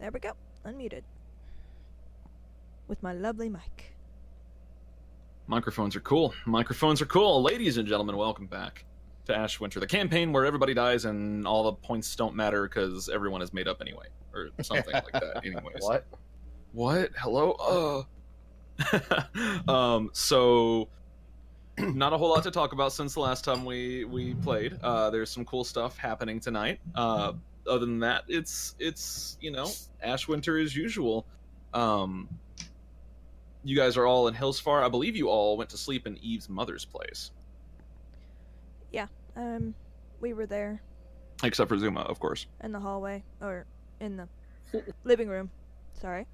There we go. Unmuted. With my lovely mic. Microphones are cool. Microphones are cool. Ladies and gentlemen, welcome back to AshWinter, the campaign where everybody dies and all the points don't matter because everyone is made up anyway. Or something like that. Anyways. What? What? Hello? So not a whole lot to talk about since the last time we played. There's some cool stuff happening tonight. Other than that, it's AshWinter as usual. You guys are all in Hillsfar. I believe you all went to sleep in Eve's mother's place. Yeah, we were there. Except for Zuma, of course. In the hallway, or in the living room. Sorry.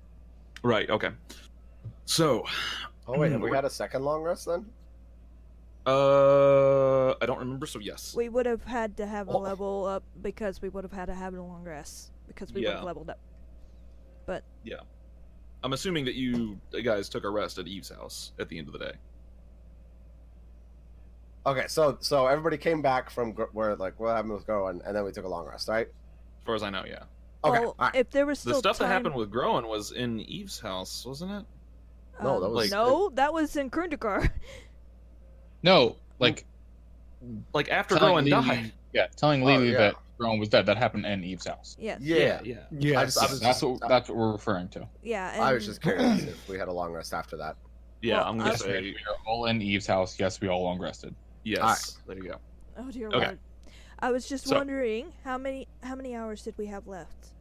Right, okay. So... Oh wait, have we had a second long rest then? I don't remember, so yes. We would have had to have a level up because we would have had to have a long rest. Because we would have leveled up. But... Yeah. I'm assuming that you guys took a rest at Eve's house at the end of the day. Okay, so everybody came back from where what happened with Groen, and then we took a long rest, right? As far as I know, yeah. Okay. Well, if there was still the stuff time... that happened with Groen was in Eve's house, wasn't it? No, that was that was in Krundakar. No, like after Groen died. Yeah, telling Lili that Groen was dead. That happened in Eve's house. Yes. Yeah. That's what we're referring to. Yeah. And... I was just curious if we had a long rest after that. Yeah, well, I'm gonna say we are all in Eve's house. Yes, we all long rested. yes. Right. There you go. Oh dear Okay. Lord. I was just wondering how many hours did we have left?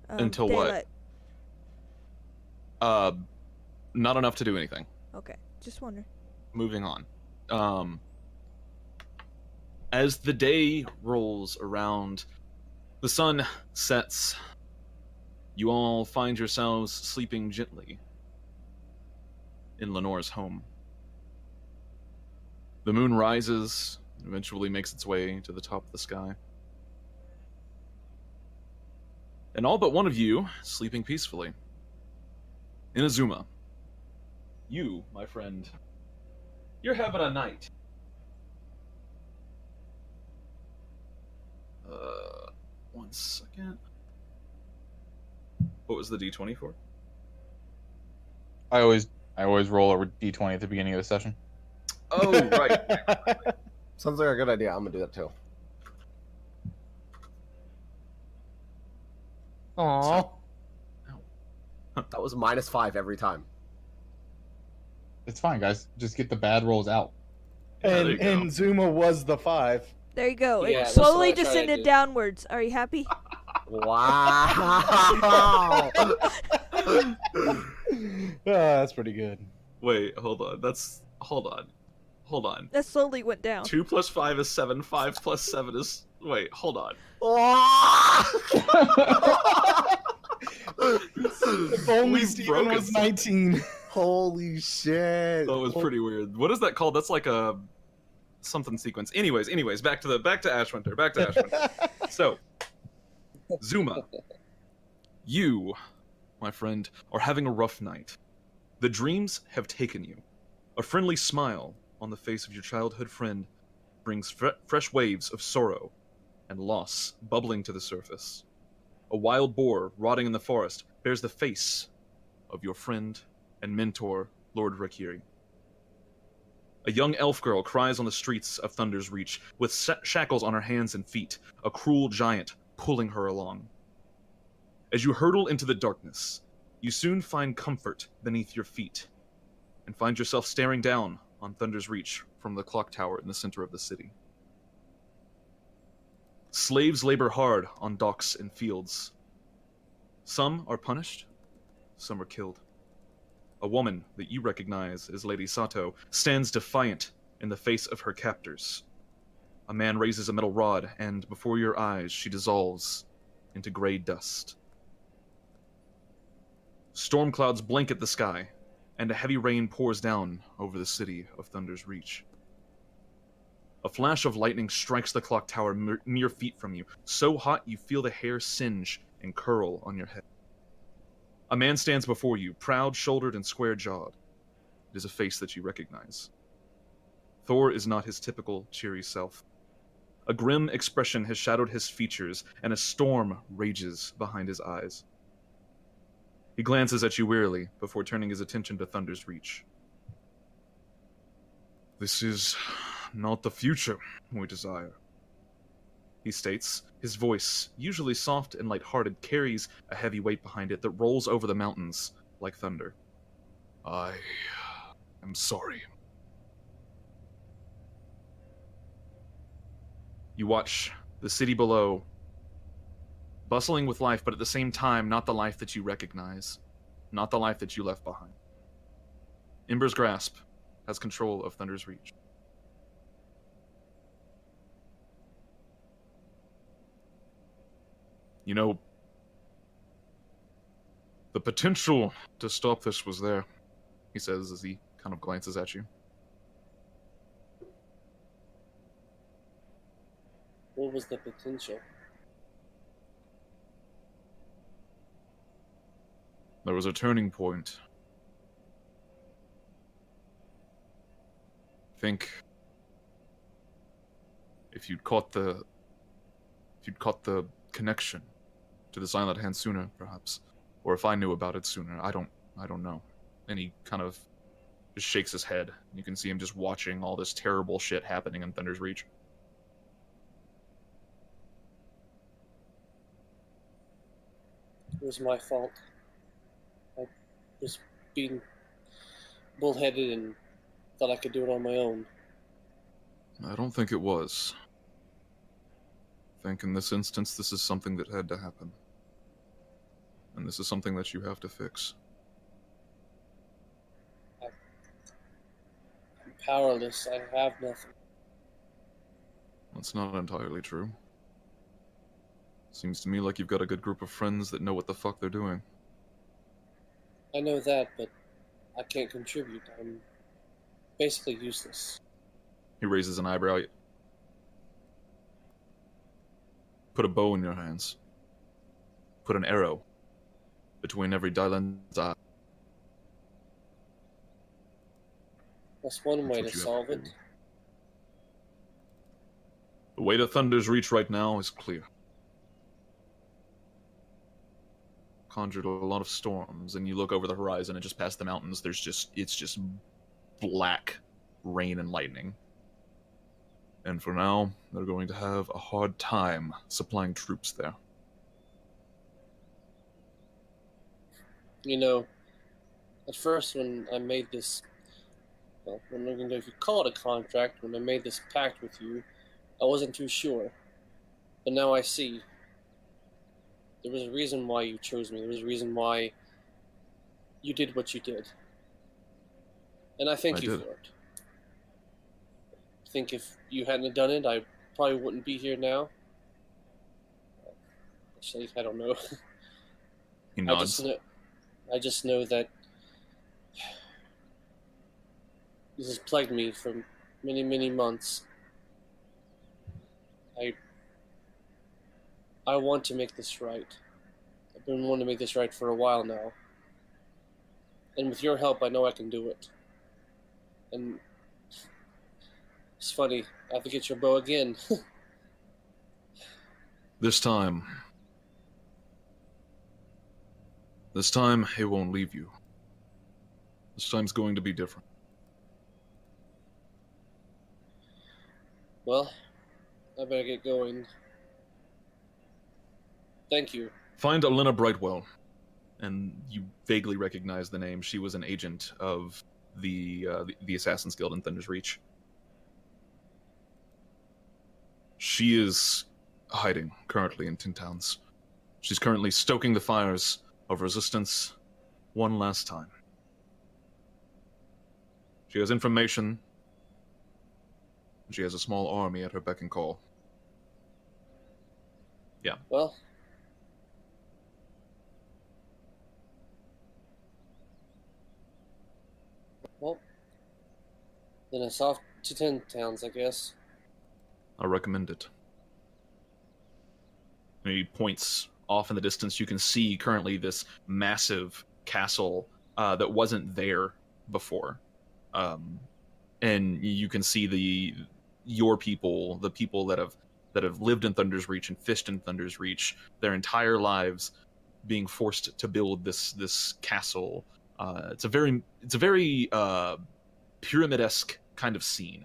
Until daylight. what? Not enough to do anything. Okay, just wondering. Moving on. As the day rolls around, the sun sets. You all find yourselves sleeping gently in Lenore's home. The moon rises, eventually makes its way to the top of the sky. And all but one of you sleeping peacefully. Inazuma, you, my friend, you're having a night. One second. What was the D20 for? I always roll over D20 at the beginning of the session. Oh, right. Sounds like a good idea. I'm gonna do that too. Aww. That was -5 every time. It's fine, guys. Just get the bad rolls out. And Zuma was the 5. There you go. Yeah, It that's slowly what I tried to descended do. downwards. Are you happy? Wow. That's pretty good. Wait, hold on. Hold on. That slowly went down. 2 plus 5 is 7. 5 plus 7 is... Wait, hold on. If only We've Steven broken was 19. Holy shit. That was pretty weird. What is that called? That's like a... something sequence. Anyways, back to AshWinter. So, Zuma, you, my friend, are having a rough night. The dreams have taken you. A friendly smile on the face of your childhood friend brings fresh waves of sorrow and loss bubbling to the surface. A wild boar rotting in the forest bears the face of your friend and mentor, Lord Rakiri. A young elf girl cries on the streets of Thunder's Reach, with shackles on her hands and feet, a cruel giant pulling her along. As you hurtle into the darkness, you soon find comfort beneath your feet, and find yourself staring down on Thunder's Reach from the clock tower in the center of the city. Slaves labor hard on docks and fields. Some are punished, some are killed. A woman that you recognize as Lady Sato stands defiant in the face of her captors. A man raises a metal rod, and before your eyes she dissolves into gray dust. Storm clouds blanket the sky, and a heavy rain pours down over the city of Thunder's Reach. A flash of lightning strikes the clock tower mere feet from you, so hot you feel the hair singe and curl on your head. A man stands before you, proud-shouldered and square-jawed. It is a face that you recognize. Thor is not his typical cheery self. A grim expression has shadowed his features, and a storm rages behind his eyes. He glances at you wearily before turning his attention to Thunder's Reach. "This is not the future we desire," he states. His voice, usually soft and light-hearted, carries a heavy weight behind it that rolls over the mountains like thunder. "I am sorry." You watch the city below, bustling with life, but at the same time, not the life that you recognize, not the life that you left behind. Ember's grasp has control of Thunder's Reach. "You know, the potential to stop this was there," he says as he kind of glances at you. What was the potential? There was a turning point. I think if you'd caught the connection to the Silent Hand sooner, perhaps, or if I knew about it sooner, I don't know. And he kind of just shakes his head. You can see him just watching all this terrible shit happening in Thunder's Reach. It was my fault. I was being bullheaded and thought I could do it on my own. I don't think it was. I think in this instance, this is something that had to happen. And this is something that you have to fix. I'm powerless. I have nothing. That's not entirely true. Seems to me like you've got a good group of friends that know what the fuck they're doing. I know that, but I can't contribute. I'm basically useless. He raises an eyebrow. Put a bow in your hands. Put an arrow between every Dylan's eye. That's one way what to you have solve to it. do. The way to Thunder's Reach right now is clear. Conjured a lot of storms, and you look over the horizon and just past the mountains, it's just black rain and lightning. And for now, they're going to have a hard time supplying troops there. You know, at first when I made this, well, I don't even know if you call it a contract, when I made this pact with you, I wasn't too sure. But now I see. There was a reason why you chose me. There was a reason why you did what you did. And I thank you for it. I think if you hadn't done it, I probably wouldn't be here now. Actually, I don't know. He nods. I just know that this has plagued me for many, many months. I want to make this right. I've been wanting to make this right for a while now. And with your help, I know I can do it. And it's funny, I have to get your bow again. This time, it won't leave you. This time's going to be different. Well, I better get going. Thank you. Find Elena Brightwell, and you vaguely recognize the name. She was an agent of the Assassin's Guild in Thunder's Reach. She is hiding currently in Tin Towns. She's currently stoking the fires of resistance one last time. She has information. She has a small army at her beck and call. Yeah. Well, then it's off to 10 towns, I guess. I recommend it. And he points off in the distance. You can see currently this massive castle that wasn't there before. And you can see your people, the people that have that have lived in Thunder's Reach and fished in Thunder's Reach their entire lives, being forced to build this castle. It's a very pyramid-esque kind of scene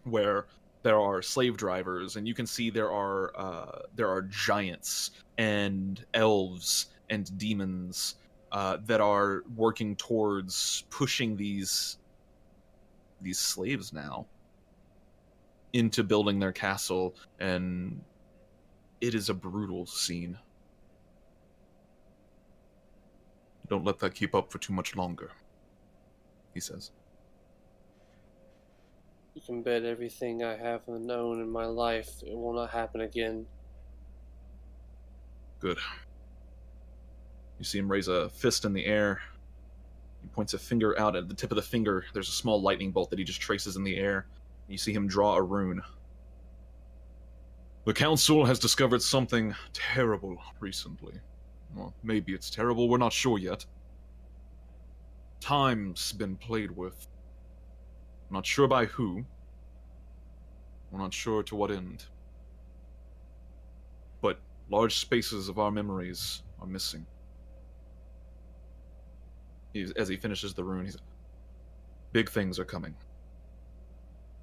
where there are slave drivers, and you can see there are giants and elves and demons that are working towards pushing these slaves now into building their castle, and it is a brutal scene. Don't let that keep up for too much longer, he says. You can bet everything I have known in my life it will not happen again. Good. You see him raise a fist in the air. He points a finger out. At the tip of the finger, there's a small lightning bolt that he just traces in the air. You see him draw a rune. The Council has discovered something terrible recently. Or maybe it's terrible, we're not sure yet. Time's been played with. Not sure by who. We're not sure to what end. But large spaces of our memories are missing. As he finishes the rune, he's big things are coming.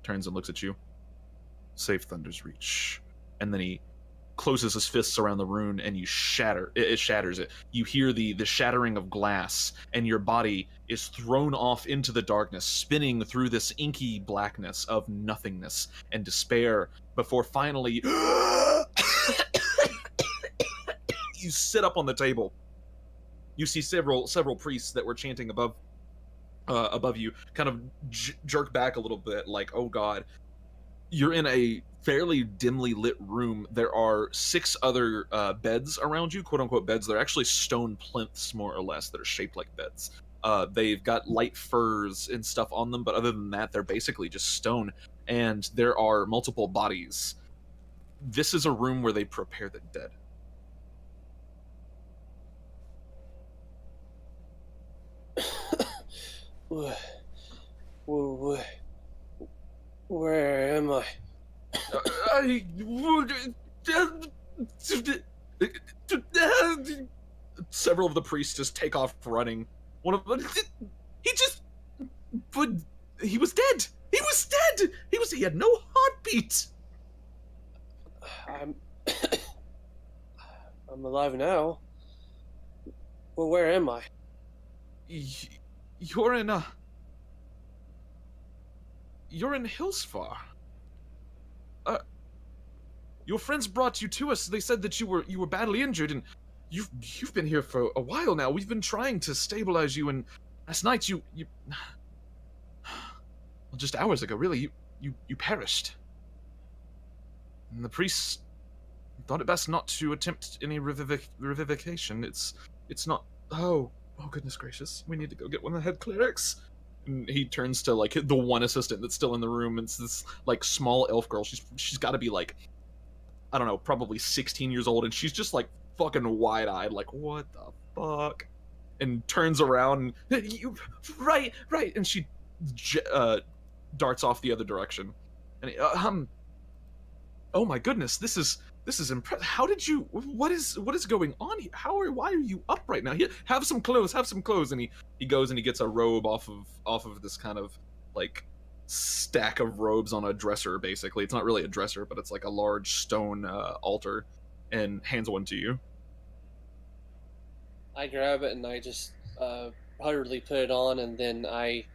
Turns and looks at you. Save Thunder's Reach. And then he closes his fists around the rune, and you shatter. It shatters it. You hear the shattering of glass, and your body is thrown off into the darkness, spinning through this inky blackness of nothingness and despair, before finally you sit up on the table. You see several priests that were chanting above you kind of jerk back a little bit, like, oh god. You're in a fairly dimly lit room. There are 6 other beds around you, quote-unquote beds. They're actually stone plinths, more or less, that are shaped like beds. They've got light furs and stuff on them, but other than that, they're basically just stone. And there are multiple bodies. This is a room where they prepare the dead. Where am I? Several of the priests just take off running. One of them, but he was dead. He had no heartbeat. I'm alive now. Well, where am I? You're in Hillsfar. Your friends brought you to us. They said that you were badly injured, and you've been here for a while now. We've been trying to stabilize you, and last night you well, just hours ago, really, you perished. And the priests thought it best not to attempt any revivification. It's not. Oh goodness gracious! We need to go get one of the head clerics. And he turns to like the one assistant that's still in the room. It's this like small elf girl. She's got to be like, I don't know, probably 16 years old, and she's just like fucking wide-eyed, like what the fuck, and turns around. And, right, and she darts off the other direction. And oh my goodness, this is impressive. How did you? What is going on here? Why are you up right now? Here, have some clothes. And he goes and he gets a robe off of this kind of like stack of robes on a dresser. Basically, it's not really a dresser, but it's like a large stone altar, and hands one to you. I grab it and I just hurriedly put it on, and then I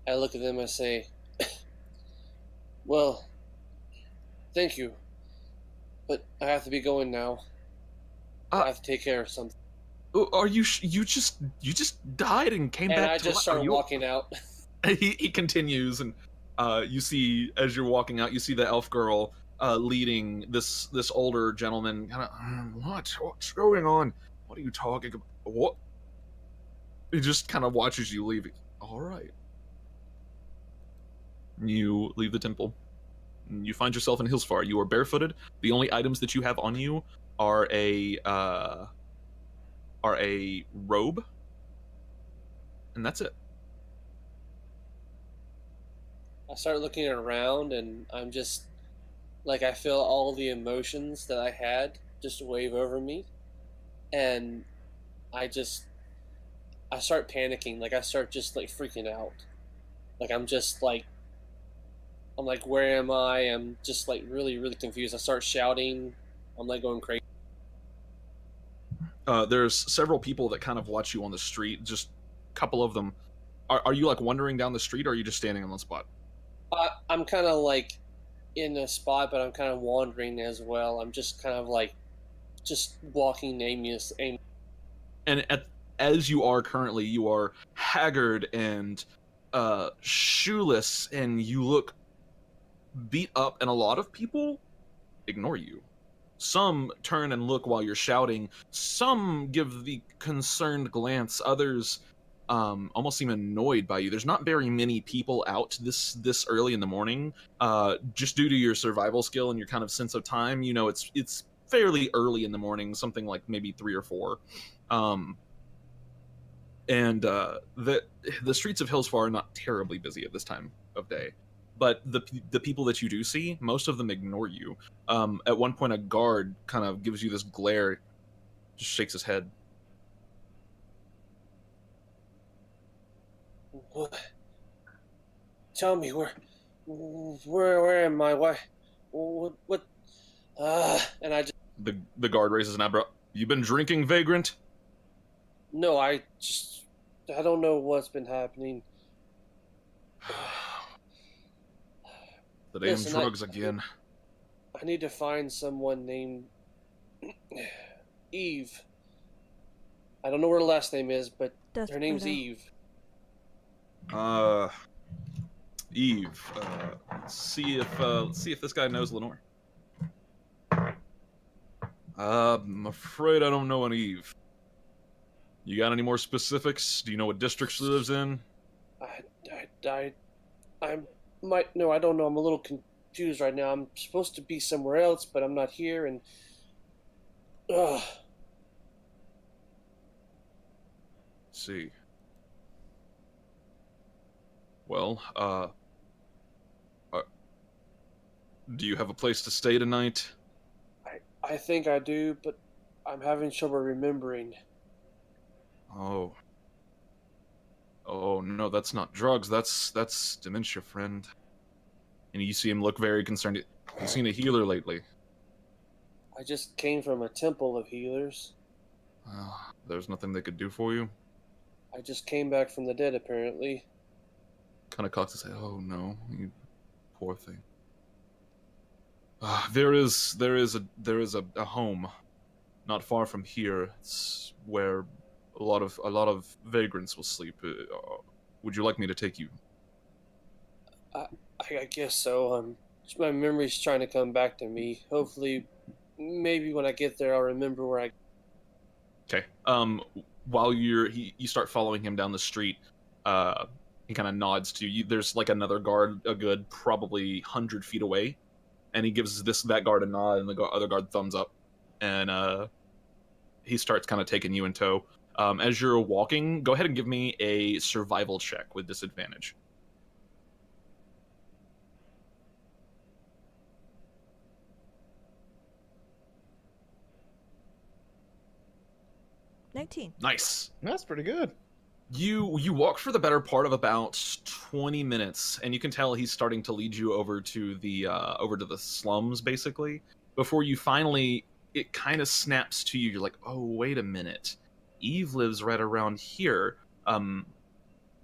look at them and say, "Well, thank you. But I have to be going now. I have to take care of something." Are you just died and came back? And I just start walking out. He continues, and you see as you're walking out, you see the elf girl leading this older gentleman. Kind of, what's going on? What are you talking about? What? He just kind of watches you leave. All right. You leave the temple. You find yourself in Hillsfar. You are barefooted. The only items that you have on you are a robe, and that's it. I start looking around, and I'm just like I feel all the emotions that I had just wave over me, and I start panicking. Like I start just like freaking out. Like I'm like, where am I? I'm just like really, really confused. I start shouting. I'm like going crazy. There's several people that kind of watch you on the street. Just a couple of them. Are you like wandering down the street, or are you just standing on the spot? I'm kind of like in a spot, but I'm kind of wandering as well. I'm just kind of like just walking aimlessly. And as you are currently, you are haggard and shoeless, and you look beat up, and a lot of people ignore you. Some turn and look while you're shouting. Some give the concerned glance. Others almost seem annoyed by you. There's not very many people out this early in the morning. Just due to your survival skill and your kind of sense of time, you know it's fairly early in the morning, something like maybe 3 or 4. And the streets of Hillsfar are not terribly busy at this time of day. But the people that you do see, most of them ignore you. At one point, a guard kind of gives you this glare, just shakes his head. What? Tell me where am I? Why? What? And I just The guard raises an eyebrow. You been drinking, vagrant? no, I don't know what's been happening. The damn Listen, drugs again. I need to find someone named Eve. I don't know what her last name is, but her name's Desperado. Eve. Eve. See if this guy knows Lenore. I'm afraid I don't know an Eve. You got any more specifics? Do you know what district she lives in? I might no, I don't know. I'm a little confused right now. I'm supposed to be somewhere else, but I'm not here, and ugh. See. Well, do you have a place to stay tonight? I think I do, but I'm having trouble remembering. Oh. Oh no, that's not drugs. That's dementia, friend. And you see him look very concerned. Have you seen a healer lately? I just came from a temple of healers. There's nothing they could do for you? I just came back from the dead, apparently. Kind of cocks his head. Oh no, you poor thing. There is a home not far from here. It's where a lot of vagrants will sleep. Would you like me to take you? I guess so. My memory's trying to come back to me. Hopefully, maybe when I get there, I'll remember where I. Okay. While you start following him down the street, he kind of nods to you. There's like another guard, a good probably 100 feet away, and he gives that guard a nod, and the other guard thumbs up, and he starts kind of taking you in tow. As you're walking, go ahead and give me a survival check with disadvantage. Nice. That's pretty good. You walk for the better part of about 20 minutes, and you can tell he's starting to lead you over to the slums, basically. Before you finally, it kind of snaps to you. You're like, oh, wait a minute. Eve lives right around here.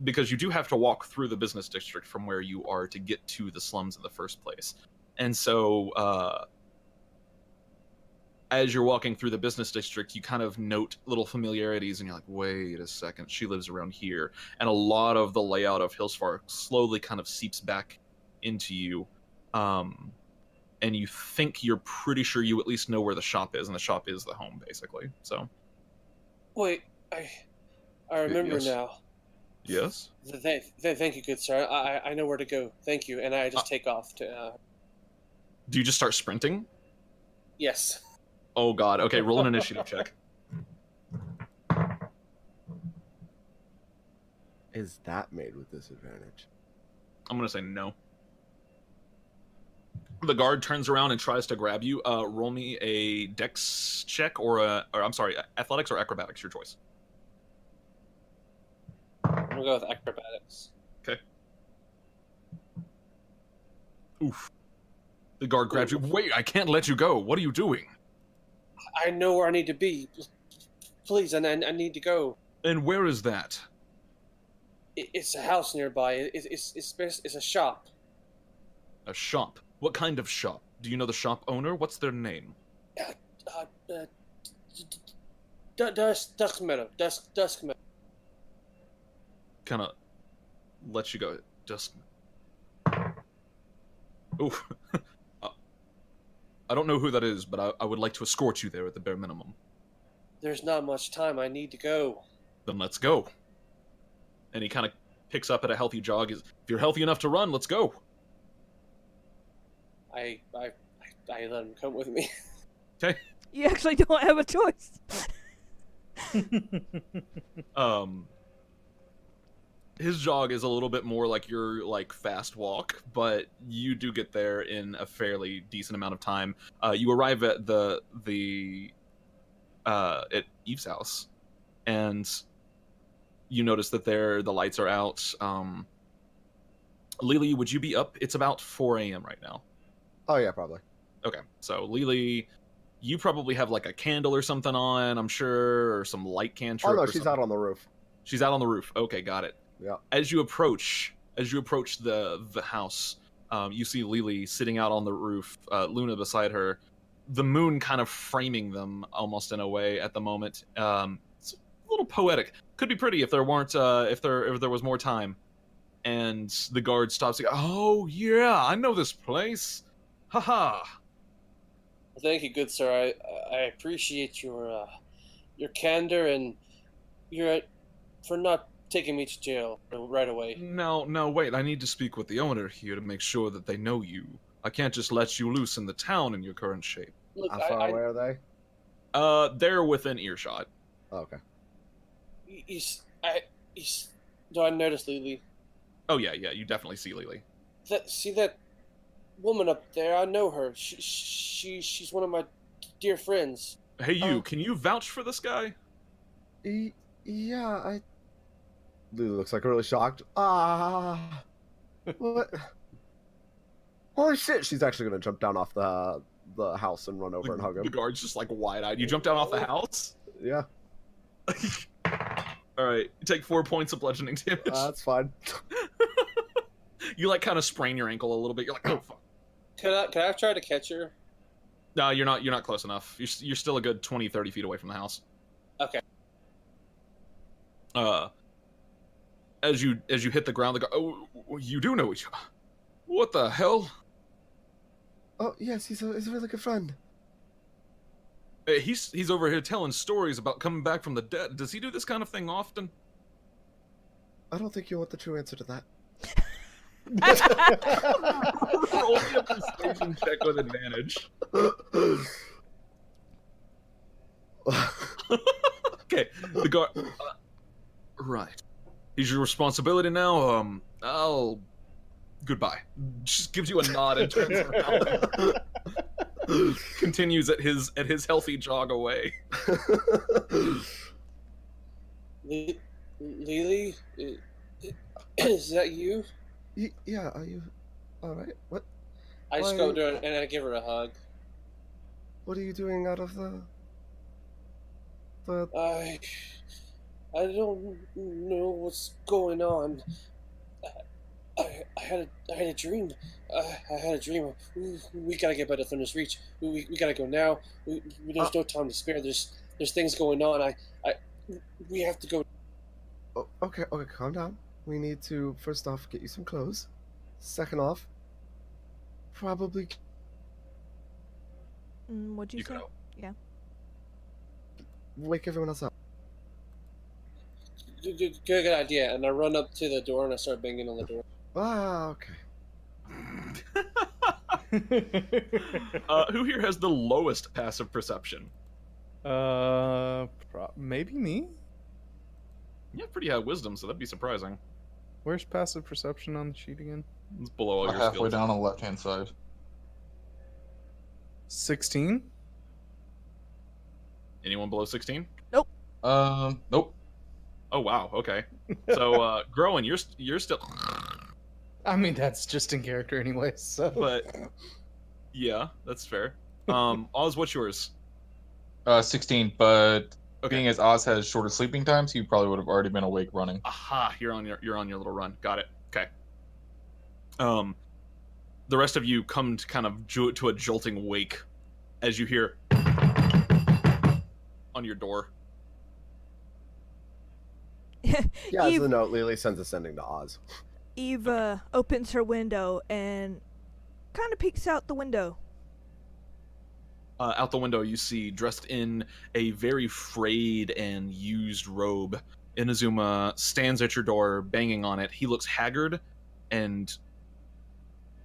Because you do have to walk through the business district from where you are to get to the slums in the first place. And so, as you're walking through the business district, you kind of note little familiarities, and you're like, wait a second, she lives around here. And a lot of the layout of Hillsfar slowly kind of seeps back into you. And you think you're pretty sure you at least know where the shop is, and the shop is the home, basically. So. Wait, I remember Yes. now. Yes? Thank you, good sir. I know where to go. Thank you, and I just take off to. Do you just start sprinting? Yes. Oh god, okay, roll an initiative check. Is that made with disadvantage? I'm gonna say no. The guard turns around and tries to grab you. Roll me a dex check or I'm sorry, athletics or acrobatics, your choice. I'm gonna go with acrobatics. Okay. Oof. The guard grabs you. Wait, I can't let you go. What are you doing? I know where I need to be. Please, and I need to go. And where is that? It's a house nearby. It's a shop. A shop. What kind of shop? Do you know the shop owner? What's their name? Dusk Meadow. Dusk Meadow. Kind of let you go. Just. Oof. I don't know who that is, but I would like to escort you there at the bare minimum. There's not much time. I need to go. Then let's go. And he kind of picks up at a healthy jog. If you're healthy enough to run, let's go. I let him come with me. Okay. You actually don't have a choice. His jog is a little bit more like your fast walk, but you do get there in a fairly decent amount of time. You arrive at at Eve's house, and you notice that the lights are out. Lili, would you be up? It's about 4 a.m. right now. Oh yeah, probably. Okay, so Lili, you probably have like a candle or something on, I'm sure, or some light cantrip. Oh no, or she's something. out on the roof. She's out on the roof. Okay, got it. Yeah. As you approach the house, you see Lili sitting out on the roof, Luna beside her, the moon kind of framing them almost in a way at the moment. It's a little poetic. Could be pretty if there weren't if there was more time. And the guard stops. Oh yeah, I know this place. Haha. Thank you, good sir. I appreciate your candor and for not taking me to jail right away. No, wait. I need to speak with the owner here to make sure that they know you. I can't just let you loose in the town in your current shape. Look, How far away are they? They're within earshot. Oh, okay. Do I notice Lili? Oh yeah, you definitely see Lili. That woman up there. I know her. She's one of my dear friends. Hey, you. Can you vouch for this guy? Yeah, Lily looks like really shocked. What? Holy shit! She's actually gonna jump down off the house and run over and hug him. The guard's just like wide-eyed. You jump down off the house? Yeah. All right. You take 4 points of bludgeoning damage. That's fine. You like kind of sprain your ankle a little bit. You're like, oh fuck. Can I try to catch her? No, you're not close enough. You're still a good 20, 30 feet away from the house. Okay. As you hit the ground, oh, you do know each other. What the hell? Oh yes, he's a really good friend. He's over here telling stories about coming back from the dead. Does he do this kind of thing often? I don't think you want the true answer to that. Roll me a persuasion check with advantage. Okay, the guard. Right. He's your responsibility now. Goodbye. Just gives you a nod and turns around. Continues at his healthy jog away. Lili, is that you? Yeah. Are you all right? What? I just go to her and I give her a hug. What are you doing out of the? I don't know what's going on. I had a dream. I had a dream. We gotta get better from this reach. We gotta go now. There's no time to spare. There's things going on. We have to go. Oh, okay, calm down. We need to first off get you some clothes. Second off, probably. What'd you say? Go. Yeah. Wake everyone else up. Good idea. And I run up to the door and I start banging on the door. Ah, okay. Who here has the lowest passive perception? Maybe me? You have pretty high wisdom, so that'd be surprising. Where's passive perception on the sheet again? It's below all your Halfway skills. down on the left-hand side. 16. Anyone below 16? Nope. Oh wow. Okay. So Groen, you're still. I mean, that's just in character anyway. So. But yeah, that's fair. Oz, what's yours? 16, but Okay. being as Oz has shorter sleeping times, he probably would have already been awake running. Aha! You're on your little run. Got it. Okay. The rest of you come to kind of to a jolting wake as you hear on your door. Yeah, as Eve, the note, Lili sends a sending to Oz. Eve opens her window and kind of peeks out the window. Out the window, you see, dressed in a very frayed and used robe, Inazuma stands at your door, banging on it. He looks haggard and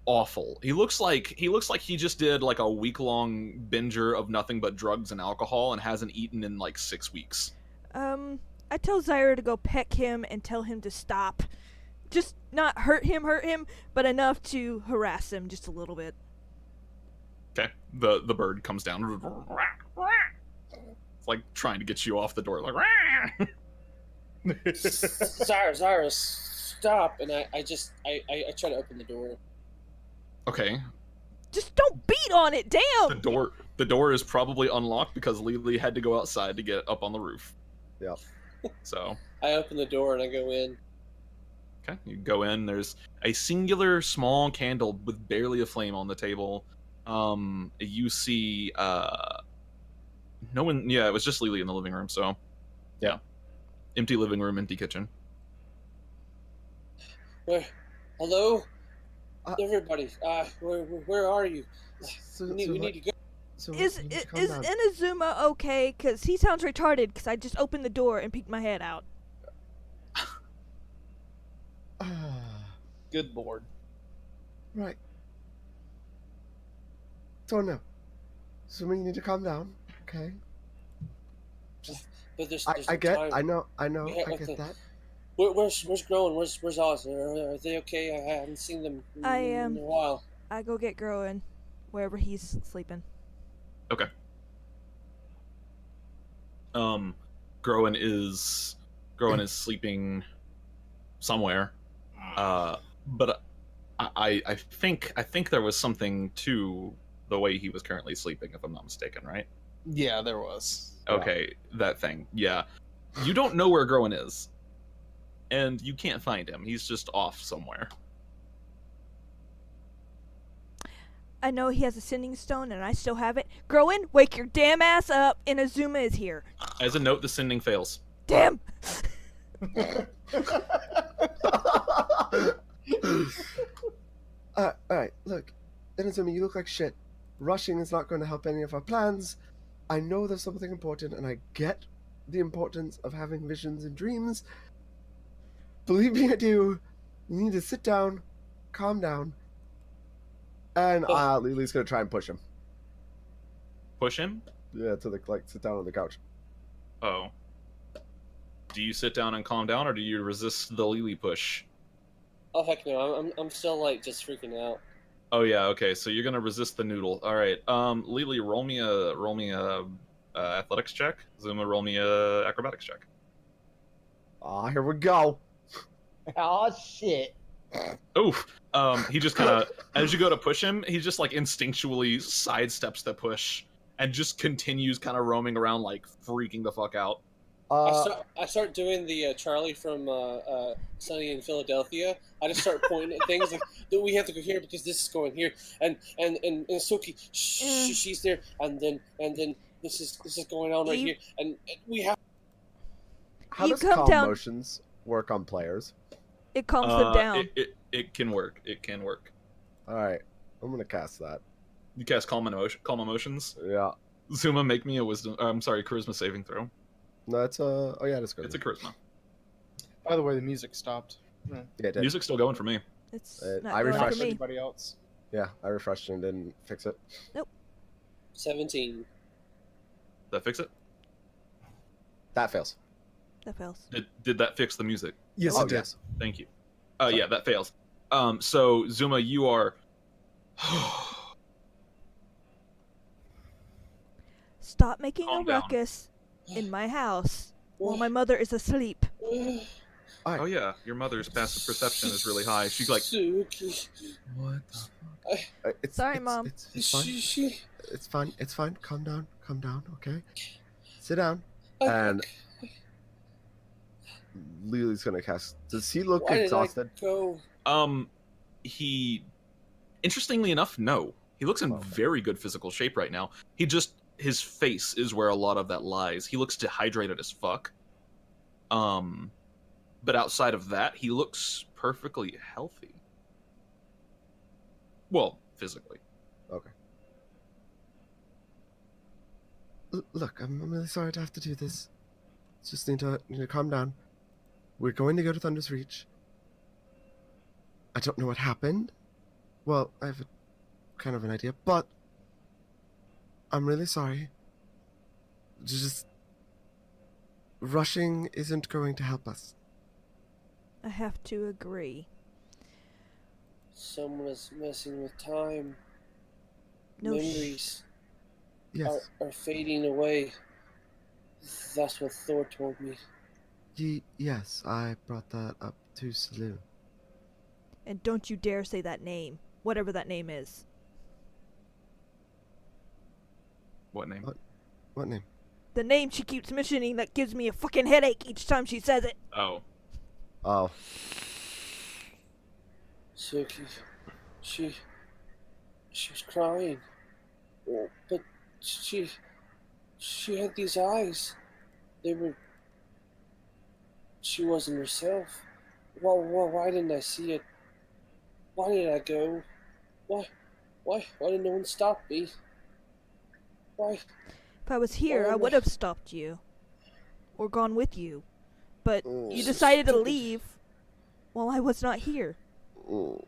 awful. He looks like he just did like a week-long binger of nothing but drugs and alcohol and hasn't eaten in like 6 weeks. I tell Zyra to go peck him and tell him to stop. Just not hurt him, but enough to harass him just a little bit. Okay, the bird comes down. It's like trying to get you off the door. Like, Zyra, stop! And I try to open the door. okay, Just don't beat on it, damn! the door is probably unlocked because Lili had to go outside to get up on the roof. Yep. So I open the door and I go in. okay, you go in. There's a singular small candle with barely a flame on the table. You see, no one. Yeah, it was just Lili in the living room. So, yeah, empty living room, empty kitchen. Hello, everybody. Where are you? So, We need to go. So Is you need to calm is down. Inazuma okay? Cause he sounds retarded. Cause I just opened the door and peeked my head out. Good lord. Right. So no. So you need to calm down, okay? But there's I no get. time. I know. Yeah, I get that. Where's Groen? Where's Oz? Are they okay? I haven't seen them in a while. I go get Groen, wherever he's sleeping. Okay. Groen is sleeping somewhere. But I think there was something to the way he was currently sleeping, if I'm not mistaken, right? Yeah, there was. Okay, that thing. Yeah. You don't know where Groen is. And you can't find him. He's just off somewhere. I know he has a sending stone, and I still have it. Groen, wake your damn ass up! Inazuma is here. As a note, the sending fails. Damn! Alright, look. Inazuma, you look like shit. Rushing is not going to help any of our plans. I know there's something important, and I get the importance of having visions and dreams. Believe me, I do. You need to sit down, calm down, and Lili's gonna try and push him. Push him? Yeah, to sit down on the couch. Oh. Do you sit down and calm down, or do you resist the Lili push? Oh heck no! I'm still like just freaking out. Oh yeah, okay. So you're gonna resist the noodle. All right. Lili, roll me a athletics check. Zuma, roll me a acrobatics check. Ah, here we go. Oh shit. Oof. He just kind of, as you go to push him, he just like instinctually sidesteps the push and just continues kind of roaming around, like freaking the fuck out. I start doing the Charlie from Sunny in Philadelphia. I just start pointing at things like, we have to go here because this is going here, and Suki, she's there, and then this is going on right here, and we have. How You does come calm down- motions work on players? It calms them down. It can work. It can work. All right, I'm gonna cast that. You cast calm emotions. Yeah. Zuma, make me a charisma saving throw. No, it's oh yeah, that's good. It's a charisma. By the way, the music stopped. Yeah, it did. Music's still going for me. It's I not going refreshed for me. Anybody else? Yeah, I refreshed and didn't fix it. 17. Did that fix it? That fails. That fails. Did that fix the music? Yes, Oh it did. yes. Thank you. Yeah, that fails. So Zuma, you are stop making Calm a down. ruckus in my house while my mother is asleep. Oh yeah, your mother's passive perception is really high. She's like, Suki. what the Sorry, Mom. It's fine. She. It's fine. It's fine. Calm down. Okay. Sit down. I- And Lili's gonna cast. Does he look Why exhausted? did I go? He, interestingly enough, no. He looks in very good physical shape right now. His face is where a lot of that lies. He looks dehydrated as fuck. But outside of that, he looks perfectly healthy. Well, physically. Okay. Look, I'm really sorry to have to do this. Just need to calm down. We're going to go to Thunder's Reach. I don't know what happened. Well, I have kind of an idea, but I'm really sorry. Just rushing isn't going to help us. I have to agree. Someone is messing with time. No Memories Yes. are fading away. That's what Thor told me. Yes, I brought that up to Saloon. And don't you dare say that name, whatever that name is. What name? What name? The name she keeps mentioning that gives me a fucking headache each time she says it. Oh. Oh. Suki, she was crying. But she had these eyes. She wasn't herself. Why didn't I see it? Why did I go? Why did no one stop me? Why? If I was here, Oh, I would have stopped you. Or gone with you. But Oh. you decided to Stupid. leave while I was not here. Oh.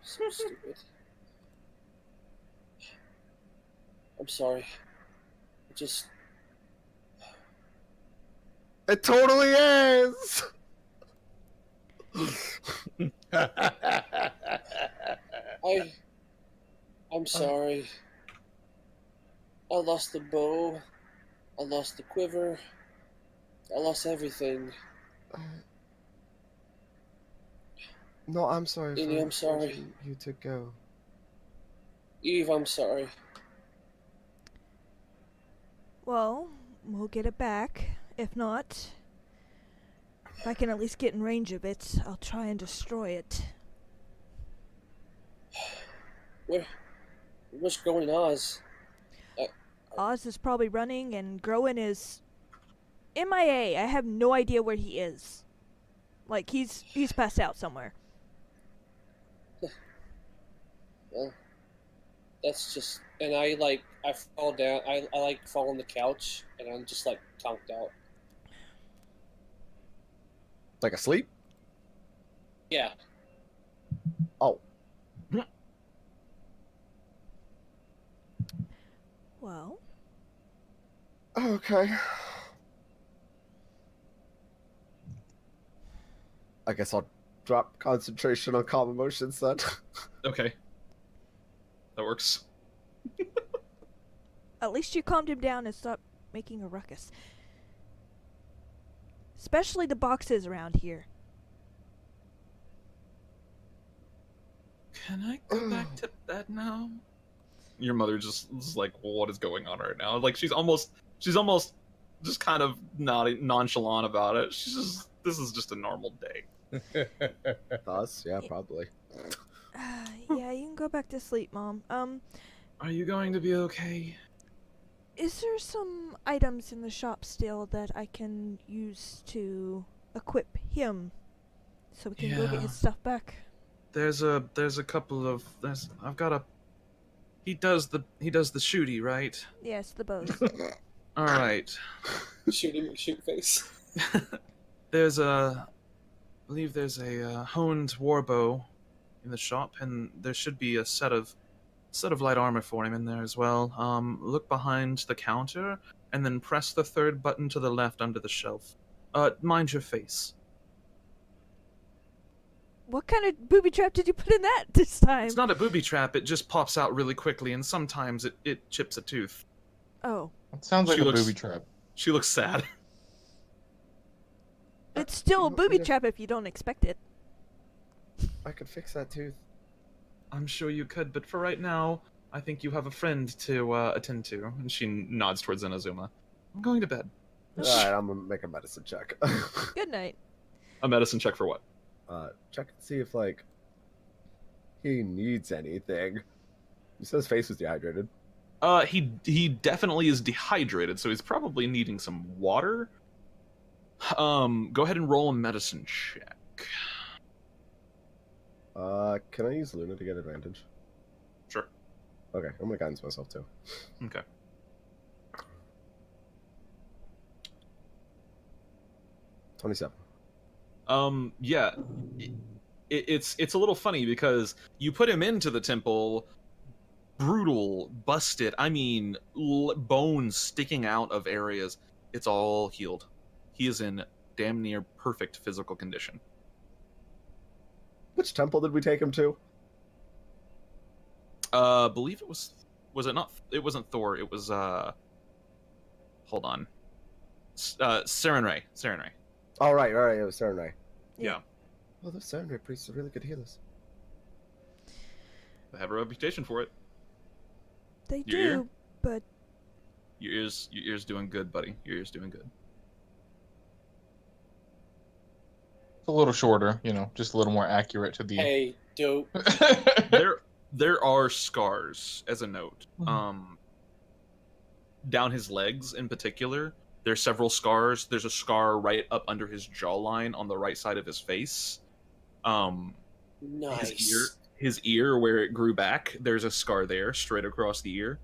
So stupid. I'm sorry. It totally is! I'm sorry. I lost the bow. I lost the quiver. I lost everything. No, I'm sorry. Lili, for I'm sorry. forcing you to go. Eve, I'm sorry. Well, we'll get it back. If not, if I can at least get in range of it, I'll try and destroy it. What's going on? Oz is probably running, and Groen is MIA. I have no idea where he is. Like, he's passed out somewhere. Well, that's just... And I fall down. I fall on the couch, and I'm just, conked out. Like asleep? Yeah. Oh. Well, Okay. I guess I'll drop concentration on calm emotions then. Okay. That works. at least you calmed him down and stopped making a ruckus. Especially the boxes around here. Can I go back to bed now? Your mother just is like, well, what is going on right now? Like she's almost just kind of nonchalant about it. This is just a normal day. Us? Yeah, probably. Yeah, you can go back to sleep, Mom. Are you going to be okay? Is there some items in the shop still that I can use to equip him so we can go get Yeah. his stuff back? There's a couple of he does the shooty, right? Yes, the bows. All right. Shoot face. I believe there's a honed warbow in the shop, and there should be a set of light armor for him in there as well. Look behind the counter, and then press the third button to the left under the shelf. Mind your face. What kind of booby trap did you put in that this time? It's not a booby trap. It just pops out really quickly, and sometimes it chips a tooth. Oh. It sounds like She a looks- booby trap. She looks sad. It's still a You want booby me to- trap if you don't expect it. I could fix that tooth. I'm sure you could, but for right now, I think you have a friend to attend to. And she nods towards Inazuma. I'm going to bed. Alright, I'm gonna make a medicine check. Good night. A medicine check for what? Check and see if, like, he needs anything. He said his face was dehydrated. He definitely is dehydrated, so he's probably needing some water. Go ahead and roll a medicine check. Can I use Luna to get advantage? Sure. Okay, I'm gonna guidance myself too. Okay. 27. Yeah. It's a little funny because you put him into the temple, brutal, busted. I mean, bones sticking out of areas. It's all healed. He is in damn near perfect physical condition. Which temple did we take him to? Believe it was it not? It wasn't Thor. It was hold on. Serenray. Serenray. Oh, right, it was Serenray. Yeah. Oh, those Serenray priests are really good healers. They have a reputation for it. They Your ear? do, but Your ear's doing good, buddy. Your ear's doing good. It's a little shorter, just a little more accurate to the. Hey, dope. There are scars, as a note. Mhm. Down his legs in particular, there's several scars. There's a scar right up under his jawline on the right side of his face. Nice. His ear where it grew back, there's a scar there, straight across the ear.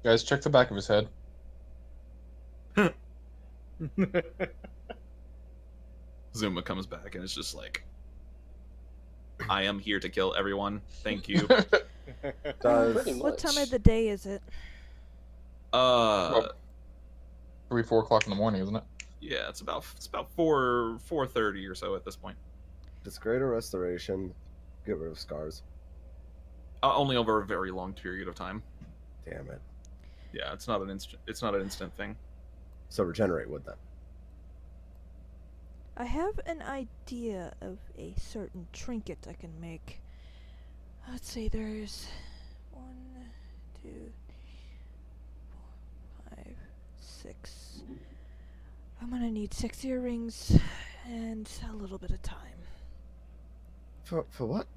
Guys, check the back of his head. Zuma comes back and it's just like, I am here to kill everyone. Thank you. Does Pretty what time much. of the day is it? 3-4 o'clock in the morning, isn't it? Yeah, it's about 4:30 or so at this point. does Greater Restoration get rid of scars? Only over a very long period of time. Damn it. Yeah, it's not an instant thing. So Regenerate would then. I have an idea of a certain trinket I can make. Let's see, there's 1, 2, 4, 5, 6. I'm gonna need 6 earrings and a little bit of time. For what?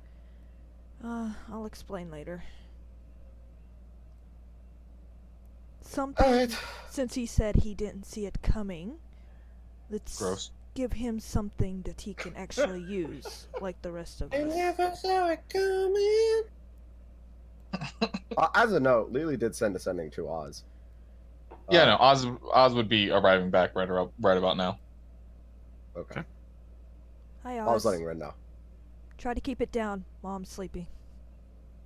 I'll explain later. Something, Alright. since he said he didn't see it coming, let's Gross. give him something that he can actually use, like the rest of I us. never saw it coming. As a note, Lili did send a sending to Oz. Yeah, no, Oz would be arriving back right about now. Okay. Hi, I was Oz. letting Ren know. Try to keep it down. Mom's sleeping.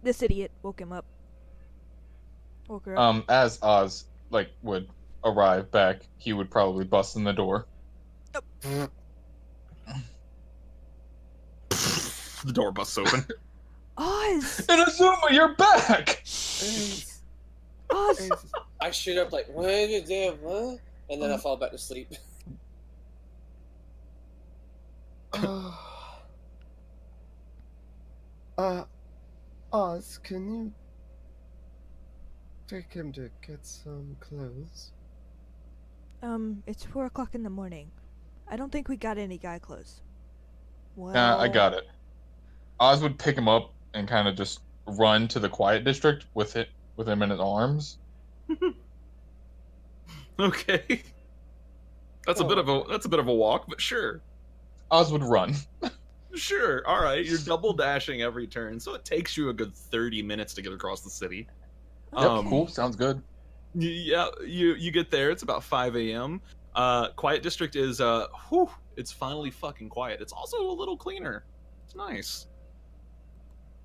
This idiot woke him up. Woke her up. As Oz would arrive back, he would probably bust in the door. The door busts open. Oz! Inazuma, you're back! Shh! Oz! I shoot up like, what is it there, what? And then I fall back to sleep. Oz, can you take him to get some clothes? It's 4 o'clock in the morning. I don't think we got any guy clothes. Well, Nah, I got it. Oz would pick him up and kind of just run to the quiet district with him in his arms. Okay. That's a bit of a walk, but sure. Oz would run. Sure. All right. You're double dashing every turn, so it takes you a good 30 minutes to get across the city. Yep, cool. Sounds good. Yeah, you get there. It's about 5 a.m. Quiet district is it's finally fucking quiet. It's also a little cleaner. It's nice.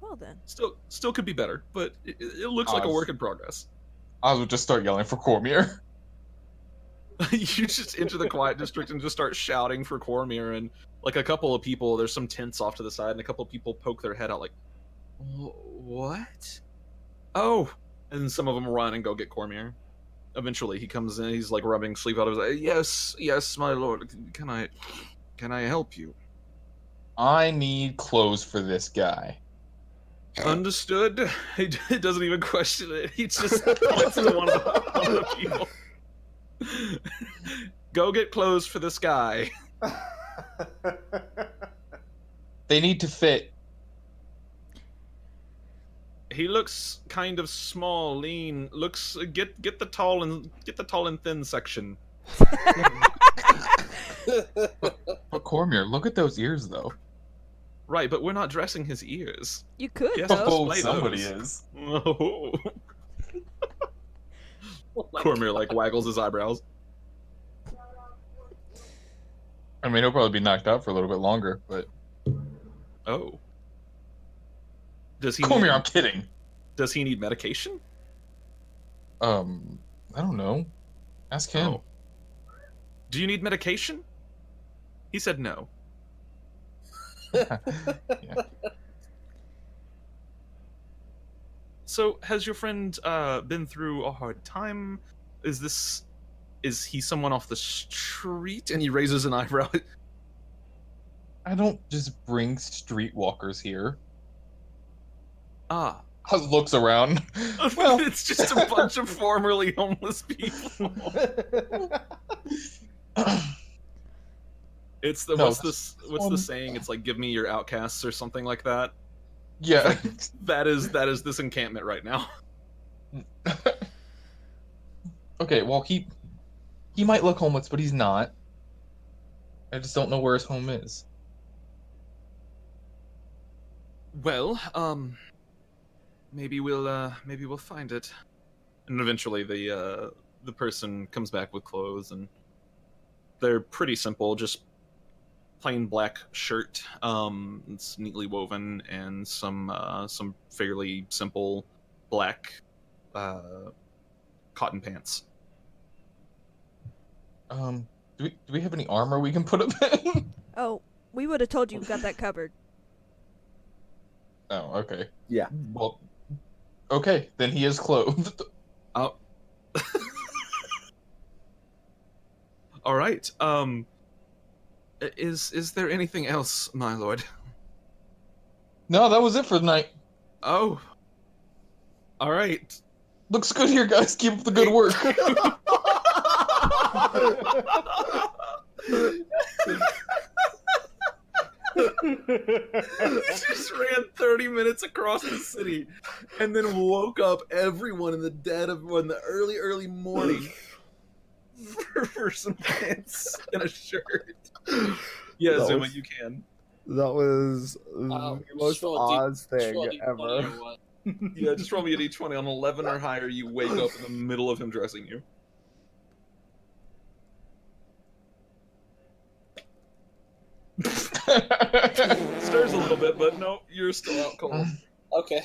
Well then. Still could be better, but it looks like a Oz. work in progress. Oz would just start yelling for Cormier. You just enter the quiet district and just start shouting for Cormier, and like a couple of people, there's some tents off to the side, and a couple of people poke their head out like, what? Oh, and some of them run and go get Cormier. eventually he comes in. He's like rubbing sleep out of his eyes. Yes, yes, my lord. Can I help you? I need clothes for this guy. Understood. He doesn't even question it. He just points to one of the people. Go get clothes for this guy. They need to fit. He looks kind of small, lean. Looks get the tall and thin section. But Cormier, look at those ears, though. Right, but we're not dressing his ears. You could, Yes, though. Oh, display somebody those. is. Oh. Oh my Cormier God. like waggles his eyebrows. I mean, he'll probably be knocked out for a little bit longer, but Oh. Does he Cormier, need, I'm kidding. does he need medication? I don't know. Ask him. Oh. Do you need medication? He said no. Yeah. So, has your friend been through a hard time? Is he someone off the street? And he raises an eyebrow. I don't just bring streetwalkers here. Ah. Huz looks around. Well, It's just a bunch of formerly homeless people. It's the No, what's the one- saying? It's like give me your outcasts or something like that. yeah. That is this encampment right now. Okay, well, he might look homeless, but he's not. I just don't know where his home is. Well, maybe we'll find it. And eventually the person comes back with clothes, and they're pretty simple, just plain black shirt. It's neatly woven, and some fairly simple black cotton pants. Do we have any armor we can put up in? Oh, we would have told you we got that covered. Oh, okay. Yeah. Well, okay, then he is clothed. Oh. All right. Is there anything else, my lord? No, that was it for the night. Oh. All right. Looks good here, guys. Keep up the good work. He just ran 30 minutes across the city and then woke up everyone in the early morning for some pants and a shirt. Yeah, That Zuma, was- you can. That was the most Sure, Oz thing Sure, ever. or what? Yeah, just roll me a d20 on 11 or higher. You wake up in the middle of him dressing you. Stirs a little bit, but no, you're still out cold. Okay.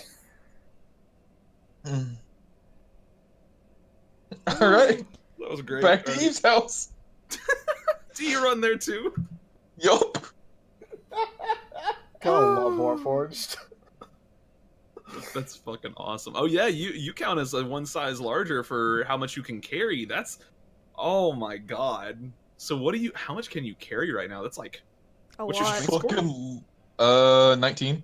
All right, That was great. back to Eve's house. Do you run there too? Yup. Kind of love Warforged. That's fucking awesome. Oh yeah, you count as one size larger for how much you can carry. That's, oh my god. So how much can you carry right now? That's like, A What's your lot. strength? Fucking 19.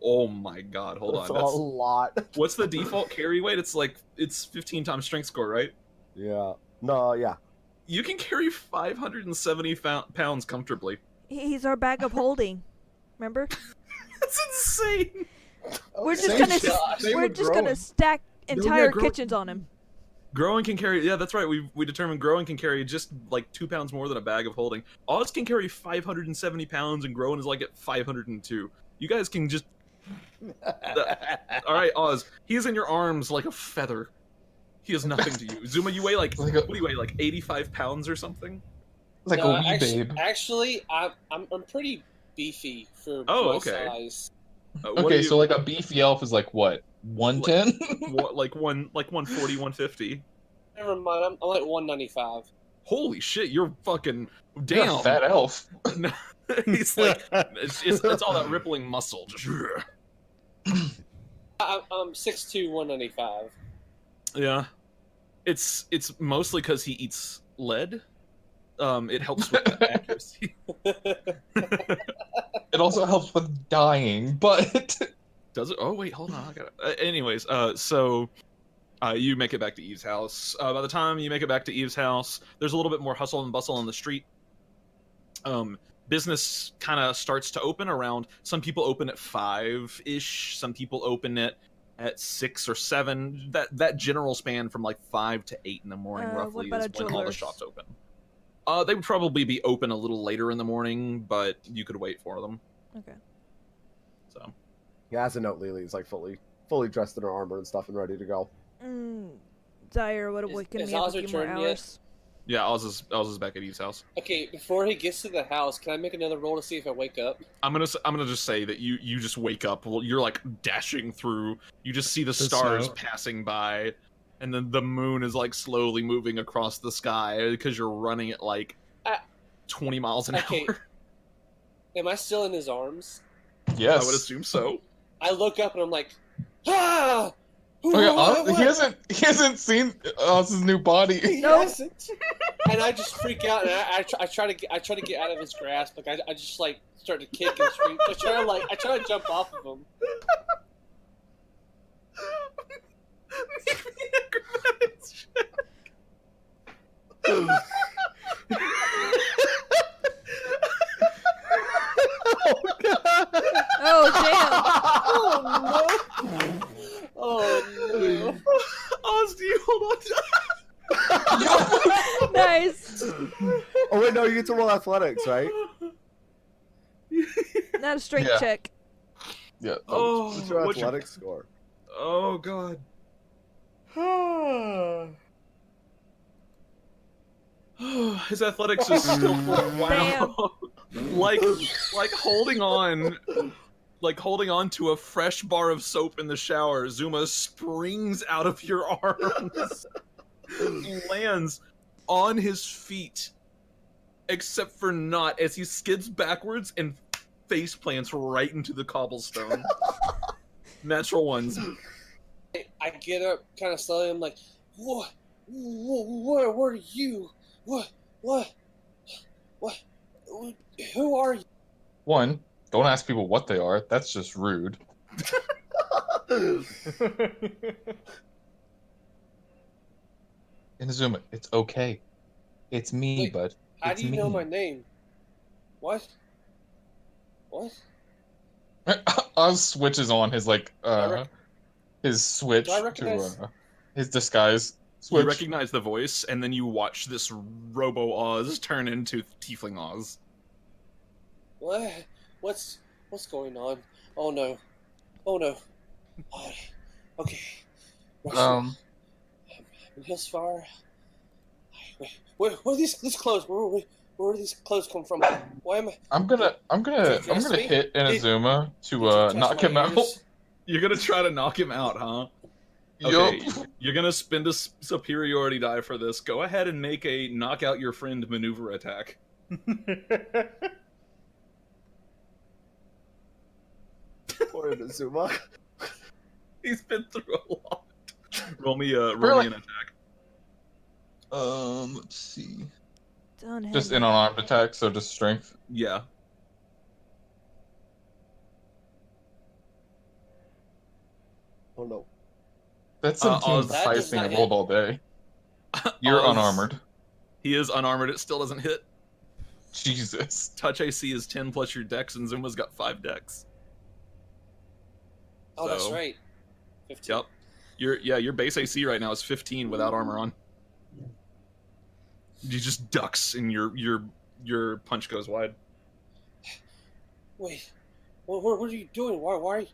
oh my god, hold That's on. a lot. What's the default carry weight? It's 15 times strength score, right? Yeah. No, yeah. You can carry 570 pounds comfortably. He's our bag of holding. Remember? That's insane. We're just Same gonna shit. Same we're with just gonna growing. stack yeah, entire growing- kitchens on him. Growing can carry, yeah, that's right. We determined growing can carry just like 2 pounds more than a bag of holding. Oz can carry 570 pounds, and growing is like at 502. You guys can just. All right, Oz. He's in your arms like a feather. He is nothing to you. Zuma, you weigh like, Like a- what do you weigh, like 85 pounds or something? Like No, a wee babe. Actually, I'm pretty beefy for Oh, my okay. size. What do Okay, you- so like a beefy elf is like what? 110? like 140, 150. Never mind, I'm like 195. Holy shit, you're fucking You're a damn. fat elf. He's like, it's all that rippling muscle. Just, I'm 6'2", 195. yeah. It's mostly because he eats lead. It helps with the accuracy. It also helps with dying, but Does it? Oh wait, hold on. I got it. Anyways, so you make it back to Eve's house. By the time you make it back to Eve's house, there's a little bit more hustle and bustle on the street. Business kind of starts to open around. Some people open at 5-ish. Some people open it at 6 or 7. That general span from like 5 to 8 in the morning, What roughly, about is a when all the jeweler's? shops open. They would probably be open a little later in the morning, but you could wait for them. Okay. So. Yeah, as a note, Lili's like fully dressed in her armor and stuff and ready to go. Dire would have waken is me up Oz a few more returned yet? hours. Yeah, Oz is back at Eve's house. Okay, before he gets to the house, can I make another roll to see if I wake up? I'm gonna just say that you just wake up. Well, you're like dashing through. You just see the stars snow. passing by, and then the moon is like slowly moving across the sky because you're running at like 20 miles an Okay. hour. Am I still in his arms? yes. I would assume so. I look up and I'm like, ah! Okay, What? he hasn't seen Oz's new body. He hasn't. And I just freak out, and I try to get out of his grasp. Like I just like start to kick and scream. I try to jump off of him. Make me acrobatics check. Oh damn! Oh no! Oz, do you hold on? Nice. Oh wait, no, you get to roll athletics, right? Not a strength Yeah. check. Yeah. Oh, What's your what's your- athletics score? Oh god. His athletics is still wow. like holding on to a fresh bar of soap in the shower. Zuma springs out of your arms, lands on his feet, except for not, as he skids backwards and face plants right into the cobblestone. Natural ones. I get up kind of slowly. I'm like, what? What are you? What? Who are you? One, don't ask people what they are. That's just rude. Inazuma, it's okay. It's me, Wait, bud. How It's do you me. know my name? What? Oz switches on his his switch Do I to recognize- his disguise switch. You recognize the voice, and then you watch this Robo Oz turn into Tiefling Oz. What? What's going on? Oh no! Oh, okay. Um, Hillsfire. Where are these clothes? Where do these clothes come from? Why am I? I'm gonna dress me? hit Inazuma Did you to touch knock my him out. ears? You're gonna try to knock him out, huh? Okay, Yup. you're gonna spend a superiority die for this. Go ahead and make a knock out your friend maneuver attack. Poor Inazuma. He's been through a lot. Roll me an attack. Let's see. Don't Just have an unarmed attack, so just strength. Yeah. Oh no. That's 17 Oz- the That highest does thing not I've hit. rolled all day. You're Oz- unarmored. He is unarmored. It still doesn't hit. Jesus. Touch AC is 10 plus your dex, and Zuma's got 5 dex. Oh, that's So- right. 15. Yep. Your base AC right now is 15 without armor on. You just ducks, and your punch goes wide. Wait. What are you doing? Why are you?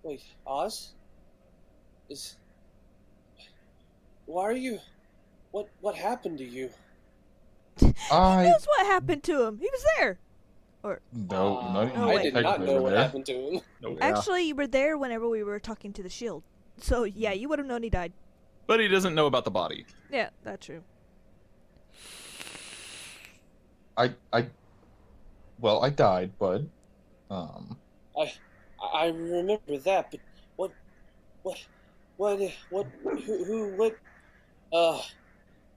Wait, Oz? Why are you? What happened to you? That's what happened to him. He was there. No, not even No, I wait. did not technically know what there. happened to him. Nope. Yeah. Actually, you were there whenever we were talking to the shield. So yeah, you would have known he died. But he doesn't know about the body. Yeah, that's true. I died, bud. I remember that, but What? Who? What?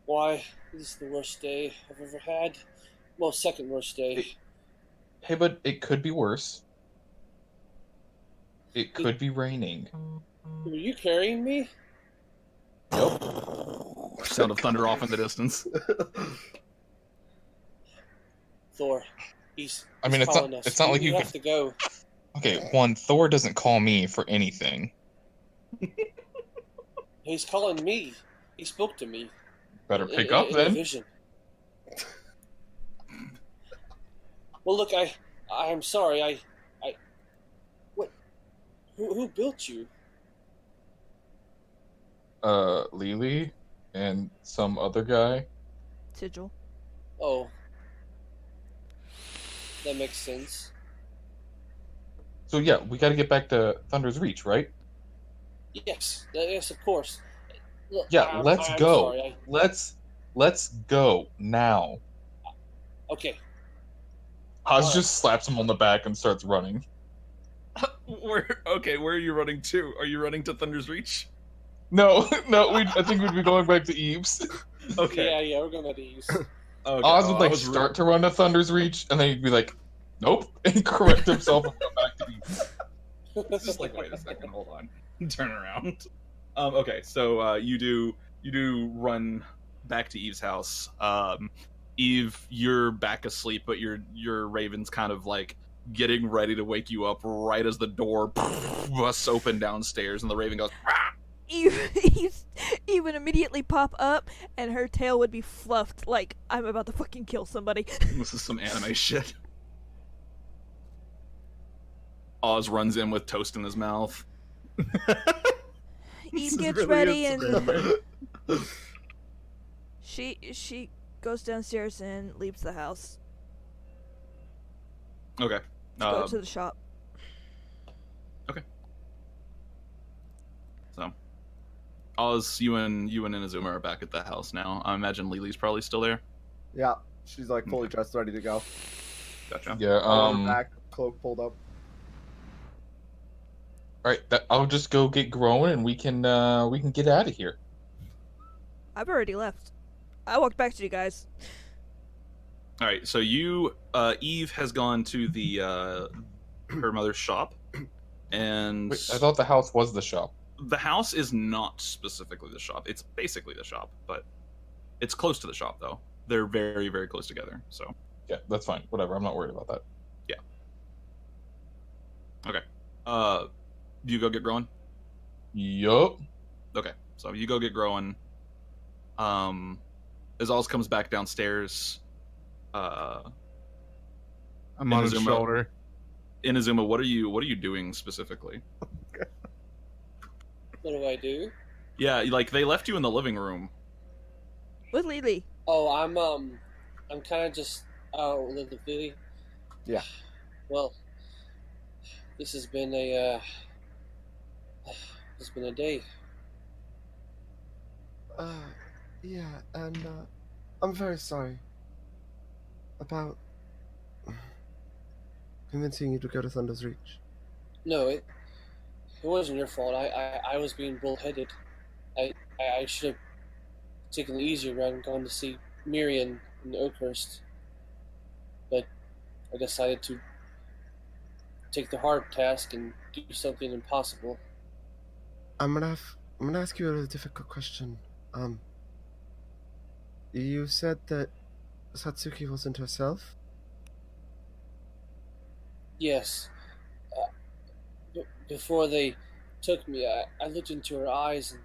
Why? This is the worst day I've ever had. Well, second worst day. Hey, but it could be worse. It could be raining. Are you carrying me? Yep. Sound of thunder off in the distance. Thor. He's I mean, it's calling not. us. It's not like We you have could. to go. Okay, one. Thor doesn't call me for anything. He's calling me. He spoke to me. Better in- pick in- up in a then. vision. Well, look, I'm sorry. What? Who built you? Lili and some other guy. Sigil. Oh, that makes sense. So yeah, we got to get back to Thunder's Reach, right? Yes, yes, of course. Look, Yeah, let's I'm go. Sorry. Let's go now. Okay. Oz just slaps him on the back and starts running. Where are you running to? Are you running to Thunder's Reach? No, no, I think we'd be going back to Eve's. Okay. Yeah, we're gonna to use. Okay. Oz would I like was start to run to Thunder's Reach, and then he'd be like, "Nope," and correct himself and go back to Eve's. It's just like, wait a second, hold on, turn around. Okay, so you do run back to Eve's house. Eve, you're back asleep, but your Raven's kind of like getting ready to wake you up right as the door busts open downstairs, and the Raven goes. "Ah!" Eve would immediately pop up, and her tail would be fluffed like I'm about to fucking kill somebody. This is some anime shit. Oz runs in with toast in his mouth. Eve This gets really ready is and great. she goes downstairs and leaves the house. Okay. Go to the shop. So, Oz, you and Inazuma are back at the house now. I imagine Lili's probably still there. Yeah, she's like fully dressed, ready to go. Gotcha. Yeah. On her back, cloak pulled up. All right. I'll just go get growing, and we can get out of here. I've already left. I walked back to you guys. All right. So Eve has gone to the her mother's shop, and Wait, I thought the house was the shop. the house is not specifically the shop. It's basically the shop, but it's close to the shop though. They're very, very close together. So Yeah, that's fine. Whatever. I'm not worried about that. okay. Do you go get growing? Yup. Okay, so you go get growing. As Oz comes back downstairs, I'm on his Inazuma- shoulder. Inazuma, what are you doing specifically? What do I do? Yeah, like they left you in the living room. With Lili. Oh, I'm kind of just. Oh, Lili. Yeah. Well, this has been a. It's been a day. Yeah, and I'm very sorry about convincing you to go to Thunder's Reach. No, it wasn't your fault. I was being bullheaded. I should have taken the easier route and gone to see Miriam in Oakhurst. But I decided to take the hard task and do something impossible. I'm gonna ask you a really difficult question. You said that Satsuki wasn't herself? Yes. Before they took me, I looked into her eyes and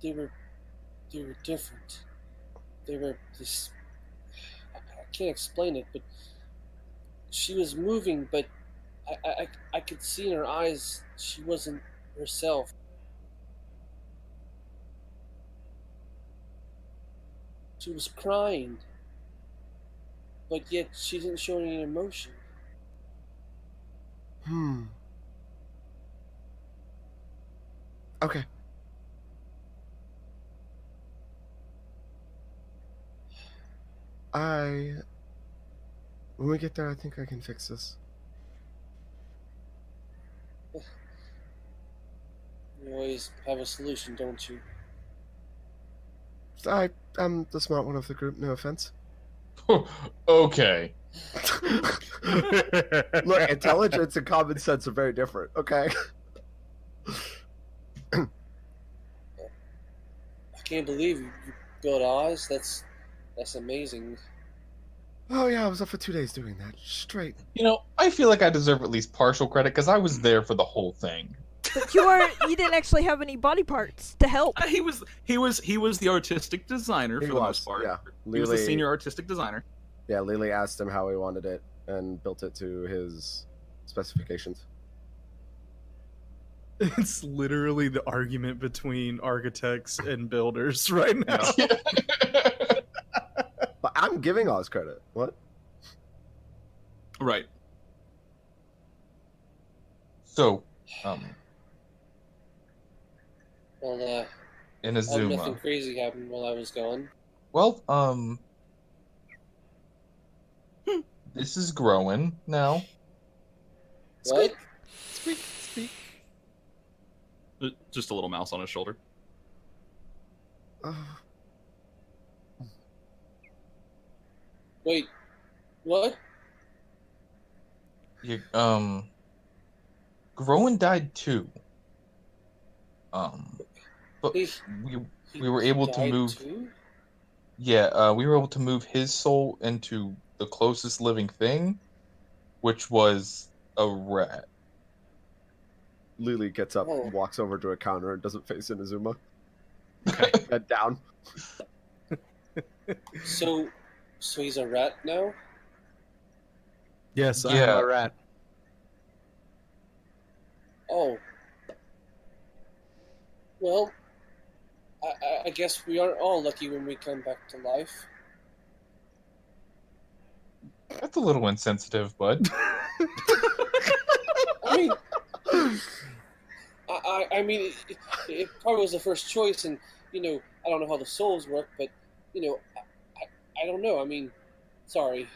they were different. They were this. I can't explain it, but she was moving, but I could see in her eyes she wasn't herself. She was crying, but yet she didn't show any emotion. Okay. When we get there, I think I can fix this. You always have a solution, don't you? I am the smart one of the group, no offense. Okay. Look, intelligence and common sense are very different, okay? I can't believe you built Oz. That's amazing. Oh yeah, I was up for 2 days doing that. Straight. You know, I feel like I deserve at least partial credit because I was there for the whole thing. But you didn't actually have any body parts to help. He was the artistic designer for the most part. Yeah. He was the Lili- senior artistic designer. Yeah, Lili asked him how he wanted it and built it to his specifications. It's literally the argument between architects and builders right now. But I'm giving Oz credit. What? Right. So, Well, in nothing Azuma. crazy happened while I was gone. Well, this is growing now. What? Speak. Just a little mouse on his shoulder. Wait, what? You, Growin died too. But He- we were able to died move. too? Yeah, we were able to move his soul into the closest living thing, which was a rat. Lili gets up, Oh. walks over to a counter, and doesn't face Inazuma. Okay. Head down. So he's a rat now? Yes, Yeah. I'm a rat. Oh. Well, I guess we aren't all lucky when we come back to life. That's a little insensitive, bud. I mean, I mean, it probably was the first choice, and I don't know how the souls work, but I don't know. I mean, sorry.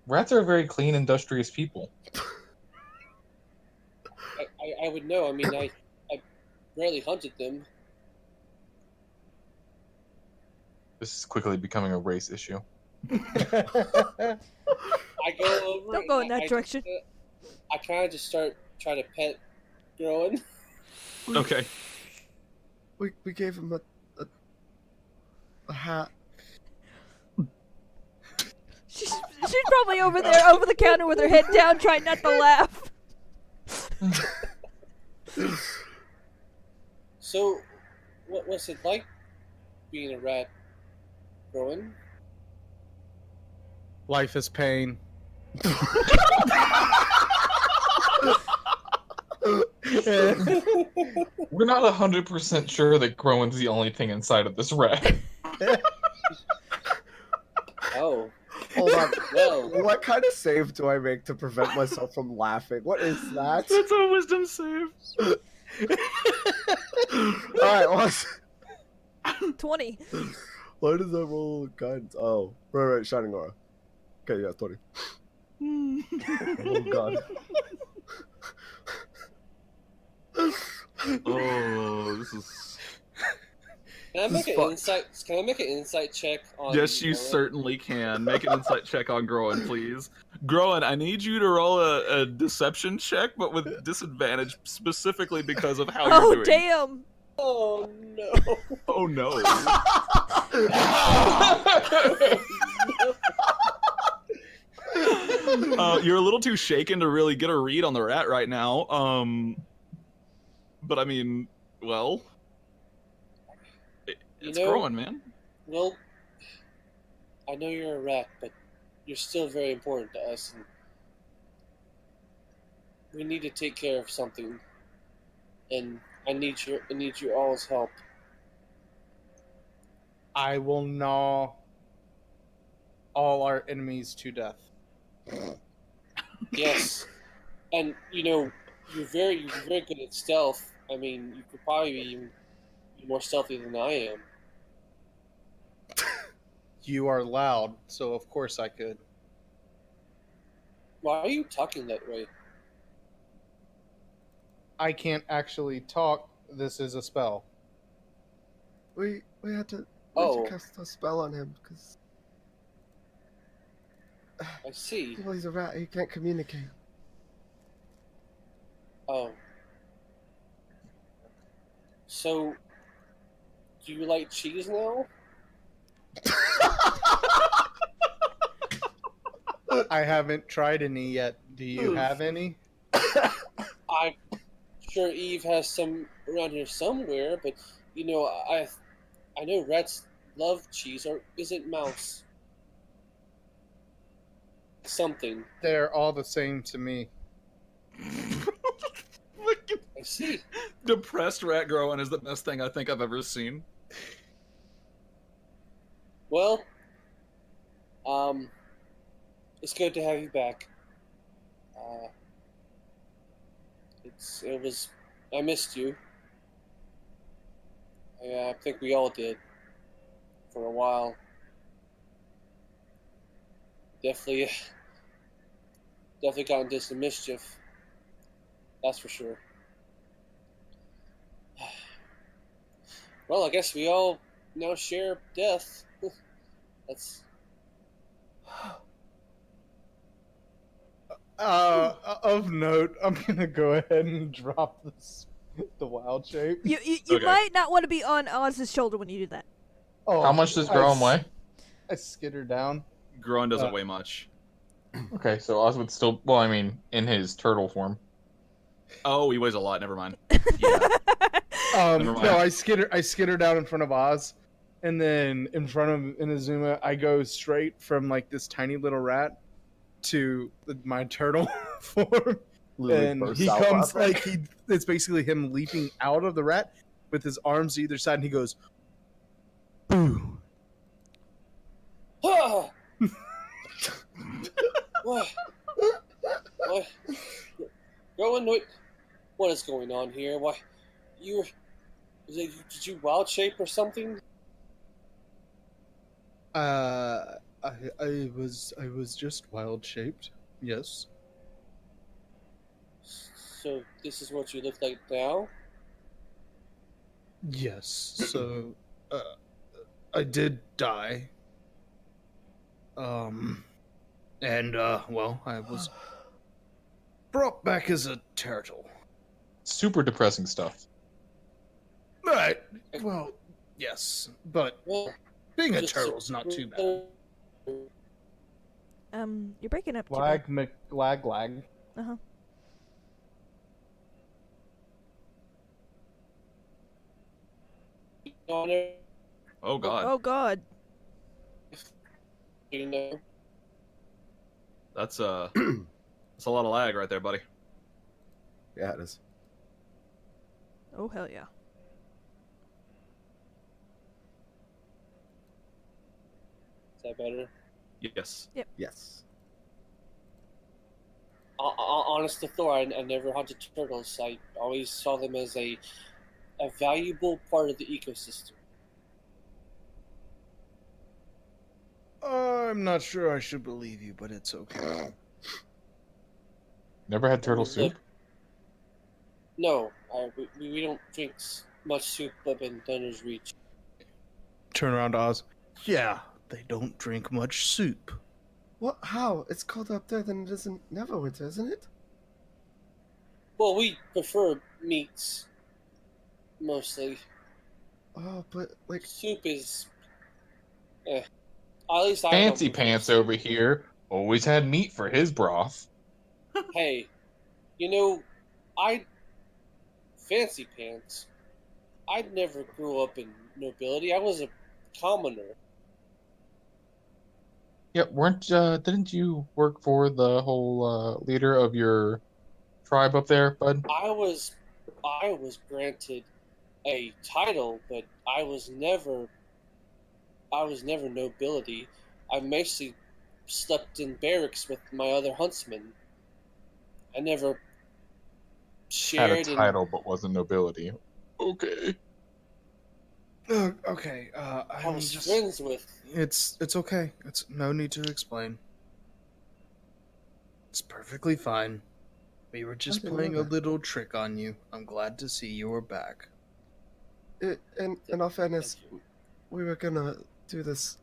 Rats are very clean, industrious people. I would know. I mean, I rarely hunted them. This is quickly becoming a race issue. I go over. Don't go in and that direction. I kind of just start trying to pet Growing. Okay. We gave him a hat. She's probably over there, over the counter with her head down, trying not to laugh. So, what's it like being a rat, Growing? Life is pain. We're not 100% sure that Growen's the only thing inside of this rat. Oh, Hold on. well. What kind of save do I make to prevent myself from laughing? What is that? That's a wisdom save. Alright, what's... 20. Why does that roll guidance? Oh, right, Shining Aura. Okay, yeah, 20. Oh, God. Oh, this is... Can I make This is an fucked. insight? Can I make an insight check on? Yes, you Growing? certainly can. Make an insight check on Groen, please. Groen, I need you to roll a deception check, but with disadvantage, specifically because of how Oh, you're doing. damn. Oh no! Oh, no. You're a little too shaken to really get a read on the rat right now. But I mean, well, it's growing, man. Well, I know you're a rat, but you're still very important to us, and we need to take care of something. And I need your all's help. I will gnaw all our enemies to death. Yes, and you're very good at stealth. I mean, you could probably be more stealthy than I am. You are loud, so of course I could. Why are you talking that way? I can't actually talk This is a spell. We had to Oh. cast a spell on him because I see. well, he's a rat. He can't communicate. Oh. So, do you like cheese now? I haven't tried any yet. Do you have any? I'm sure Eve has some around here somewhere, but you know, I know rats love cheese, or is it mouse? Something. They're all the same to me. Look at I see. depressed rat growing is the best thing I think I've ever seen. Well, it's good to have you back. I missed you. I think we all did. For a while. Definitely got into some mischief. That's for sure. Well, I guess we all now share death. That's Of note, I'm gonna go ahead and drop the wild shape. You Okay. might not want to be on Oz's shoulder when you do that. Oh, How much does Grown weigh? I skitter down. Growing doesn't weigh much. Okay, so Oz would still. Well, I mean, in his turtle form. Oh, he weighs a lot. Never mind. Yeah. Never mind. No, I skitter down in front of Oz, and then in front of Inazuma, I go straight from like this tiny little rat to my turtle form, Lili and bursts he out comes laughing. it's basically him leaping out of the rat with his arms to either side, and he goes, "Boo!" Ah! What? What? Rowan, what is going on here? Why, did you wild shape or something? I was just wild shaped. Yes. So this is what you look like now? Yes. So, I did die. And well, I was brought back as a turtle. Super depressing stuff. Right. Well, yes, but Well, being a just turtle's not too bad. You're breaking up. Lag. Uh huh. Oh god. Oh God. You know, That's that's a lot of lag right there, buddy. Yeah, it is. Oh hell yeah. is that better? Yes. Yes. Honest to Thor, I never hunted turtles. I always saw them as a valuable part of the ecosystem. I'm not sure I should believe you, but it's okay. Never had turtle soup? No, we don't drink much soup up in Thunder's Reach. Turn around, Oz. Yeah, they don't drink much soup. What? How? It's colder up there than it is in Neverwinter, isn't it? Well, we prefer meats, mostly. Oh, but like, Soup is... At least I Fancy don't prefer Pants soup. over here always had meat for his broth. Hey, you know, Fancy Pants. I never grew up in nobility. I was a commoner. Yeah, didn't you work for the whole leader of your tribe up there, bud? I was granted a title, but I was never nobility. I mostly slept in barracks with my other huntsmen. I never Had shared a title but wasn't nobility. Okay. Okay, I was friends with. It's okay. It's no need to explain. It's perfectly fine. We were just didn't know playing a that. little trick on you. I'm glad to see you are back. In all fairness, Thank you. we were gonna do this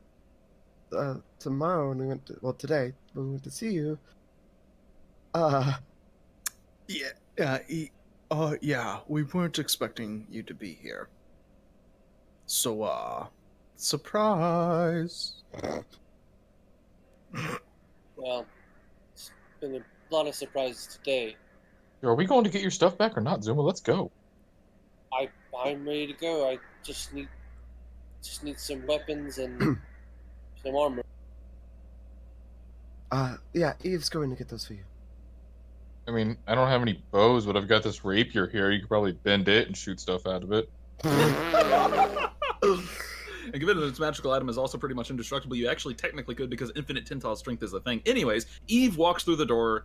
tomorrow when we went to, well, today when we went to see you. Yeah, we weren't expecting you to be here. So, surprise. Well, it's been a lot of surprises today. Are we going to get your stuff back or not, Zuma? Let's go. I'm ready to go. I just need some weapons and some armor. Yeah, Eve's going to get those for you. I mean, I don't have any bows, but I've got this rapier here. You could probably bend it and shoot stuff out of it. And given that its magical item is also pretty much indestructible, you actually technically could because infinite tensile strength is a thing. Anyways, Eve walks through the door.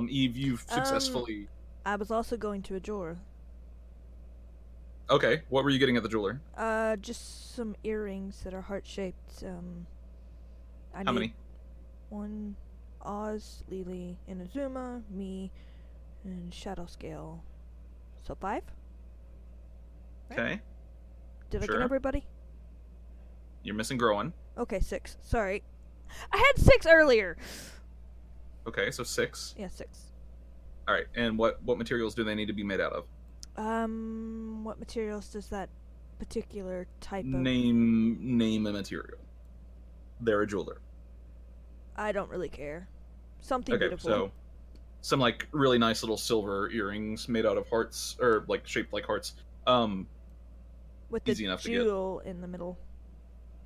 Eve, you've successfully. I was also going to a jeweler. Okay, what were you getting at the jeweler? Just some earrings that are heart-shaped. I How need many? one Oz, Lili, Inazuma, me, and Shadow Scale. So 5? Okay, Did I Sure. get everybody? you're missing Groen. Okay, 6. Sorry. I had 6 earlier! Okay, so 6. Yeah, 6. All right, and what materials do they need to be made out of? What materials does that particular type of... Name a material. They're a jeweler. I don't really care. Something Okay, beautiful. so some like really nice little silver earrings made out of hearts or like shaped like hearts. With the easy enough to get. jewel in the middle.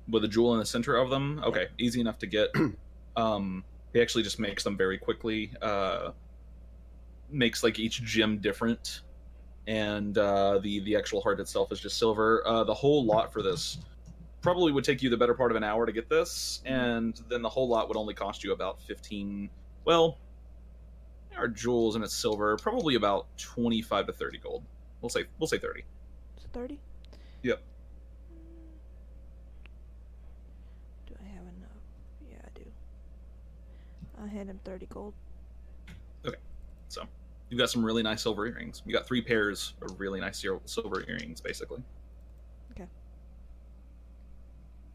With a jewel in the center of them. Okay, easy enough to get. He actually just makes them very quickly. Makes like each gem different, and the actual heart itself is just silver. The whole lot for this probably would take you the better part of an hour to get this, and then the whole lot would only cost you about 15. Well, our jewels and it's silver, probably about 25 to 30 gold. We'll say 30. Is it 30? Yep. Do I have enough? Yeah, I do. I'll hand him 30 gold. So you've got some really nice silver earrings. You got 3 pairs of really nice silver earrings, basically. Okay.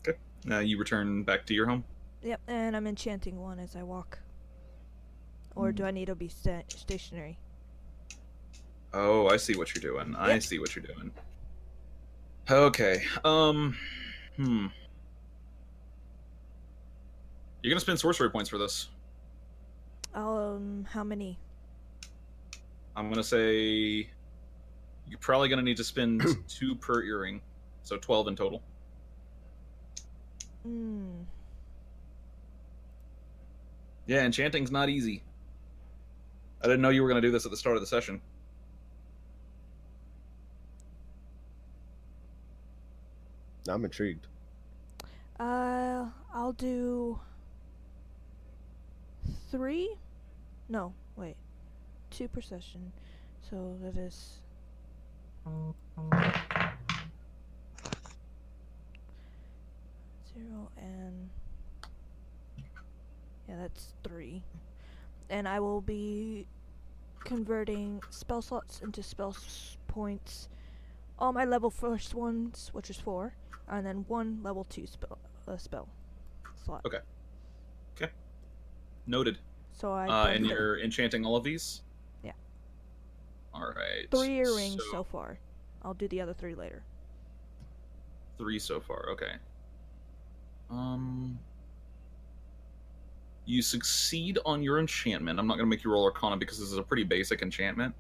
Okay. You return back to your home. Yep, and I'm enchanting one as I walk. Or do I need to be stationary? Oh, I see what you're doing. I Yep. see what you're doing. Okay. You're gonna spend sorcery points for this. How many? I'm gonna say you're probably gonna need to spend 2 per earring, so 12 in total. Yeah, enchanting's not easy. I didn't know you were gonna do this at the start of the session. I'm intrigued. I'll do 3? No, wait. 2 per session. So that is... 0 and... Yeah, that's 3. And I will be converting spell slots into points. All my level 1st ones, which is 4, and then 1 level 2 spell slot. Okay. Noted. So I And you're enchanting all of these? Yeah. Alright. 3 earrings so far. I'll do the other 3 later. 3 so far, okay. You succeed on your enchantment. I'm not going to make you roll Arcana because this is a pretty basic enchantment.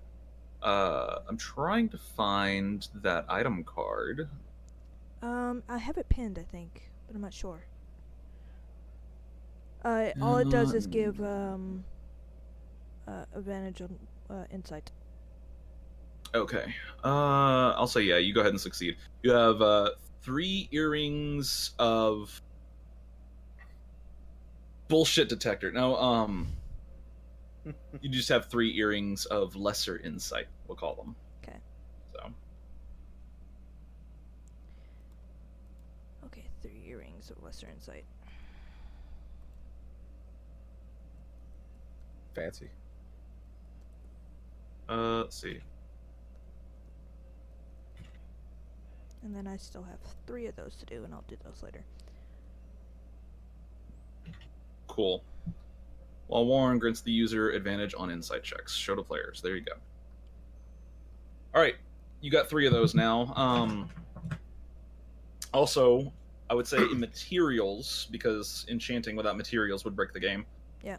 I'm trying to find that item card. I have it pinned, I think, but I'm not sure. All it does is give advantage on insight. Okay. I'll say yeah, you go ahead and succeed. You have 3 earrings of bullshit detector. No, you just have 3 earrings of lesser insight, we'll call them. Okay. So. Okay, 3 earrings of lesser insight. Fancy. Let's see. And then I still have 3 of those to do, and I'll do those later. Cool. While Warren grants the user advantage on insight checks. Show to players. There you go. All right, you got 3 of those now. Also, I would say in materials, because enchanting without materials would break the game. Yeah.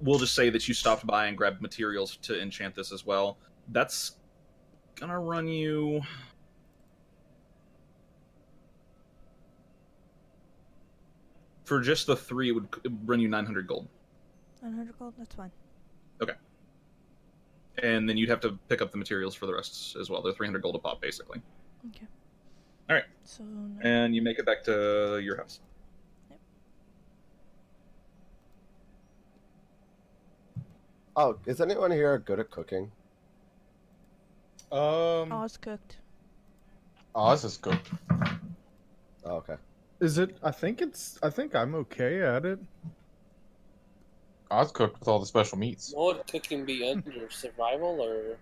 We'll just say that you stopped by and grabbed materials to enchant this as well. That's gonna run you... For just the 3, it would run you 900 gold. 900 gold? That's fine. Okay. And then you'd have to pick up the materials for the rest as well. They're 300 gold a pop, basically. Okay. All right. So. And you make it back to your house. Yep. Oh, is anyone here good at cooking? Oh, it's cooked. Oz is good. Oh, okay. Is it? I think I'm okay at it. Oz cooked with all the special meats. What would cooking be under? Survival or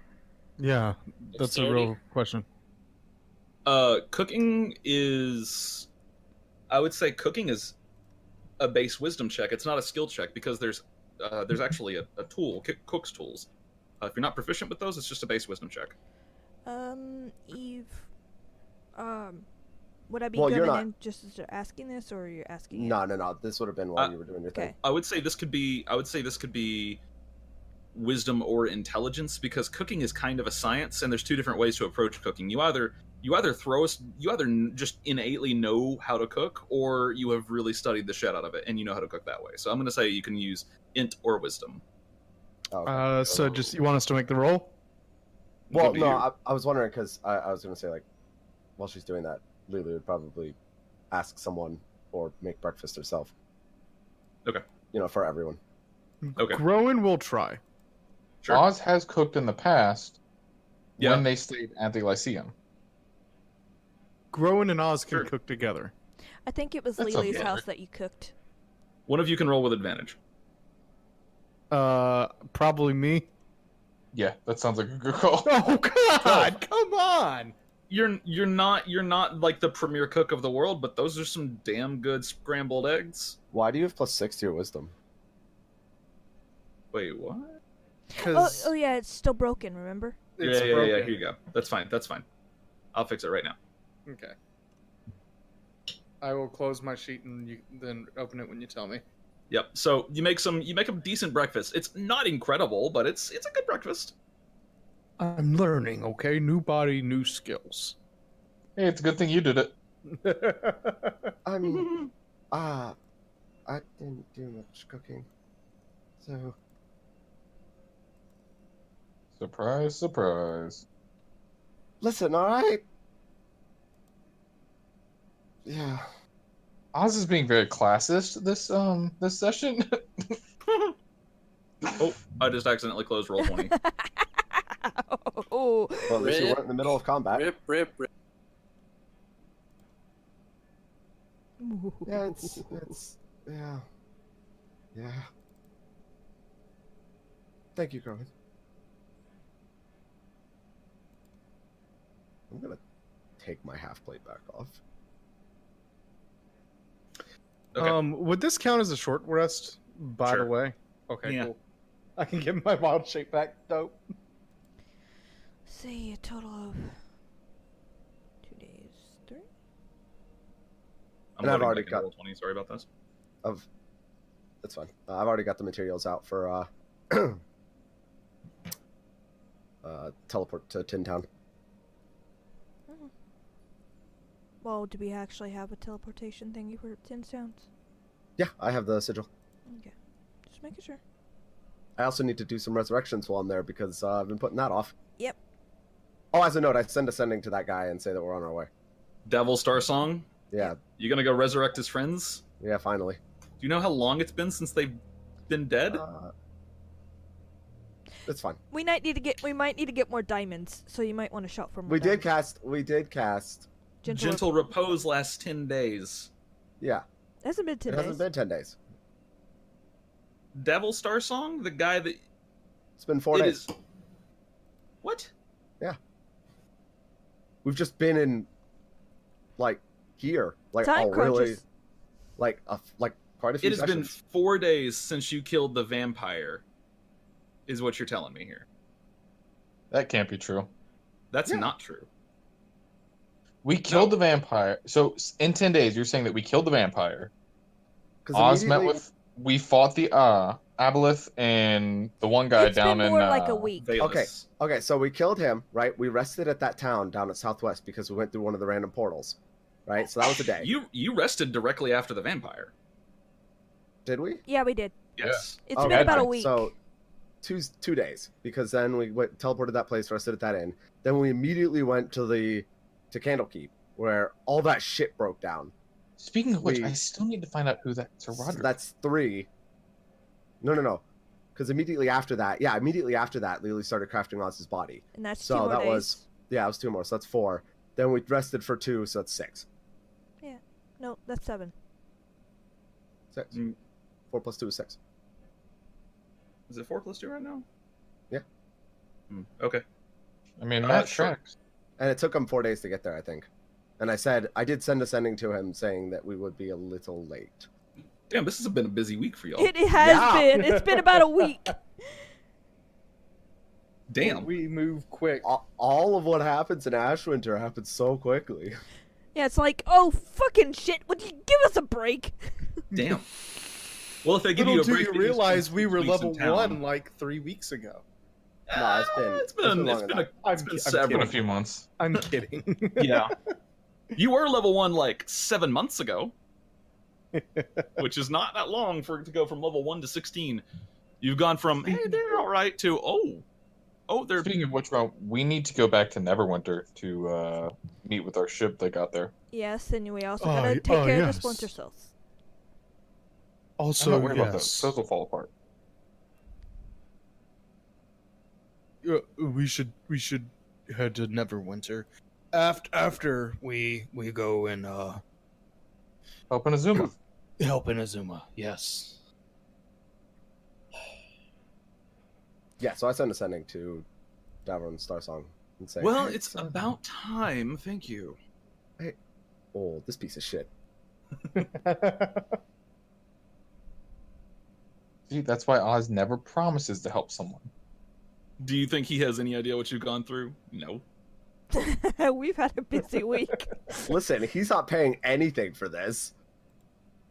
Yeah, that's a dexterity? real question. Cooking is... I would say cooking is a base wisdom check. It's not a skill check because there's actually a tool, cook's tools. If you're not proficient with those, it's just a base wisdom check. Eve. Would I be Well, good you're at not- him just as you're asking this, or you're asking? No. This would have been while you were doing your Okay. thing. I would say this could be wisdom or intelligence, because cooking is kind of a science, and there's 2 different ways to approach cooking. You either just innately know how to cook, or you have really studied the shit out of it and you know how to cook that way. So I'm going to say you can use int or wisdom. Oh, okay. So just you want us to make the roll? Well, Good to no, you. I was wondering because I was going to say, like, while she's doing that, Lili would probably ask someone or make breakfast herself. Okay. You know, for everyone. Okay. Growing will try. Sure. Oz has cooked in the past Yeah. when they stayed at the Lyceum. Growing and Oz can Sure. cook together. I think it was That's Lili's okay. house that you cooked. One of you can roll with advantage. Probably me. Yeah, that sounds like a good call. Oh God! Come on! You're not like the premier cook of the world, but those are some damn good scrambled eggs. Why do you have +6 to your wisdom? Wait, what? Oh yeah, it's still broken. Remember? It's Yeah. broken. Here you go. That's fine. I'll fix it right now. Okay. I will close my sheet and you then open it when you tell me. Yep. So you make a decent breakfast. It's not incredible, but it's a good breakfast. I'm learning, okay? New body, new skills. Hey, it's a good thing you did it. I mean, I didn't do much cooking. So, Surprise, surprise. listen, alright? Yeah. Oz is being very classist this session. Oh, I just accidentally closed roll 20. Oh. Well, at least you Rip. weren't in the middle of combat. Rip. Yeah, it's, yeah. Thank you, Carmen. I'm gonna take my half plate back off. Okay. Would this count as a short rest, by Sure. the way? Okay, Yeah. cool. I can get my wild shape back. Dope. See, a total of 2 days, 3. I'm And I've loading already back into got- roll 20. Sorry about this. That's fine. I've already got the materials out for teleport to Tin Town. Well, do we actually have a teleportation thingy for Tin Sounds? Yeah, I have the sigil. Okay, just making sure. I also need to do some resurrections while I'm there because I've been putting that off. Yep. Oh, as a note, I send a sending to that guy and say that we're on our way. Devil Star Song. Yeah, You gonna go resurrect his friends? yeah, finally. Do you know how long it's been since they've been dead? It's fine. We might need to get more diamonds, so you might want to shout for more. We did diamonds. cast. Gentle repose lasts 10 days. Yeah, Hasn't been 10 it days. hasn't been 10 days. Devil Star Song, the guy that It's been 4 it days. is. What? We've just been in, like, here, like Time a really, crunches. like quite a few It has been sessions. 4 days since you killed the vampire, is what you're telling me here. That can't be true. That's Yeah. not true. We killed the vampire. So in 10 days, you're saying that we killed the vampire. 'Cause Oz met immediately- with. We fought the Aboleth and the one guy It's down been in. more like a week. Valus. Okay, so we killed him, right? We rested at that town down at Southwest because we went through one of the random portals, right? So that was a day. You rested directly after the vampire. Did we? Yeah, we did. Yes. It's Okay, been about a fine. week. So 2 days, because then we teleported that place, rested at that inn. Then we immediately went to Candlekeep, where all that shit broke down. Speaking of which, we- I still need to find out who that Sir So Roderick. that's 3. No. Because immediately after that, Lili started crafting Oz's body. And that's So 2 more that days. was- Yeah, it was 2 more, so that's 4. Then we rested for 2, so that's 6. No, that's 7. 6. Mm. 4 plus 2 is 6. Is it 4 plus 2 right now? Yeah. Okay. I mean, Matt sure. tracks. And it took him 4 days to get there, I think. And I did send a sending to him saying that we would be a little late. Damn, this has been a busy week for y'all. It has Yeah. been. It's been about a week. Damn. We move quick. All of what happens in AshWinter happens so quickly. Yeah, it's like, oh, fucking shit. Would you give us a break? Damn. Well, if they give Little you a do break, you they can realize spend we 6 were weeks in level town. 1 like 3 weeks ago. No, it's been It's longer been than that. a I'm several. Been a few months. I'm kidding. Yeah. You were level 1 like 7 months ago, which is not that long for it to go from level 1 to 16. You've gone from hey, they're all right to they're Speaking of which, Ron, we need to go back to Neverwinter to meet with our ship that got there. Yes, and we also Oh, gotta take care of yes. the splinter cells. I'm Also, not worried about those. yes, Those will fall apart. we should head to Neverwinter after we go and Help Inazuma. help Inazuma. Yes. Yeah, so I sent a sending to Davron and Starsong and saying, well, "Hey, it's son, about time. Thank you. Oh, this piece of shit. See, that's why Oz never promises to help someone. Do you think he has any idea what you've gone through? No. We've had a busy week. Listen, he's not paying anything for this.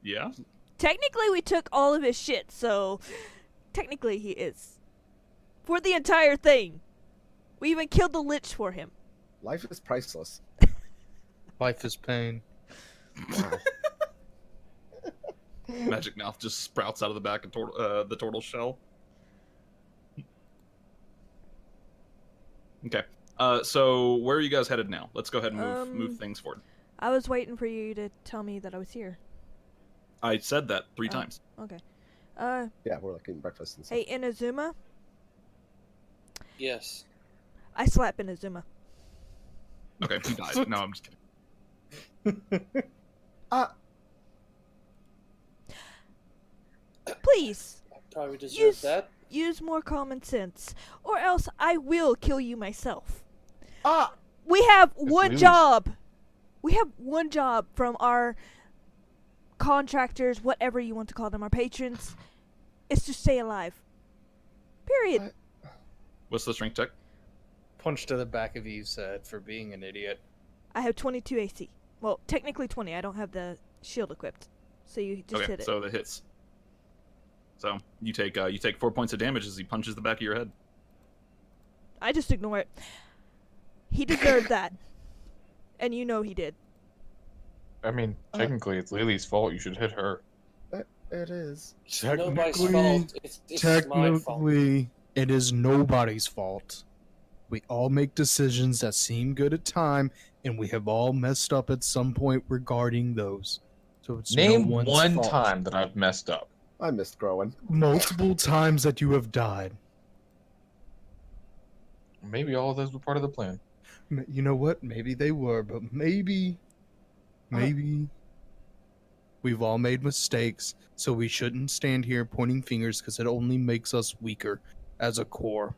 Yeah. Technically, we took all of his shit, so technically he is. For the entire thing. We even killed the Lich for him. Life is priceless. Life is pain. Wow. Magic mouth just sprouts out of the back of the turtle shell. Okay. So where are you guys headed now? Let's go ahead and move things forward. I was waiting for you to tell me that I was here. I said that 3 Oh. times. Okay. Yeah, we're like eating breakfast and stuff. Hey, Inazuma. Yes. I slap Inazuma. Okay, he died. No, I'm just kidding. Please, I probably deserve Use- that. use more common sense, or else I will kill you myself. Ah! We have It's one Lili's. job. We have one job from our contractors, whatever you want to call them, our patrons. It's to stay alive. Period. What's the strength check? Punch to the back of Eve's head for being an idiot. I have 22 AC. Well, technically 20. I don't have the shield equipped. So you just Okay, hit it. so that hits. So you take 4 points of damage as he punches the back of your head. I just ignore it. He deserved that. And you know he did. I mean, technically, it's Lily's fault. You should hit her. It is. Nobody's fault. It's my fault. Technically, it is nobody's fault. We all make decisions that seem good at time, and we have all messed up at some point regarding those. So it's Name no one's one fault. time that I've messed up. I missed growing. Multiple times that you have died. Maybe all of those were part of the plan. You know what? Maybe they were, but maybe we've all made mistakes, so we shouldn't stand here pointing fingers because it only makes us weaker as a core.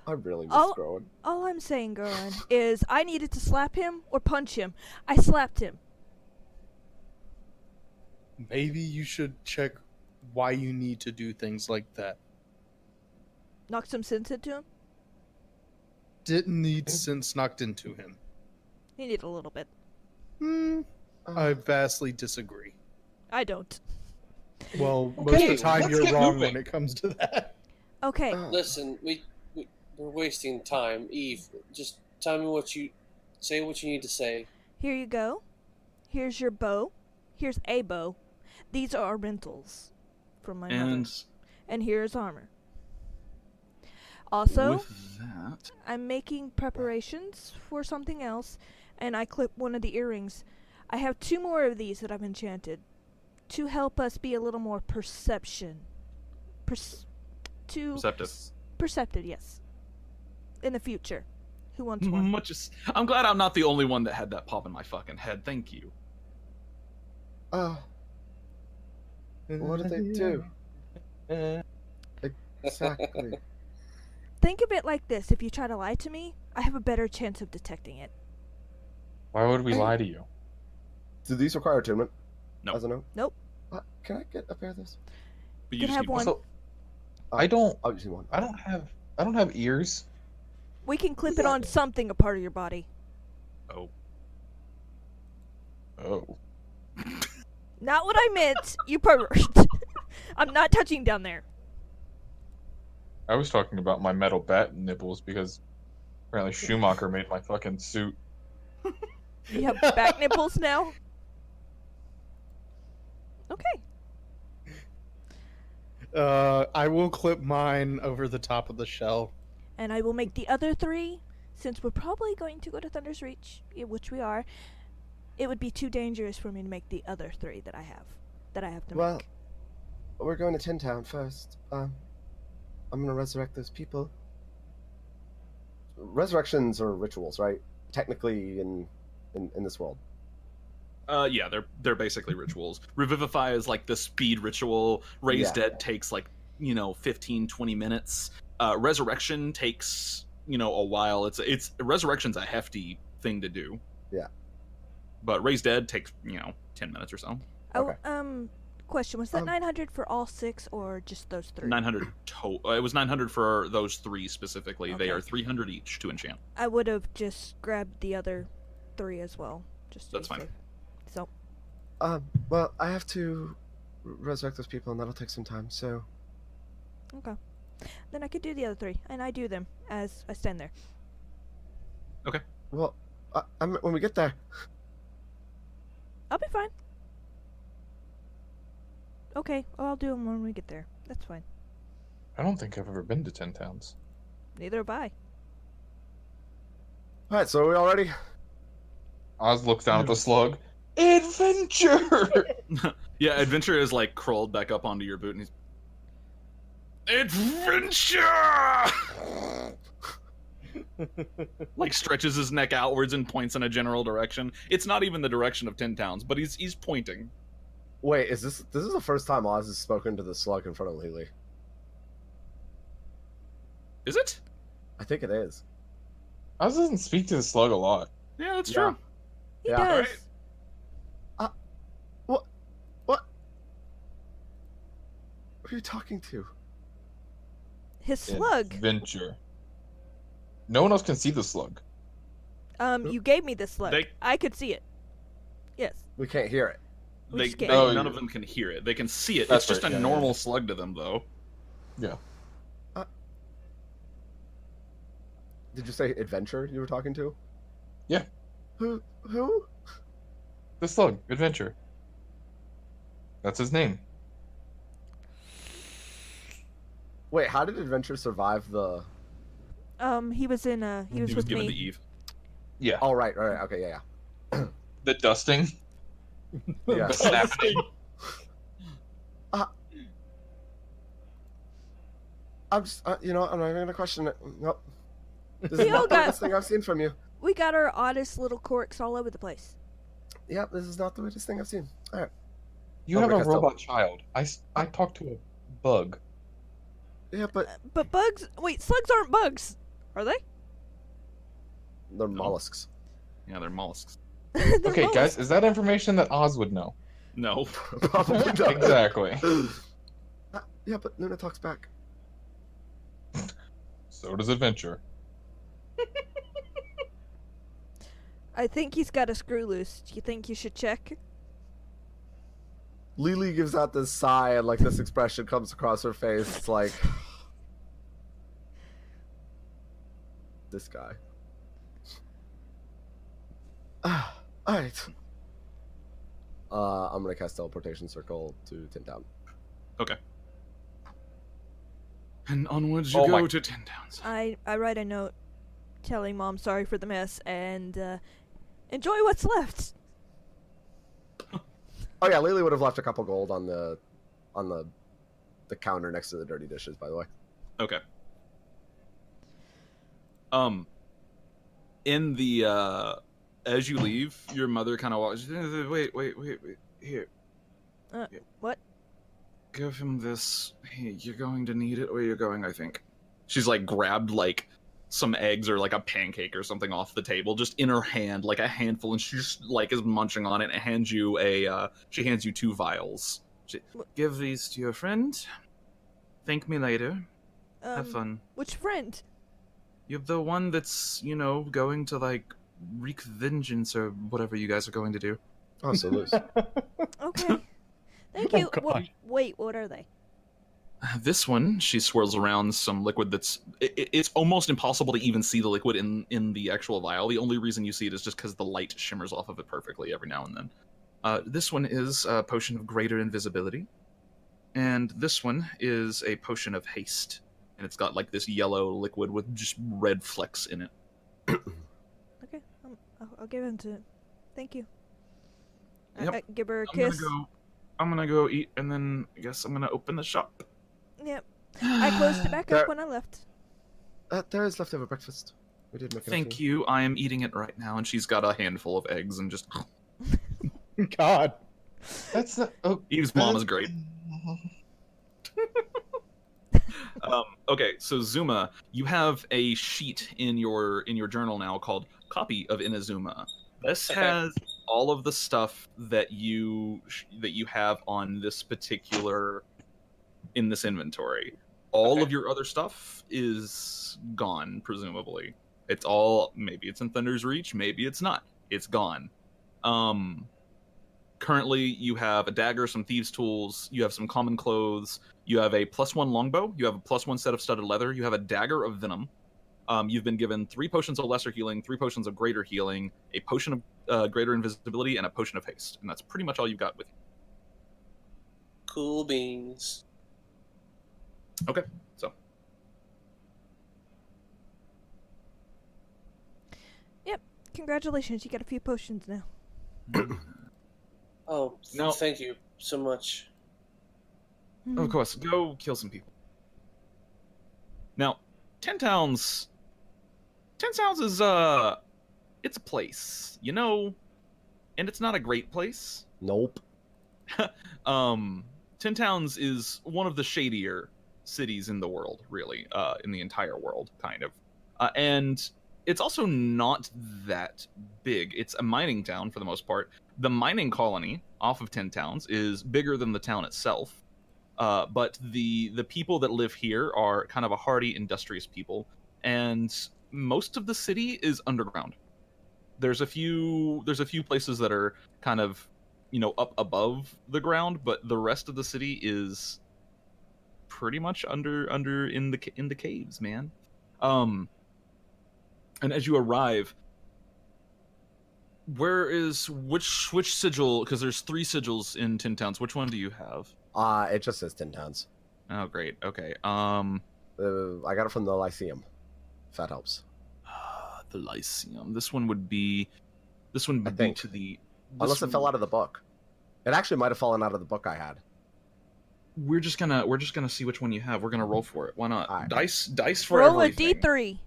I really miss I'll- growing. All I'm saying, Goran, is I needed to slap him or punch him. I slapped him. Maybe you should check why you need to do things like that. Knocked some sense into him. Didn't need sense knocked into him. He needed a little bit. I vastly disagree. I don't. Well, most Okay, of the time let's you're get wrong moving. when it comes to that. Okay. Listen, we're wasting time. Eve, just tell me what you need to say. Here you go. Here's your bow. Here's a bow. These are rentals from my mother. And here's armor. Also, with that, I'm making preparations for something else, and I clip one of the earrings. I have 2 more of these that I've enchanted to help us be a little more perceptive. Perceptive, yes. In the future. Who wants one? I'm glad I'm not the only one that had that pop in my fucking head. Thank you. What did they do? Exactly. Think of it like this. If you try to lie to me, I have a better chance of detecting it. Why would we lie to you? Do these require attunement? No. As a no? Nope. Can I get a pair of those? But You can just have need one. Also, I don't. I'll just need one. I don't have ears. We can clip it on something, a part of your body. Oh. Oh. Not what I meant, you pervert. I'm not touching down there. I was talking about my metal bat nipples because apparently Schumacher made my fucking suit. You have back nipples now? Okay. I will clip mine over the top of the shell. And I will make the other 3, since we're probably going to go to Thunder's Reach, which we are. It would be too dangerous for me to make the other 3 that I have to Well, make. we're going to Tin Town first. I'm gonna resurrect those people. Resurrections are rituals, right? Technically, in this world. Yeah, they're basically rituals. Revivify is like the speed ritual. Raise Yeah. Dead takes like 15, 20 minutes. Resurrection takes a while. It's Resurrection's a hefty thing to do. Yeah. But Raise Dead takes 10 minutes or so. Okay. Question, was that 900 for all 6 or just those 3? 900 it was 900 for those 3 specifically. They Okay. are 300 each to enchant. I would have just grabbed the other 3 as well. Just to That's be fine. safe. So, Well, I have to resurrect those people, and that'll take some time. So, okay. Then I could do the other 3, and I do them as I stand there. well, when we get there. I'll be fine. Okay, I'll do them when we get there. That's fine. I don't think I've ever been to 10 Towns. Neither have I. All right, so are we all ready? Oz looks down at the slug. Adventure! Yeah, Adventure is like crawled back up onto your boot and he's Adventure! Like stretches his neck outwards and points in a general direction. It's not even the direction of 10 Towns, but he's pointing. Wait, this is the first time Oz has spoken to the slug in front of Lili? Is it? I think it is. Oz doesn't speak to the slug a lot. Yeah, that's Yeah. true. He Yeah. does. Right. What? Who are you talking to? His slug. Adventure. No one else can see the slug. You gave me this slug. They- I could see it. Yes. We can't hear it. Which game? Oh, None yeah. of them can hear it. They can see it. That's It's just right, a yeah, normal yeah. slug to them, though. Yeah. Did you say adventure you were talking to? Yeah. Who? The slug. Adventure. That's his name. Wait, how did Adventure survive the... He was in he was He was with given me. to Eve. Yeah. Oh, right, okay, yeah. The dusting. Yeah. The snapping. I'm just, I'm not even gonna question it. Nope. This We is all not the got- weirdest thing I've seen from you. We got our oddest little quirks all over the place. Yep, this is not the weirdest thing I've seen. Alright. You Oh, have a because the- robot child. I talked to a bug. Yeah, but But bugs. Wait, slugs aren't bugs. Are they? They're mollusks. Yeah, they're mollusks. They're Okay, mollusks. guys, is that information that Oz would know? No. Probably not. Exactly. Yeah, but Luna talks back. So does Adventure. I think he's got a screw loose. Do you think you should check? Lili gives out this sigh, and like this expression comes across her face. It's like this guy. Alright. I'm gonna cast teleportation circle to Tin Town. Okay. And onwards you Oh go my- to Tin Towns. I write a note telling Mom sorry for the mess and enjoy what's left. Oh yeah, Lili would have left a couple gold on the counter next to the dirty dishes, by the way. Okay. In the as you leave, your mother kind of walks. Wait, here. What? Give him this. Hey, you're going to need it where you're going, I think. She's like grabbed like some eggs or like a pancake or something off the table, just in her hand, like a handful, and she just like is munching on it and hands you she hands you 2 vials. Give these to your friend. Thank me later. Have fun. Which friend? You're the one that's, going to like wreak vengeance or whatever you guys are going to do. Oh, so loose. Okay. Thank you. Oh, God. Wait, what are they? This one, she swirls around some liquid that's... It's almost impossible to even see the liquid in the actual vial. The only reason you see it is just because the light shimmers off of it perfectly every now and then. This one is a potion of greater invisibility. And this one is a potion of haste. And it's got like this yellow liquid with just red flecks in it. Okay, I'll give him to him. Thank you. Yep. I give her a I'm kiss. gonna go eat, and then I guess I'm gonna open the shop. Yep. I closed it back There- up when I left. There is leftover breakfast. We did make it. Thank you. I am eating it right now, and she's got a handful of eggs and just... God. That's not. Oh, Eve's mom is great. Okay, so Zuma, you have a sheet in your journal now called "Copy of Inazuma." This Okay. has all of the stuff that you have on this particular in this inventory. All Okay. of your other stuff is gone, presumably. It's all, maybe it's in Thunder's Reach, maybe it's not. It's gone. Currently, you have a dagger, some thieves' tools, you have some common clothes, you have a +1 longbow, you have a +1 set of studded leather, you have a dagger of venom. You've been given 3 potions of lesser healing, 3 potions of greater healing, a potion of greater invisibility, and a potion of haste. And that's pretty much all you've got with you. Cool beans. Okay, so. Congratulations, you got a few potions now. Oh, No. thank you so much. Of course, go kill some people. Now, Ten Towns is it's a place, and it's not a great place. Nope. Ten Towns is one of the shadier cities in the world, really, in the entire world, kind of, and it's also not that big. It's a mining town for the most part. The mining colony off of Ten Towns is bigger than the town itself. But the people that live here are kind of a hardy, industrious people, and most of the city is underground. There's a few places that are kind of, up above the ground, but the rest of the city is pretty much under in the caves, man. And as you arrive, which sigil? Because there's 3 sigils in Tin Towns. Which one do you have? It just says Tin Towns. Oh, great. Okay. I got it from the Lyceum. If that helps. The Lyceum. This one would be think. to the. Unless it fell out of the book. It actually might have fallen out of the book I had. We're just gonna see which one you have. We're gonna roll for it. Why not? Alright. Dice for Roll everything. a d3.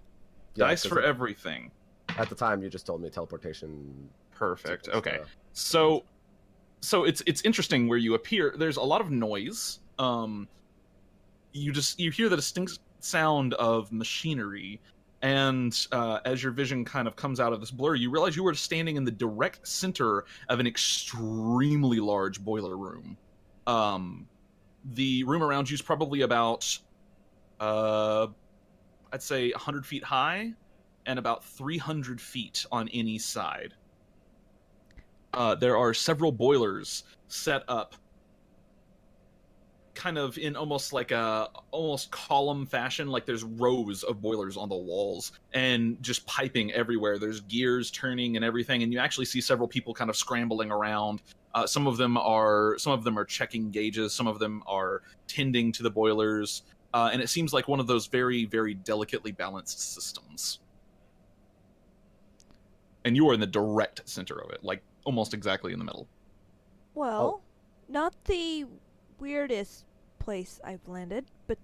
Yeah, Dice 'cause for everything. At the time, you just told me teleportation. Perfect. sequence, Okay. So it's interesting where you appear. There's a lot of noise. You hear the distinct sound of machinery, And as your vision kind of comes out of this blur, you realize you are standing in the direct center of an extremely large boiler room. The room around you is probably about, I'd say 100 feet high and about 300 feet on any side. There are several boilers set up kind of in almost like a column fashion, like there's rows of boilers on the walls and just piping everywhere. There's gears turning and everything, and you actually see several people kind of scrambling around. Some of them are checking gauges, some of them are tending to the boilers, and it seems like one of those very, very delicately balanced systems. And you are in the direct center of it, like almost exactly in the middle. Well, not the weirdest place I've landed, but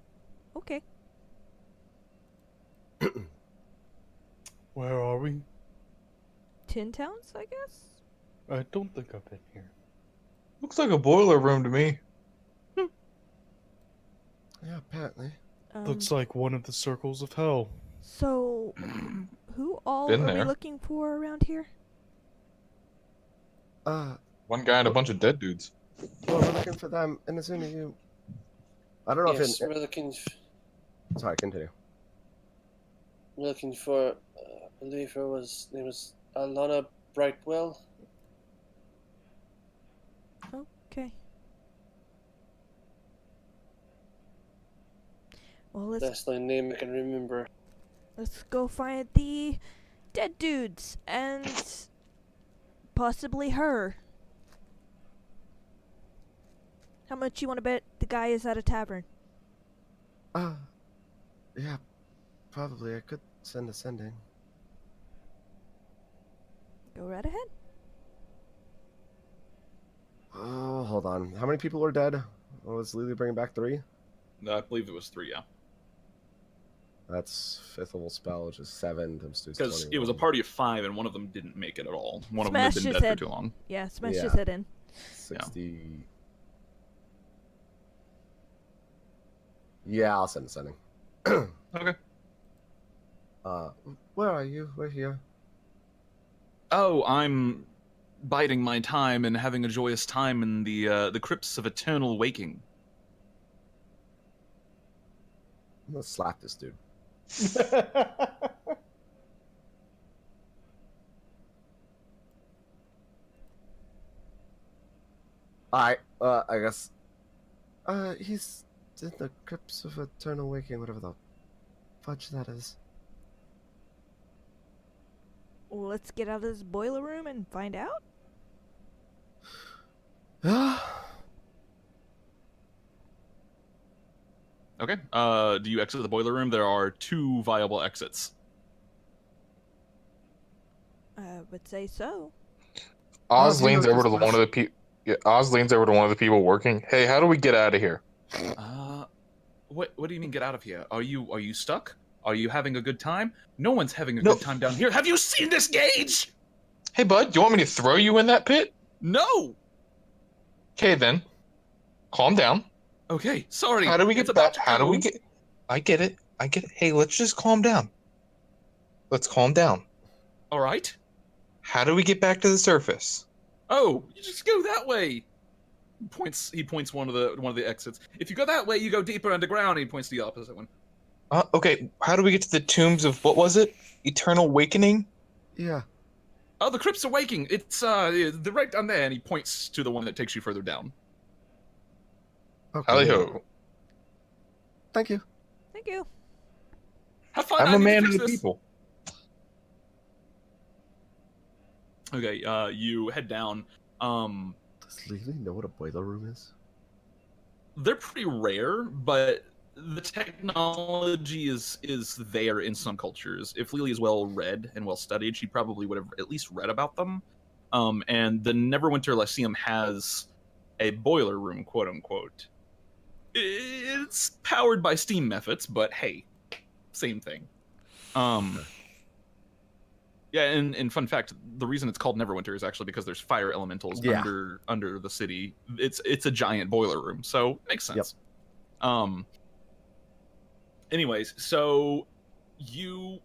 okay. Where are we? Tin Towns, I guess? I don't think I've been here. Looks like a boiler room to me. Yeah, apparently. Looks like one of the circles of hell. So, who all Been are we there. looking for around here? One guy and a bunch of dead dudes. Well, we're looking for them, and as soon as you... I don't know Yes, if... we're looking. Sorry, continue. We're looking for. I believe her name was Alana Brightwell. Okay. Well, That's the only name I can remember. let's go find the dead dudes and possibly her. How much you want to bet the guy is at a tavern? Yeah, probably. I could send a sending. Go right ahead. Oh, hold on. How many people are dead? Oh, was Lili bringing back 3? I believe it was 3, yeah. That's 5th level spell, which is 7 times 2 is Because it was a 21. party of 5, and one of them didn't make it at all. One of them Smash had been his dead head. for too long. Yeah, smash Yeah. his head in. 60. Yeah, I'll send a sending. Okay. Where are you? We're here. Oh, I'm biding my time and having a joyous time in the crypts of eternal waking. I'm gonna slap this dude. Alright, I guess. He's in the crypts of eternal waking, whatever the fudge that is. Well, let's get out of this boiler room and find out. Okay. Do you exit the boiler room? There are 2 viable exits. I would say so. Oz you know, leans over to just one of the people. Yeah, Oz leans over to one of the people working. Hey, how do we get out of here? What do you mean get out of here? Are you stuck? Are you having a good time? No one's having a No. good time down here. Have you seen this gauge? Hey, bud, do you want me to throw you in that pit? No. Okay, then. Calm down. Okay, sorry. How do we It's get about back? to How do we go. get? I get it. Hey, let's just calm down. Let's calm down. All right. How do we get back to the surface? Oh, you just go that way. He points one of the exits. If you go that way, you go deeper underground. He points to the opposite one. Okay, how do we get to the tombs of, what was it? Eternal Awakening? Yeah. Oh, the crypt's awaking. It's the right down there, and he points to the one that takes you further down. Okay. Hally-ho. Thank you. Thank you. Have fun. I'm I a need to man of fix the this. people. Okay, you head down. Does Lili know what a boiler room is? They're pretty rare, but the technology is there in some cultures. If Lili is well read and well studied, she probably would have at least read about them. And the Neverwinter Lyceum has a boiler room, quote unquote. It's powered by steam methods, but hey, same thing. Yeah, and fun fact, the reason it's called Neverwinter is actually because there's fire elementals under the city. It's a giant boiler room, so makes sense. Yep. Anyways, so you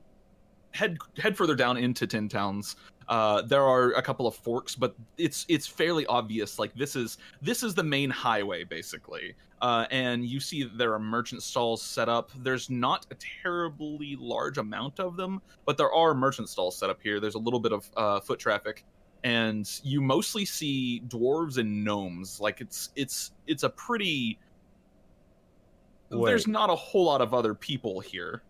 head further down into Tin Towns. There are a couple of forks, but it's fairly obvious. Like this is the main highway basically, and you see that there are merchant stalls set up. There's not a terribly large amount of them, but there are merchant stalls set up here. There's a little bit of foot traffic, and you mostly see dwarves and gnomes. Like it's a pretty. Wait. There's not a whole lot of other people here.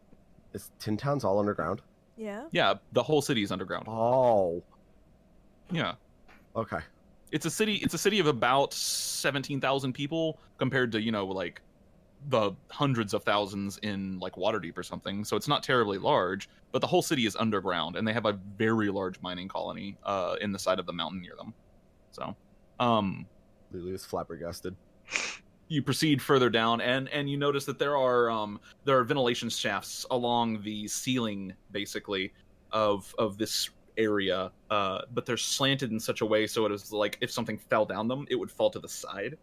Is Tin Town's all underground? Yeah. Yeah, the whole city is underground. Oh. Yeah. Okay. It's a city of about 17,000 people compared to, like the hundreds of thousands in like Waterdeep or something. So it's not terribly large, but the whole city is underground and they have a very large mining colony in the side of the mountain near them. So, Lili is flabbergasted. you proceed further down and you notice that there are ventilation shafts along the ceiling basically of this area, but they're slanted in such a way so it is like if something fell down them, it would fall to the side.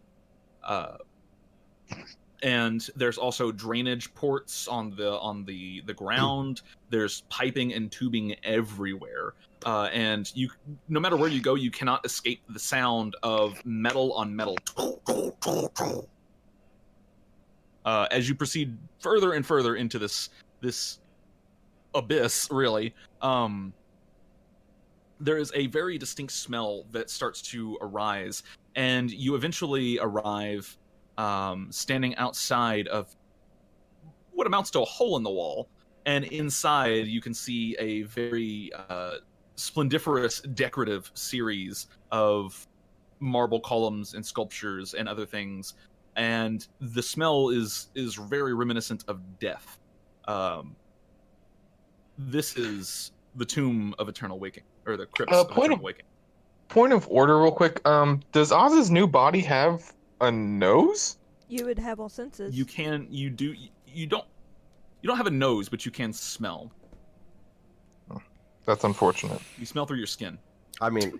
And there's also drainage ports on the ground. There's piping and tubing everywhere. And you, no matter where you go, you cannot escape the sound of metal on metal. As you proceed further and further into this abyss, really, there is a very distinct smell that starts to arise, and you eventually arrive standing outside of what amounts to a hole in the wall, and inside you can see a very splendiferous decorative series of marble columns and sculptures and other things. And the smell is very reminiscent of death. This is the Tomb of Eternal Waking, or the Crypt of Eternal Waking. Point of order, real quick. Does Oz's new body have a nose? You would have all senses. You don't have a nose, but you can smell. That's unfortunate. You smell through your skin. I mean,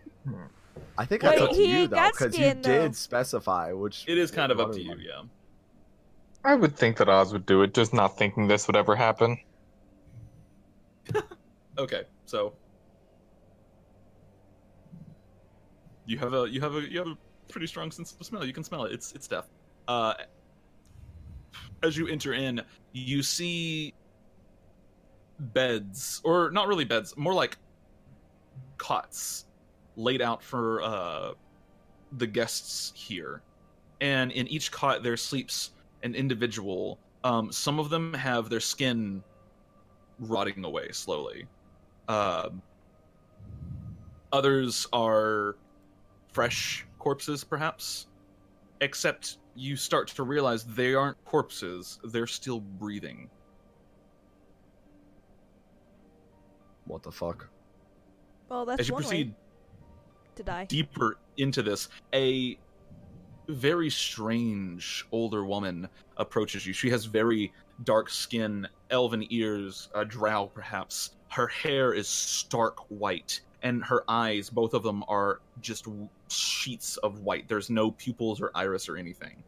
I think Wait, that's up to he you ain't though, got because you skin, though. did specify which. It is kind of up to you, yeah. I would think that Oz would do it, just not thinking this would ever happen. Okay, so you have a pretty strong sense of smell. You can smell it. It's death. As you enter in, you see beds, or not really beds, more like cots laid out for the guests here. And in each cot there sleeps an individual. Some of them have their skin rotting away slowly. Others are fresh corpses, perhaps. Except you start to realize they aren't corpses, they're still breathing. What the fuck? Well, that's As you one proceed way to die. deeper into this, a very strange older woman approaches you. She has very dark skin, elven ears, a drow perhaps. Her hair is stark white, and her eyes, both of them, are just sheets of white. There's no pupils or iris or anything.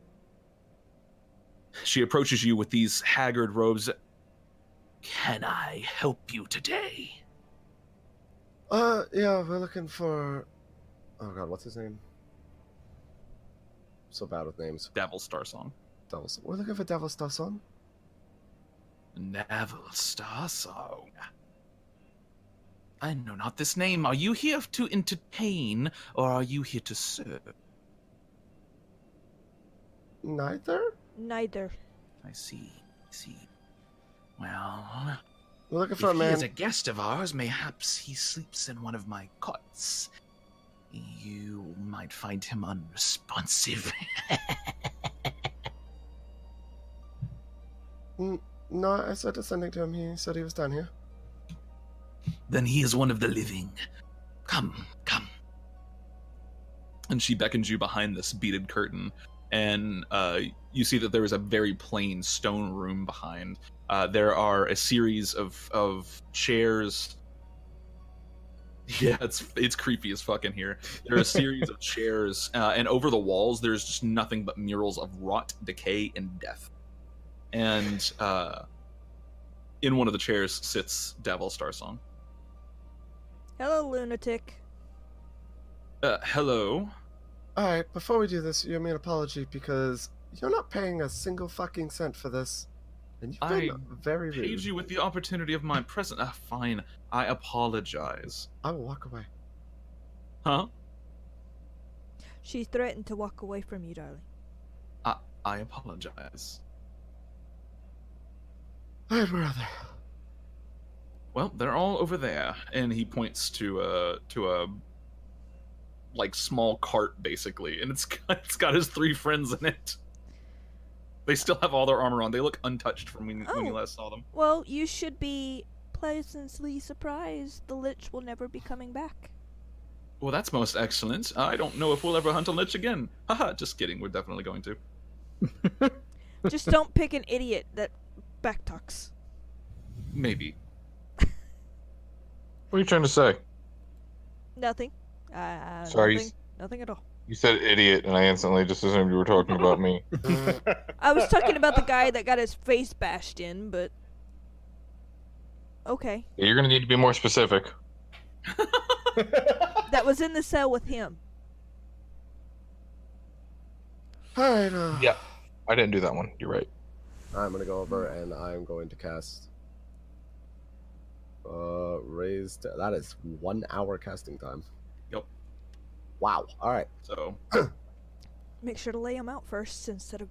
She approaches you with these haggard robes. Can I help you today? Yeah, we're looking for. Oh god, what's his name? So bad with names. Davil Starsong. We're looking for Devil Starson. Davil Starsong. I know not this name. Are you here to entertain, or are you here to serve? Neither? Neither. I see. Well, We're looking for if a he is man. a guest of ours, mayhaps he sleeps in one of my cots. You might find him unresponsive. No, I said descending to him. He said he was down here. Then he is one of the living. Come. And she beckons you behind this beaded curtain, and you see that there is a very plain stone room behind. There are a series of chairs. Yeah, it's creepy as fuck in here. There are a series of chairs, and over the walls there's just nothing but murals of rot, decay, and death. And in one of the chairs sits Davil Starsong. Hello, lunatic. Hello. Alright, before we do this, you owe me an apology because you're not paying a single fucking cent for this. And you've been very rude. Paid you with the opportunity of my present. Fine. I apologize. I will walk away. Huh? She threatened to walk away from you, darling. I apologize. Alright, where are they? Well, they're all over there, and he points to a like small cart basically, and it's got his 3 friends in it. They still have all their armor on. They look untouched from when you last saw them. Well, you should be pleasantly surprised. The Lich will never be coming back. Well, that's most excellent. I don't know if we'll ever hunt a Lich again. Haha, just kidding. We're definitely going to. Just don't pick an idiot that backtalks. Maybe. What are you trying to say? Nothing. Sorry. Nothing at all. You said idiot, and I instantly just assumed you were talking about me. I was talking about the guy that got his face bashed in, but... Okay. Yeah, you're gonna need to be more specific. That was in the cell with him. Alright, Yeah, I didn't do that one. You're right. I'm gonna go over and I'm going to cast raised. That is 1 hour casting time. Yep. Wow. Alright. So Make sure to lay them out first instead of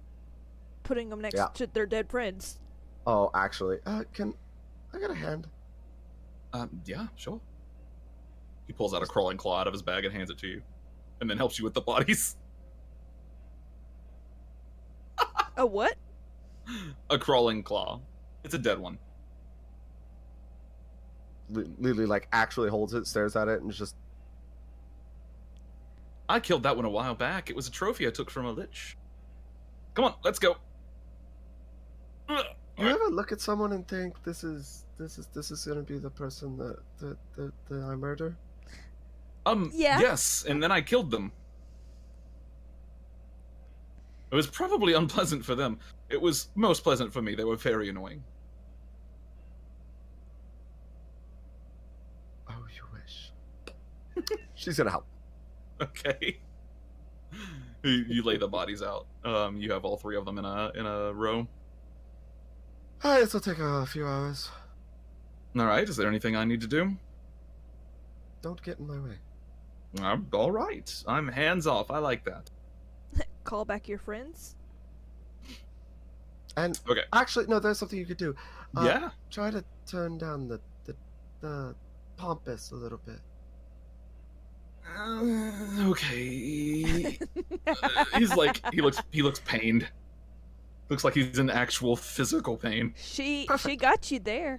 putting them next Yeah. to their dead friends. Oh, actually, can I get a hand? yeah, sure. He pulls out a crawling claw out of his bag and hands it to you, and then helps you with the bodies. A what? A crawling claw. It's a dead one. Lili like actually holds it, stares at it, and is just I killed that one a while back. It was a trophy I took from a lich. Come on, let's go. You ever look at someone and think this is gonna be the person that I murder? Yeah. Yes, and then I killed them. It was probably unpleasant for them. It was most pleasant for me. They were very annoying. Oh, you wish. She's gonna help. Okay. You lay the bodies out. You have all 3 of them in a row. Alright, this will take a few hours. All right. Is there anything I need to do? Don't get in my way. All right. I'm hands off. I like that. Call back your friends? And Okay. actually, no, there's something you could do. Yeah. Try to turn down the pompous a little bit. Okay. He looks pained. Looks like he's in actual physical pain. She got you there.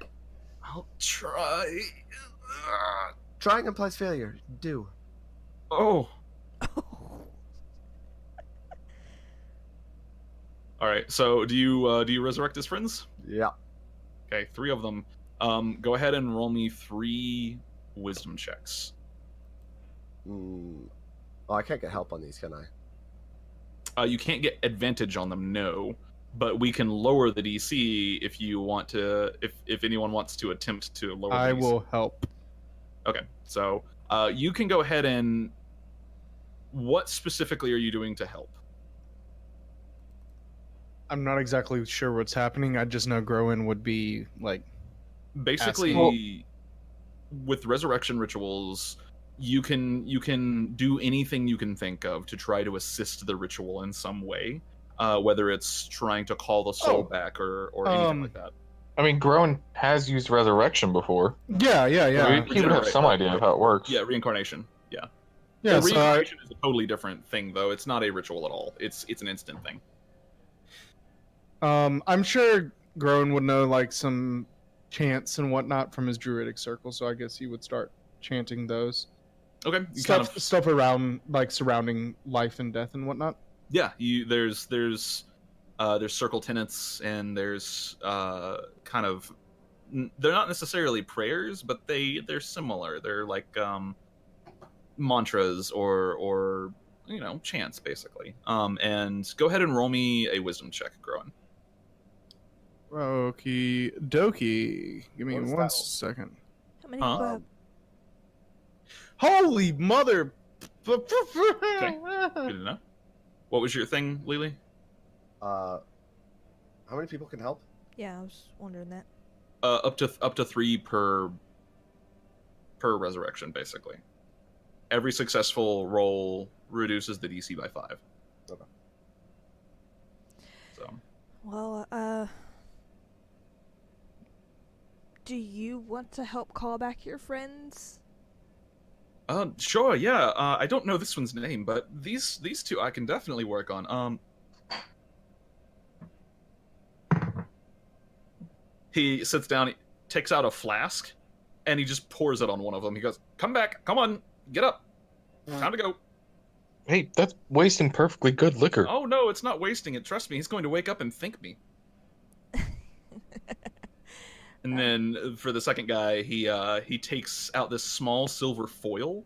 I'll try. Trying implies failure. Do. Oh. All right. So do you resurrect his friends? Yeah. Okay, 3 of them. Go ahead and roll me 3 wisdom checks. Oh, I can't get help on these, can I? You can't get advantage on them, no. But we can lower the DC if you want to. If anyone wants to attempt to lower. I the DC. will help. Okay, so you can go ahead and. What specifically are you doing to help? I'm not exactly sure what's happening. I just know Groen would be like. Basically, with resurrection rituals, you can do anything you can think of to try to assist the ritual in some way, whether it's trying to call the soul back or anything like that. I mean, Groen has used resurrection before. Yeah. He would have some idea of how it works. Yeah, reincarnation. Yeah. Yeah. Reincarnation is a totally different thing, though. It's not a ritual at all. It's an instant thing. I'm sure Groen would know like some chants and whatnot from his druidic circle, so I guess he would start chanting those. Okay. Stuff around like surrounding life and death and whatnot. Yeah. There's circle tenets and there's kind of they're not necessarily prayers, but they're similar. They're like mantras or chants basically. And go ahead and roll me a wisdom check, Groen. Okie dokie. Give me What is one that? second. How many do you have? Holy mother! Good enough. What was your thing, Lili? How many people can help? Yeah, I was wondering that. Up to 3 per resurrection, basically. Every successful roll reduces the DC by 5. Okay. So. Well, do you want to help call back your friends? Sure, yeah. I don't know this one's name, but these two I can definitely work on. He sits down, he takes out a flask, and he just pours it on one of them. He goes, "Come back, come on, get up, time to go." Hey, that's wasting perfectly good liquor. Oh no, it's not wasting it. Trust me, he's going to wake up and thank me. And then for the second guy, he takes out this small silver foil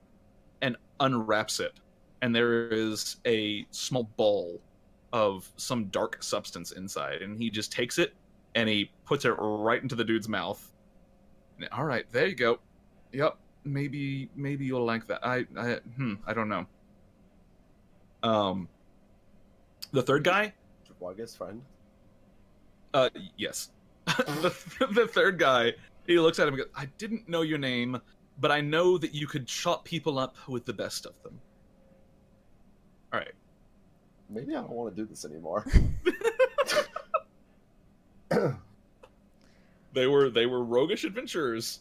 and unwraps it, and there is a small ball of some dark substance inside, and he just takes it and he puts it right into the dude's mouth. And, all right, there you go. Yep, maybe you'll like that. I don't know. The third guy. Waga's friend. Yes. the third guy, he looks at him and goes, "I didn't know your name, but I know that you could chop people up with the best of them." All right. Maybe I don't want to do this anymore. They were roguish adventurers.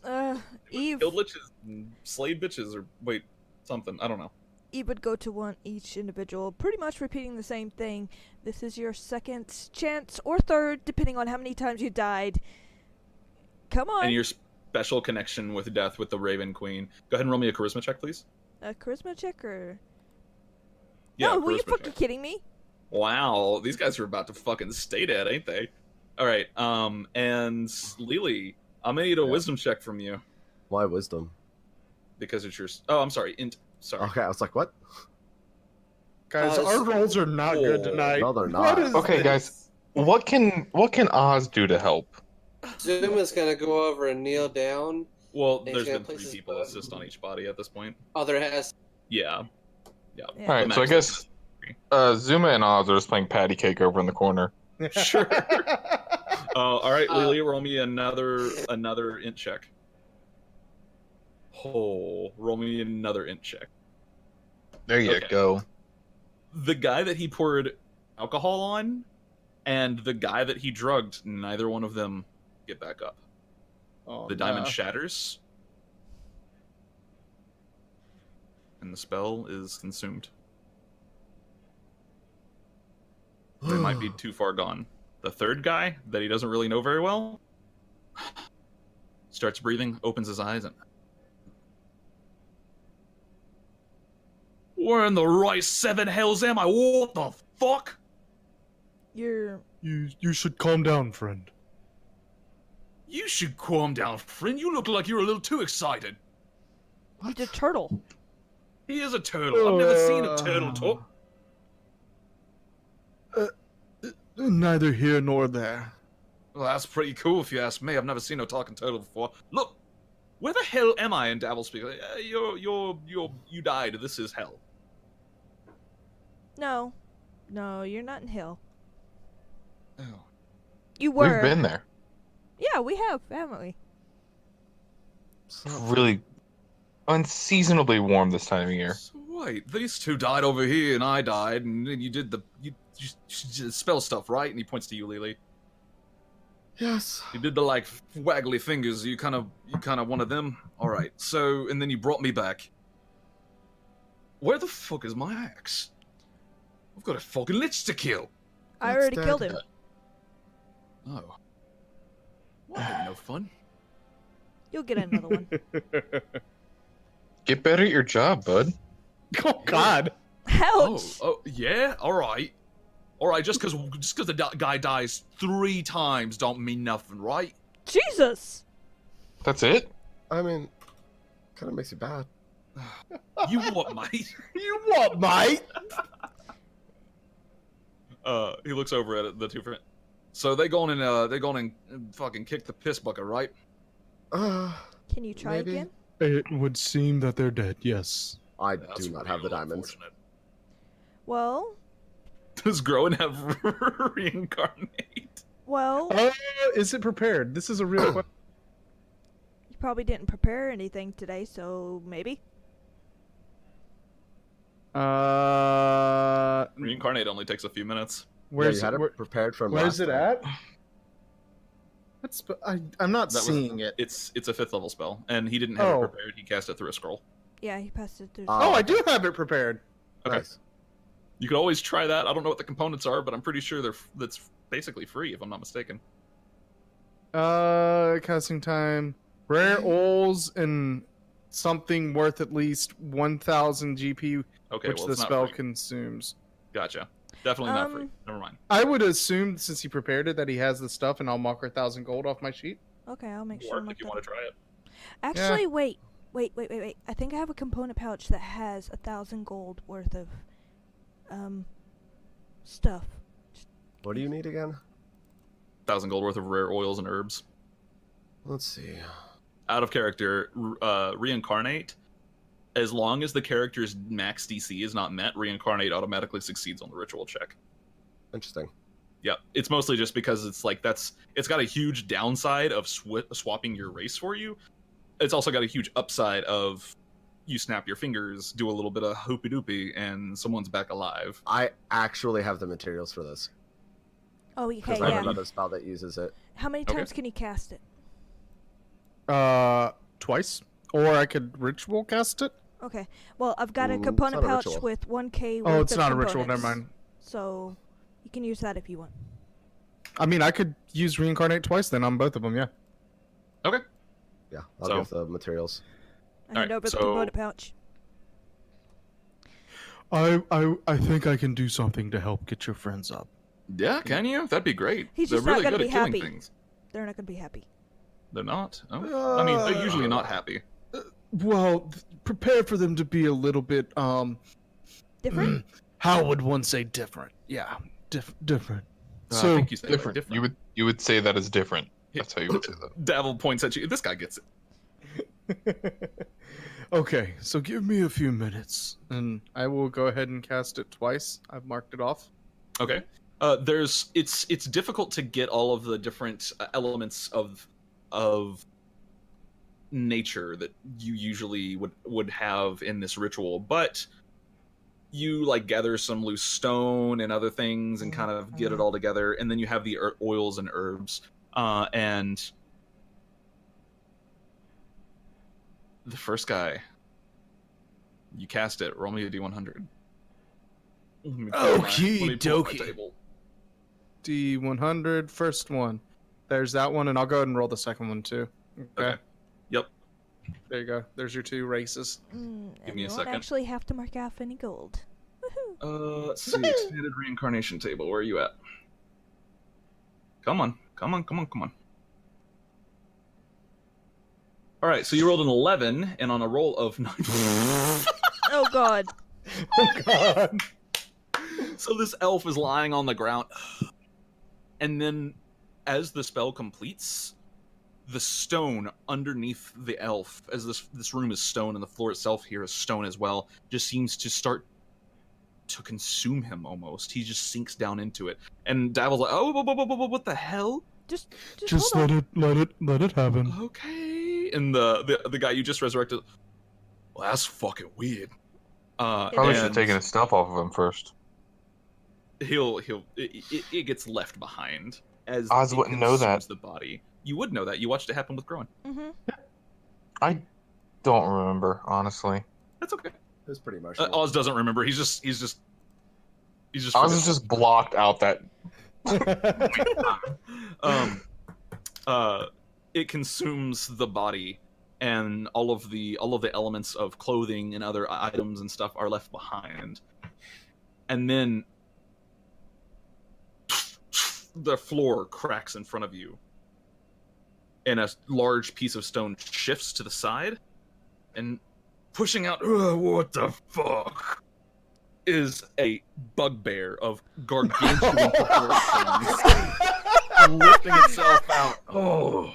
Eve. Killed liches and slayed bitches, or wait, something. I don't know. Eve would go to one each individual, pretty much repeating the same thing. This is your second chance, or third, depending on how many times you died. Come on. And your special connection with death with the Raven Queen. Go ahead and roll me a charisma check, please. A charisma check or... Yeah, no, were you charisma fucking check. kidding me? Wow, these guys are about to fucking stay dead, ain't they? All right, and Lili, I'm gonna need a wisdom check from you Why wisdom? because it's your. Oh, I'm sorry. Sorry. Okay, I was like, what? Guys, our rolls are not good tonight. No, they're What not. is Okay, this? guys. What can Oz do to help? Zuma's gonna go over and kneel down. Well, He's there's gonna been place 3 his people foot. assist on each body at this point. Oh, there has. Yeah. Yeah. All right, so I guess Zuma and Oz are just playing patty cake over in the corner. Sure. All right, Lili, roll me another int check. Oh, roll me another int check. There you Okay. go. The guy that he poured alcohol on, and the guy that he drugged, neither one of them get back up. Oh, The diamond no. shatters, and the spell is consumed. They might be too far gone. The third guy, that he doesn't really know very well, starts breathing, opens his eyes, and... Where in the right 7 hells am I? What the fuck? You're... You should calm down, friend. You should calm down, friend. You look like you're a little too excited. He's a turtle. He is a turtle. I've never seen a turtle talk. Neither here nor there. Well, that's pretty cool if you ask me. I've never seen no talking turtle before. Look, where the hell am I in Dabble Speak? You died. This is hell. No. No, you're not in hell. Oh. You were. We've been there. Yeah, we have, haven't we? Really unseasonably warm this time of year. So wait, these two died over here, and I died, and then you did you did spell stuff, right? And he points to you, Lili. Yes. You did the like waggly fingers. You kind of one of them. All right. So and then you brought me back. Where the fuck is my axe? I've got a fucking lich to kill. I That's already dead. killed him. Oh. Well, that ain't no fun. You'll get another one. Get better at your job, bud. Oh God! Ouch! Oh, yeah. All right. Just because the guy dies 3 times don't mean nothing, right? Jesus! That's it? I mean, kind of makes you bad. You what, mate? You what, mate? He looks over at the two friends. So they gone and fucking kick the piss bucket, right? Can you try Maybe. again? It would seem that they're dead, yes. I That's do not have the real diamonds. unfortunate. Well, Does Groen have reincarnate? well, Is it prepared? This is a real question. you probably didn't prepare anything today, so maybe. Reincarnate only takes a few minutes. Where's you had it prepared from Where's last it time. at? I'm not That was- seeing it. It's a 5th level spell, and he didn't have Oh. it prepared. He cast it through a scroll. Yeah, he passed it through. Oh, I do have it prepared. Okay. Nice. You could always try that. I don't know what the components are, but I'm pretty sure that's basically free, if I'm not mistaken. Casting time. Rare oils and something worth at least 1,000 GP, Okay, which well, the it's not spell free. consumes. Gotcha. Definitely not free. Um, Never mind. I would assume, since he prepared it, that he has the stuff, and I'll mark 1,000 gold off my sheet. Okay, I'll make sure. Or to mark if you that want to up. try it. Actually, wait. I think I have a component pouch that has 1,000 gold worth of stuff. What do you need again? 1,000 gold worth of rare oils and herbs. Let's see. Out of character, reincarnate. As long as the character's max DC is not met, reincarnate automatically succeeds on the ritual check. Interesting. Yeah, it's mostly just because it's like it's got a huge downside of swapping your race for you. It's also got a huge upside of you snap your fingers, do a little bit of hoopy doopy, and someone's back alive. I actually have the materials for this. Oh, okay, Because I have yeah. another spell that uses it. How many Okay. times can you cast it? Twice. Or I could ritual cast it. Okay. Well, I've got a It's component not a pouch ritual. with 1k. Oh, worth it's of not a ritual. Never components. mind. So you can use that if you want. I mean, I could use reincarnate twice then on both of them. Yeah. Okay. Yeah, I'll So- give the materials. I hand Alright, over the so- component pouch. I think I can do something to help get your friends up. Yeah, can you? That'd be great. He's They're just not really gonna good be at killing happy. things. They're not gonna be happy. They're not. Oh. I mean, they're usually not happy. Well, prepare for them to be a little bit Different? how would one say different? Yeah, different. I So think you said Different. You would say that is different. That's how you would say that. Davil points at you. This guy gets it. okay, so give me a few minutes, and I will go ahead and cast it twice. I've marked it off. Okay. It's difficult to get all of the different elements of nature that you usually would have in this ritual, but you like gather some loose stone and other things and kind of get it all together, and then you have the oils and herbs, and the first guy, you cast it. Roll me a d100. Let me pull up my Okey-dokey. table. D100, first one. There's that one, and I'll go ahead and roll the second one too. Okay. Yep. There you go. There's your two races. And Give me you a won't second. actually have to mark off any gold. Woohoo! Let's see. Expanded reincarnation table. Where are you at? Come on. All right. So you rolled an 11, and on a roll of 9. Oh god. Oh god. So this elf is lying on the ground, and then, as the spell completes, the stone underneath the elf, as this room is stone and the floor itself here is stone as well, just seems to start to consume him almost. He just sinks down into it, and Davil's like, "Oh, what the hell?" Just Just hold on. let it happen. Okay. And the guy you just resurrected, well, that's fucking weird. Probably should have and taken his stuff off of him first. it gets left behind as Oz it wouldn't know that. consumes the body. You would know that. You watched it happen with Groen. Mm-hmm. I don't remember, honestly. That's okay. It was pretty emotional. Oz doesn't remember. He's just Oz is forgetful. just blocked out that. It consumes the body, and all of the elements of clothing and other items and stuff are left behind. And then the floor cracks in front of you, and a large piece of stone shifts to the side, and pushing out, what the fuck, is a bugbear of gargantuan proportions, lifting itself out. Oh,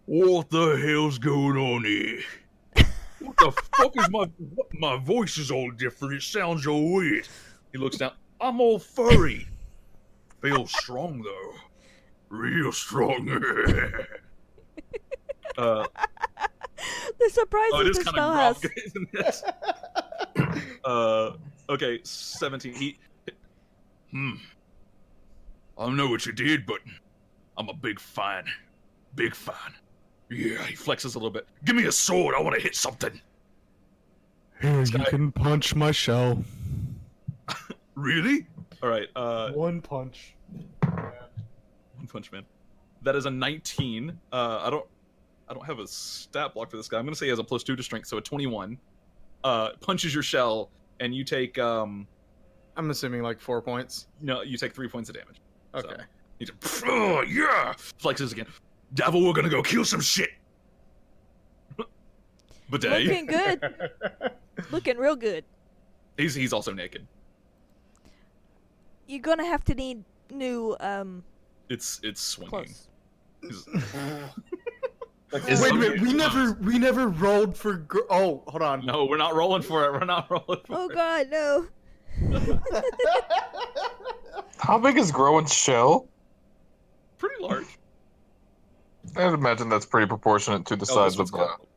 what the hell's going on here? the fuck is my voice is all different. It sounds all weird. He looks down. I'm all furry. Feels strong though. Real strong. The surprises it is the kind spell of has. isn't it? Okay, 17. I don't know what you did, but I'm a big fan. Big fan. Yeah, he flexes a little bit. Give me a sword. I want to hit something. Here, This you guy- can punch my shell. Really? All right. One punch. One Punch Man. That is a 19. I don't have a stat block for this guy. I'm gonna say he has a +2 to strength, so a 21. Punches your shell, and you take I'm assuming like 4 points. no, you take 3 points of damage. So, Okay. he just, oh yeah, flexes again. Devil, we're gonna go kill some shit. Bidet. Looking good. Looking real good. He's also naked. You're gonna have to need new It's swinging. clothes. He's- Is- Wait a Okay, minute, we never rolled for. Oh, hold on. No, we're not rolling for it. We're not rolling for Oh it. god, no. How big is Growen's shell? Pretty large. I'd imagine that's pretty proportionate to the Oh, size this of one's the. got-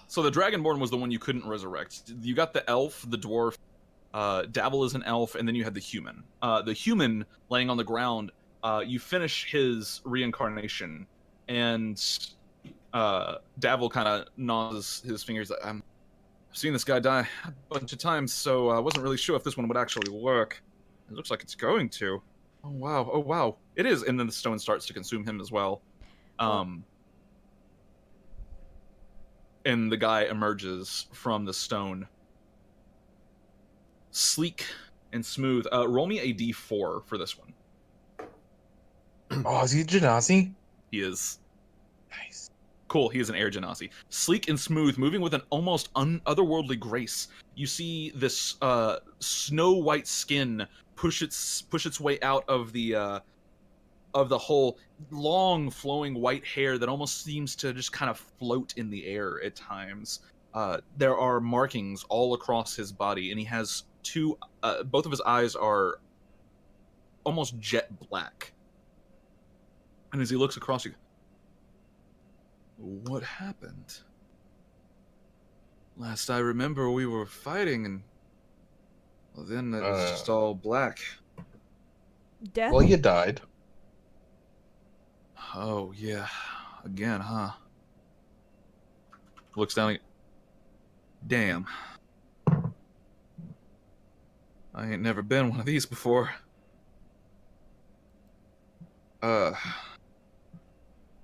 So the Dragonborn was the one you couldn't resurrect. You got the elf, the dwarf, Dabble is an elf, and then you had the human. The human laying on the ground, you finish his reincarnation, and Dabble kind of nods his fingers. I've seen this guy die a bunch of times, so I wasn't really sure if this one would actually work. It looks like it's going to. Oh wow, it is. And then the stone starts to consume him as well. And the guy emerges from the stone. Sleek and smooth. Roll me a d4 for this one. Oh, is he a Genasi? He is. Nice. Cool, he is an air genasi. Sleek and smooth, moving with an almost otherworldly grace. You see this snow white skin push its way out of the whole long flowing white hair that almost seems to just kind of float in the air at times. There are markings all across his body, and he has both of his eyes are almost jet black. And as he looks across you, what happened? Last I remember, we were fighting, and well, then it was just all black. Death? Well, you died. Oh yeah, again, huh? Looks down. Damn. I ain't never been one of these before.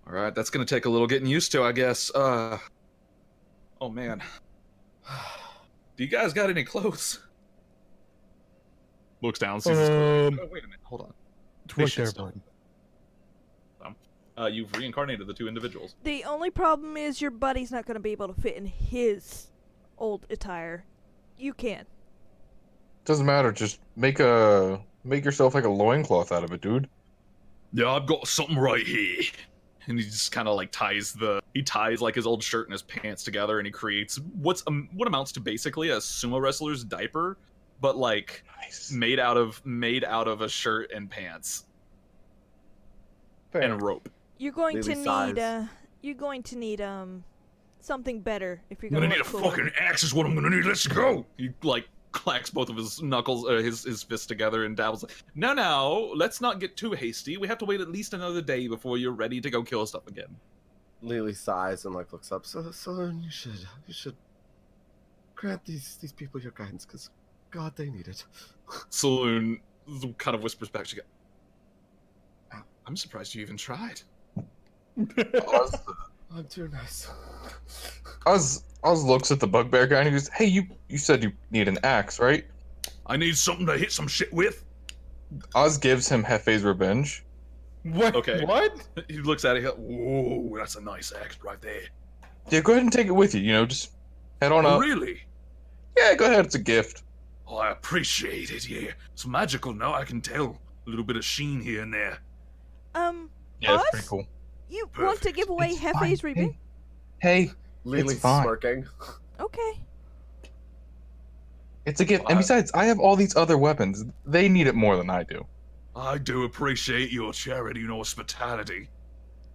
Alright, that's gonna take a little getting used to, I guess. Oh man. Do you guys got any clothes? Looks down, sees his clothes. Oh, wait a minute, hold on. Right Shit there, stuff. bud. You've reincarnated the two individuals. The only problem is your buddy's not gonna be able to fit in his old attire. You can. Doesn't matter. Just make yourself like a loincloth out of it, dude. Yeah, I've got something right here. And he just kind of like ties like his old shirt and his pants together, and he creates what amounts to basically a sumo wrestler's diaper, but like Nice. made out of a shirt and pants Fair. and rope. You're going to Lily need sighs. you're going to need something better if you're I'm gonna gonna need a look cool. fucking axe is what I'm gonna need. Let's go. He like clacks both of his knuckles, his fists together, and dabbles like, no, let's not get too hasty. We have to wait at least another day before you're ready to go kill stuff again. Lily sighs and like looks up. So you should grant these people your guidance, because God, they need it. Saloon kind of whispers back. She goes, I'm surprised you even tried. Oz, I'm too nice. Oz looks at the bugbear guy and he goes, "Hey, you said you need an axe, right?" I need something to hit some shit with. Oz gives him Hefe's revenge. What? Okay. What? He looks at it. He goes, whoa, that's a nice axe right there. Yeah, go ahead and take it with you. You know, just head on Oh, up. really? Yeah, go ahead. It's a gift. Oh, I appreciate it, yeah. It's magical now, I can tell. A little bit of sheen here and there. Yeah, it's Oz? pretty cool. You want to Perfect. give away It's Hefe's fine. revenge? Hey, Lili's fine. smirking. Okay. It's a gift. And besides, I have all these other weapons. They need it more than I do. I do appreciate your charity and hospitality.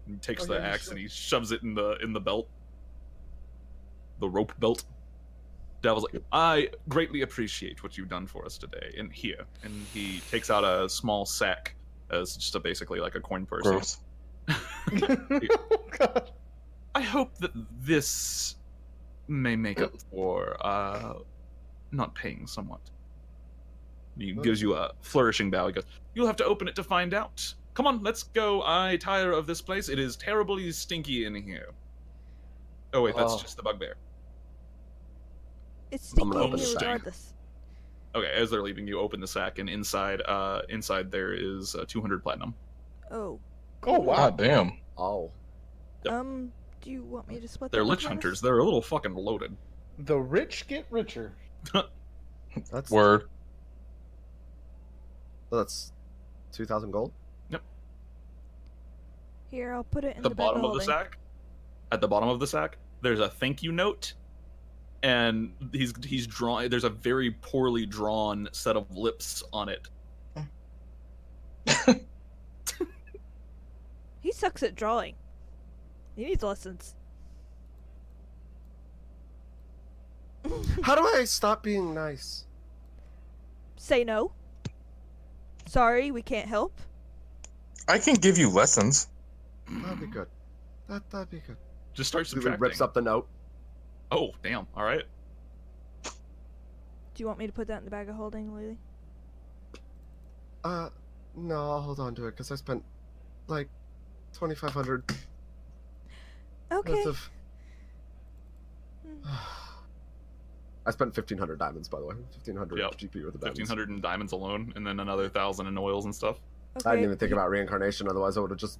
He takes Oh, the yeah, you axe should. and he shoves it in the belt. The rope belt. Devil's like, I greatly appreciate what you've done for us today. And here. And he takes out a small sack as just basically like a coin purse. Gross. God. I hope that this may make up for not paying somewhat. He gives you a flourishing bow. He goes, you'll have to open it to find out. Come on, let's go. I tire of this place. It is terribly stinky in here. Oh wait, that's Oh. just the bugbear. It's I'm gonna stinky in open here the sack. regardless. Okay, as they're leaving, you open the sack, and inside there is 200 platinum. Oh. Oh wow. God damn. Oh. Yep. Do you want me to split They're that lich between us? hunters. They're a little fucking loaded. The rich get richer. That's Word. That's 2,000 gold. Here, I'll put it in The the bottom bag of the holding. sack. At the bottom of the sack, there's a thank you note, and he's drawn. There's a very poorly drawn set of lips on it. He sucks at drawing. He needs lessons. How do I stop being nice? Say no. Sorry, we can't help. I can give you lessons. That'd be good. That'd be good. Just start Lili subtracting. rips up the note. Oh, damn. All right. Do you want me to put that in the bag of holding, Lily? No, I'll hold on to it because I spent like 2,500 Okay. worth of. Hmm. I spent 1,500 diamonds, by the way. 1,500 Yep. GP worth of diamonds. 1,500 in diamonds alone, and then another 1,000 in oils and stuff. Okay. I didn't even think about reincarnation. Otherwise, I would have just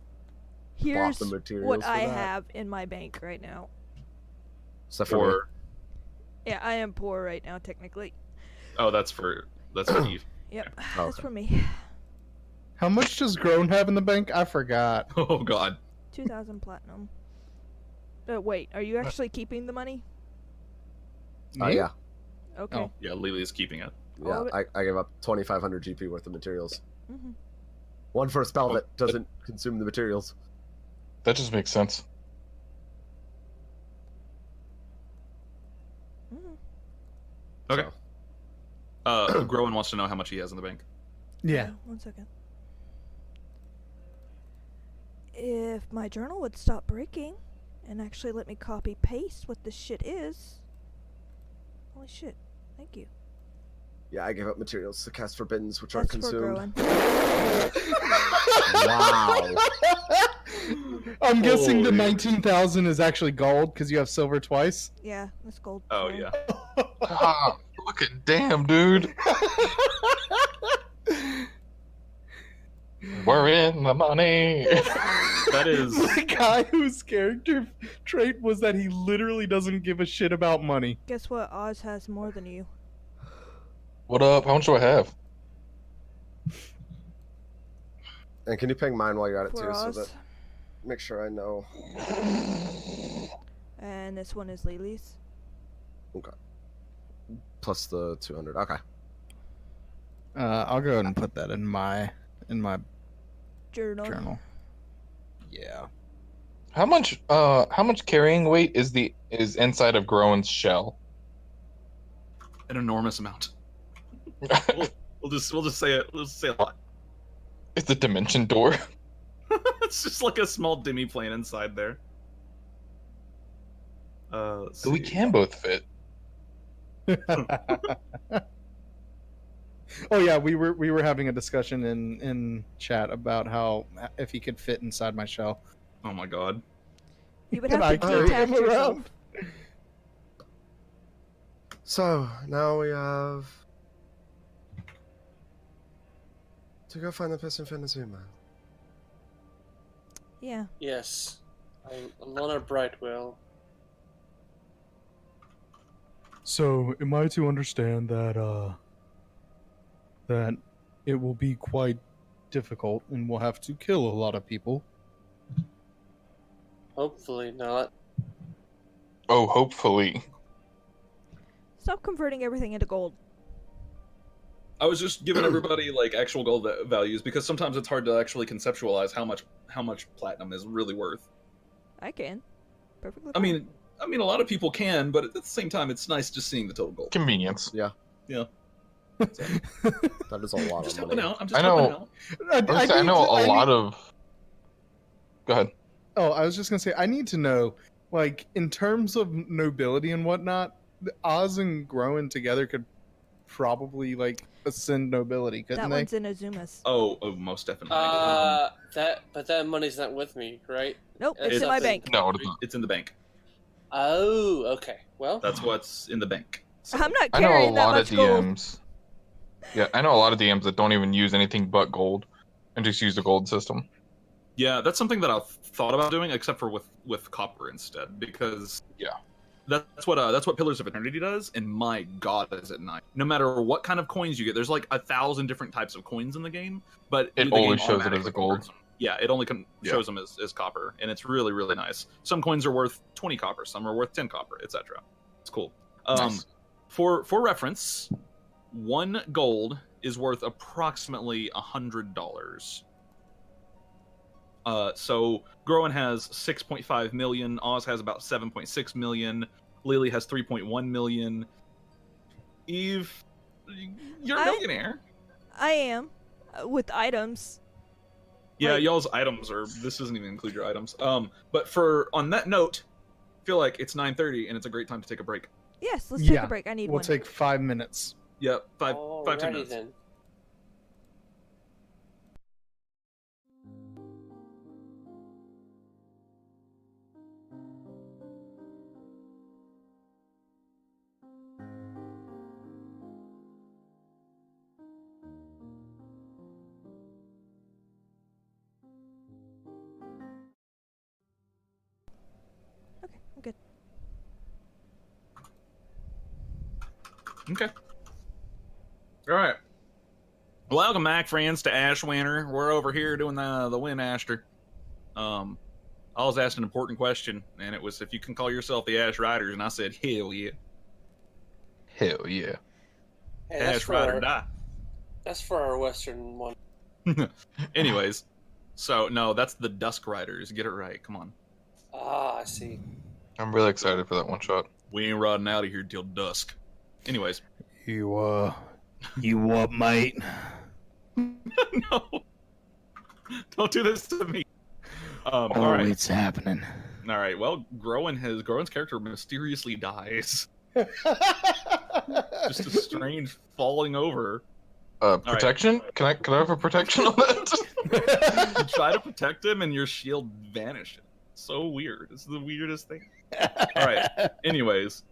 bought Here's the materials what for I that. have in my bank right now. Except for me. Or Yeah, I am poor right now, technically. oh, that's for Eve. Yep, Oh, that's okay. for me. How much does Grown have in the bank? I forgot. Oh God. 2,000 platinum. Wait, are you actually keeping the money? Me? Yeah. Okay. Oh. Yeah, Lily is keeping it. All Yeah, of it? I gave up 2,500 GP worth of materials. Mm-hmm. One for a spell Oh, that doesn't consume the materials. That just makes sense. Mm-hmm. Okay. So, Growan wants to know how much he has in the bank. Yeah. 1 second. If my journal would stop breaking and actually let me copy paste what this shit is. Holy shit. Thank you. yeah, I gave up materials to cast forbiddens, which aren't That's for consumed. growing. Wow. I'm guessing the Holy- 19,000 is actually gold because you have silver twice. Yeah, that's gold. Oh Fine. yeah. Ah, fucking damn, dude. We're in the money. That is The guy whose character trait was that he literally doesn't give a shit about money. Guess what? Oz has more than you. What up? How much do I have? And can you ping mine while you're at it For too, so Oz. that make sure I know. And this one is Lily's. Okay. Plus the 200. Okay. I'll go ahead and put that in my Journal. journal. Yeah. How much carrying weight is inside of Growan's shell? an enormous amount. We'll just say it. We'll just say a lot. It's a dimension door. It's just like a small demi-plane inside there. Let's So we see. can both fit. Oh yeah, we were having a discussion in chat about how if he could fit inside my shell. Oh my god. You would And have I to carry detach him yourself. around. So now we have to go find the person Finazuma. Yeah. Yes. I'm Lana Brightwell. So, am I to understand that that it will be quite difficult and we'll have to kill a lot of people? Hopefully not. Oh, hopefully. Stop converting everything into gold. I was just giving everybody like actual gold values because sometimes it's hard to actually conceptualize how much platinum is really worth. I can. Perfectly I fine. mean, a lot of people can, but at the same time, it's nice just seeing the total gold. Convenience. Yeah. That is a lot Just of helping money. out. I'm just I know. helping out. I know a lot of. Go ahead. Oh, I was just gonna say, I need to know, like, in terms of nobility and whatnot, Oz and Groen together could probably like ascend nobility, couldn't That they? one's in Azuma's. Oh, most definitely. That money's not with me, right? Nope, It's it's in my nothing. bank. No, it's not. It's in the bank. Oh, okay. Well, That's what's in the bank. So, I'm not I know a carrying that lot of much gold. DMs. Yeah, I know a lot of DMs that don't even use anything but gold, and just use the gold system. yeah, that's something that I've thought about doing, except for with copper instead, because that's what Pillars of Eternity does, and my god, is it nice. No matter what kind of coins you get, there's like 1,000 different types of coins in the game, but It the game always shows it automatically as a gold. converts them. Yeah, it only shows them as copper, and it's really, really nice. Some coins are worth 20 copper, some are worth 10 copper, etc. It's cool. Nice. For reference, 1 gold is worth approximately $100. So Groen has 6.5 million, Oz has about 7.6 million, Lili has 3.1 million. Eve, you're a millionaire. I am. With items. Yeah, Wait. y'all's items are. This doesn't even include your items. But on that note, I feel like it's 9:30 and it's a great time to take a break. Yes, let's take Yeah, a break. I need We'll one. take 5 minutes. Yeah, 10 alrighty minutes. then. Okay, I'm good. Okay. All right. Welcome back, friends, to AshWinter. We're over here doing the Win Ashter. I was asked an important question, and it was if you can call yourself the Ash Riders, and I said, hell yeah. Hell yeah. Hey, Ash Rider die. that's for our Western one. Anyways, so no, that's the Dusk Riders. Get it right. Come on. Ah, I see. I'm really excited for that one shot. We ain't riding out of here till dusk. Anyways. You what, mate? No. Don't do this to me. All right. It's happening. All right. Well, Groen's character mysteriously dies. Just a strange falling over. Protection? Can I have a protection on that? You try to protect him, and your shield vanishes. So weird. It's the weirdest thing. All right. Anyways,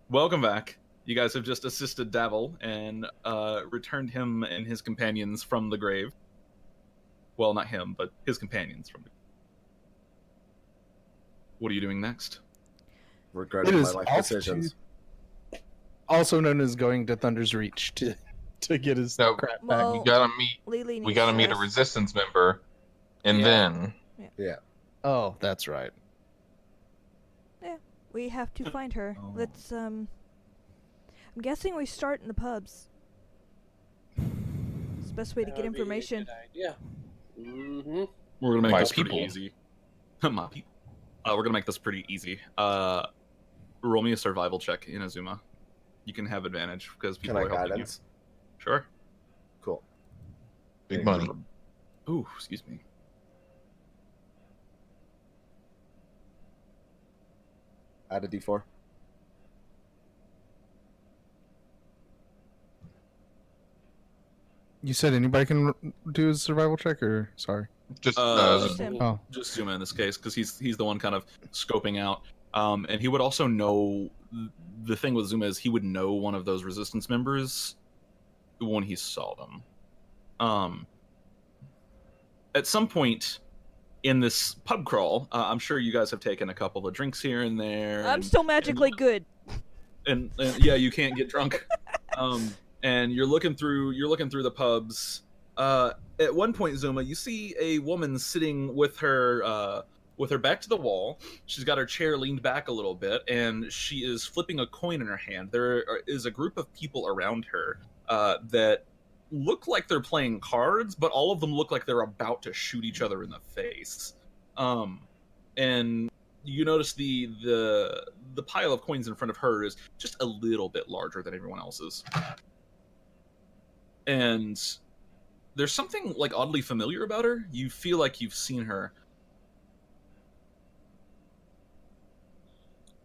welcome back. You guys have just assisted Davil and returned him and his companions from the grave. Well, not him, but his companions from the grave. What are you doing next? Regretting It my is life off decisions. Also known as going to Thunder's Reach to get his No, crap back. Well, we gotta meet. Lili needs We gotta meet a rest. resistance member, and Yeah. then Oh, that's right. We have to find her. Oh. Let's, I'm guessing we start in the pubs. It's the best way to That get would be a information. good idea. Mm-hmm. We're gonna make My this people. pretty easy. My people. We're gonna make this pretty easy. Roll me a survival check in Azuma. You can have advantage because people Can I are helping guidance? you. Sure. Cool. big money. Ooh, excuse me. Add a D4. You said anybody can do a survival check, or sorry? Just Just him. Oh, Just Zuma in this case because he's the one kind of scoping out. And he would also know the thing with Zuma is he would know one of those resistance members when he saw them. At some point in this pub crawl, I'm sure you guys have taken a couple of drinks here and there. I'm still magically good. And yeah, you can't get drunk. And you're looking through the pubs. At one point, Zuma, you see a woman sitting with her with her back to the wall. She's got her chair leaned back a little bit, and she is flipping a coin in her hand. There is a group of people around her that look like they're playing cards, but all of them look like they're about to shoot each other in the face. And you notice the pile of coins in front of her is just a little bit larger than everyone else's. And there's something like oddly familiar about her. You feel like you've seen her.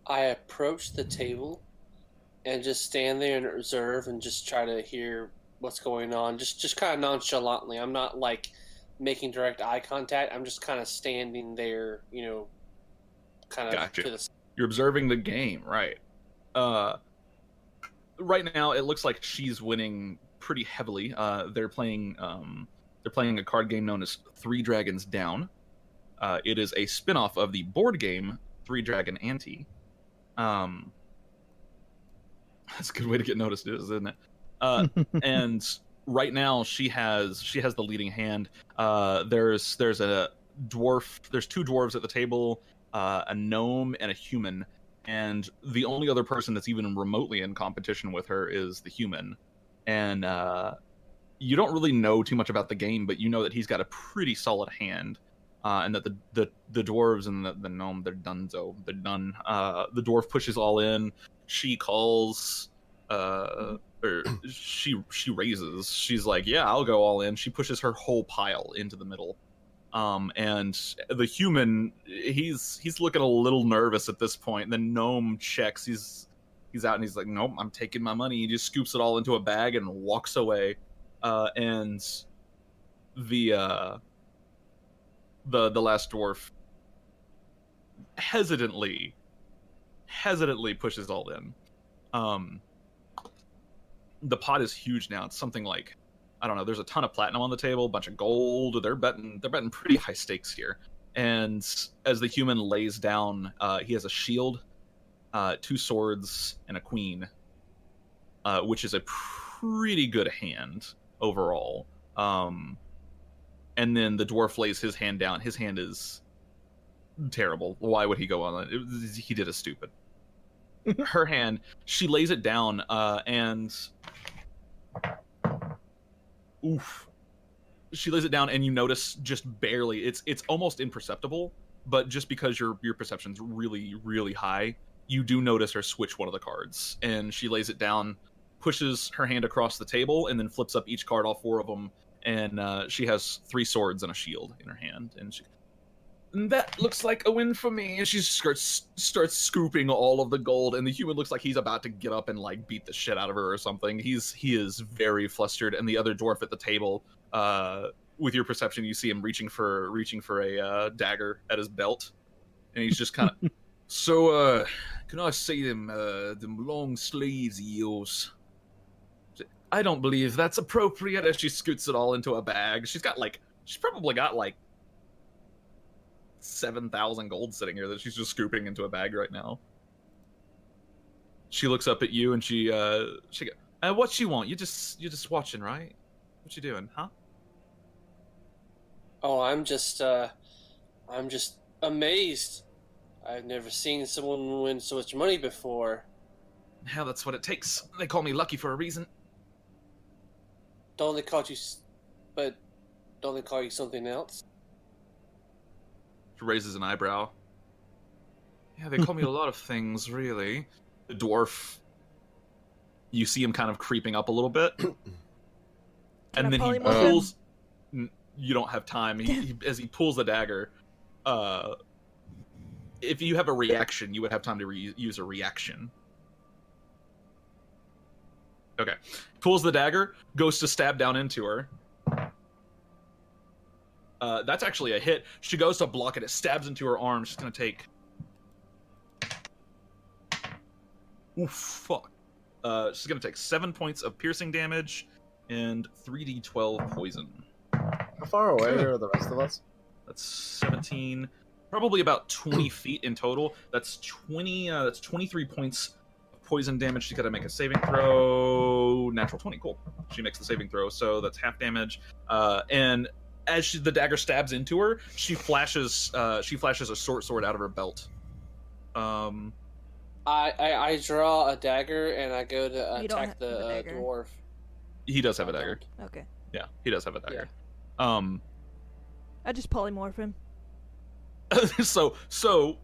I approach the table and just stand there and observe and just try to hear what's going on. Just kind of nonchalantly. I'm not like making direct eye contact. I'm just kind of standing there, you know, kind of Gotcha. to the side. You're observing the game, right? Right now, it looks like she's winning pretty heavily. They're playing a card game known as Three Dragons Down. It is a spin-off of the board game Three Dragon Ante. That's a good way to get noticed, isn't it? And right now, she has the leading hand. There's a dwarf. There's two dwarves at the table, a gnome and a human. And the only other person that's even remotely in competition with her is the human. And you don't really know too much about the game, but you know that he's got a pretty solid hand, and that the dwarves and the gnome, they're donezo. They're done. The dwarf pushes all in. She calls, or she raises. She's like, "Yeah, I'll go all in." She pushes her whole pile into the middle. And the human, he's looking a little nervous at this point. The gnome checks. He's out and he's like, "Nope, I'm taking my money." He just scoops it all into a bag and walks away. And the last dwarf hesitantly pushes all in. The pot is huge now. It's something like, I don't know, there's a ton of platinum on the table, a bunch of gold. They're betting pretty high stakes here. And as the human lays down, he has a shield, two swords, and a queen, which is a pretty good hand overall. And then the dwarf lays his hand down. His hand is terrible. Why would he go on it? He did a stupid. Her hand, she lays it down, and oof. She lays it down, and you notice just barely. It's almost imperceptible, but just because your perception's really, really high, you do notice her switch one of the cards. And she lays it down, pushes her hand across the table, and then flips up each card, all four of them. And she has three swords and a shield in her hand. And that looks like a win for me. And she starts scooping all of the gold, and the human looks like he's about to get up and like beat the shit out of her or something. He is very flustered, and the other dwarf at the table, with your perception, you see him reaching for a dagger at his belt, and he's just kind of. So, can I see them long sleeves of yours? I don't believe that's appropriate. As she scoots it all into a bag, she's probably got like 7,000 gold sitting here that she's just scooping into a bag right now. She looks up at you and she goes, "What you want? You're just watching, right? What you doing, huh?" Oh, I'm just amazed. I've never seen someone win so much money before. Hell, that's what it takes. They call me lucky for a reason. Don't they call you something else? She raises an eyebrow. Yeah, they call me a lot of things, really. The dwarf, you see him kind of creeping up a little bit. And then he pulls... You don't have time. As he pulls the dagger, if you have a reaction, you would have time to use a reaction. Okay. Pulls the dagger, goes to stab down into her. That's actually a hit. She goes to block it. It stabs into her arm. She's going to take... Ooh, fuck. She's going to take 7 points of piercing damage and 3d12 poison. How far away are the rest of us? That's 17... Probably about 20 feet in total. That's 23 points of poison damage. She's got to make a saving throw. Natural 20, cool. She makes the saving throw, so that's half damage. And as the dagger stabs into her, she flashes a short sword out of her belt. I draw a dagger and I go to You don't attack have a the dagger. dwarf. He does have a dagger. Okay. Yeah, he does have a dagger. I just polymorph him. So,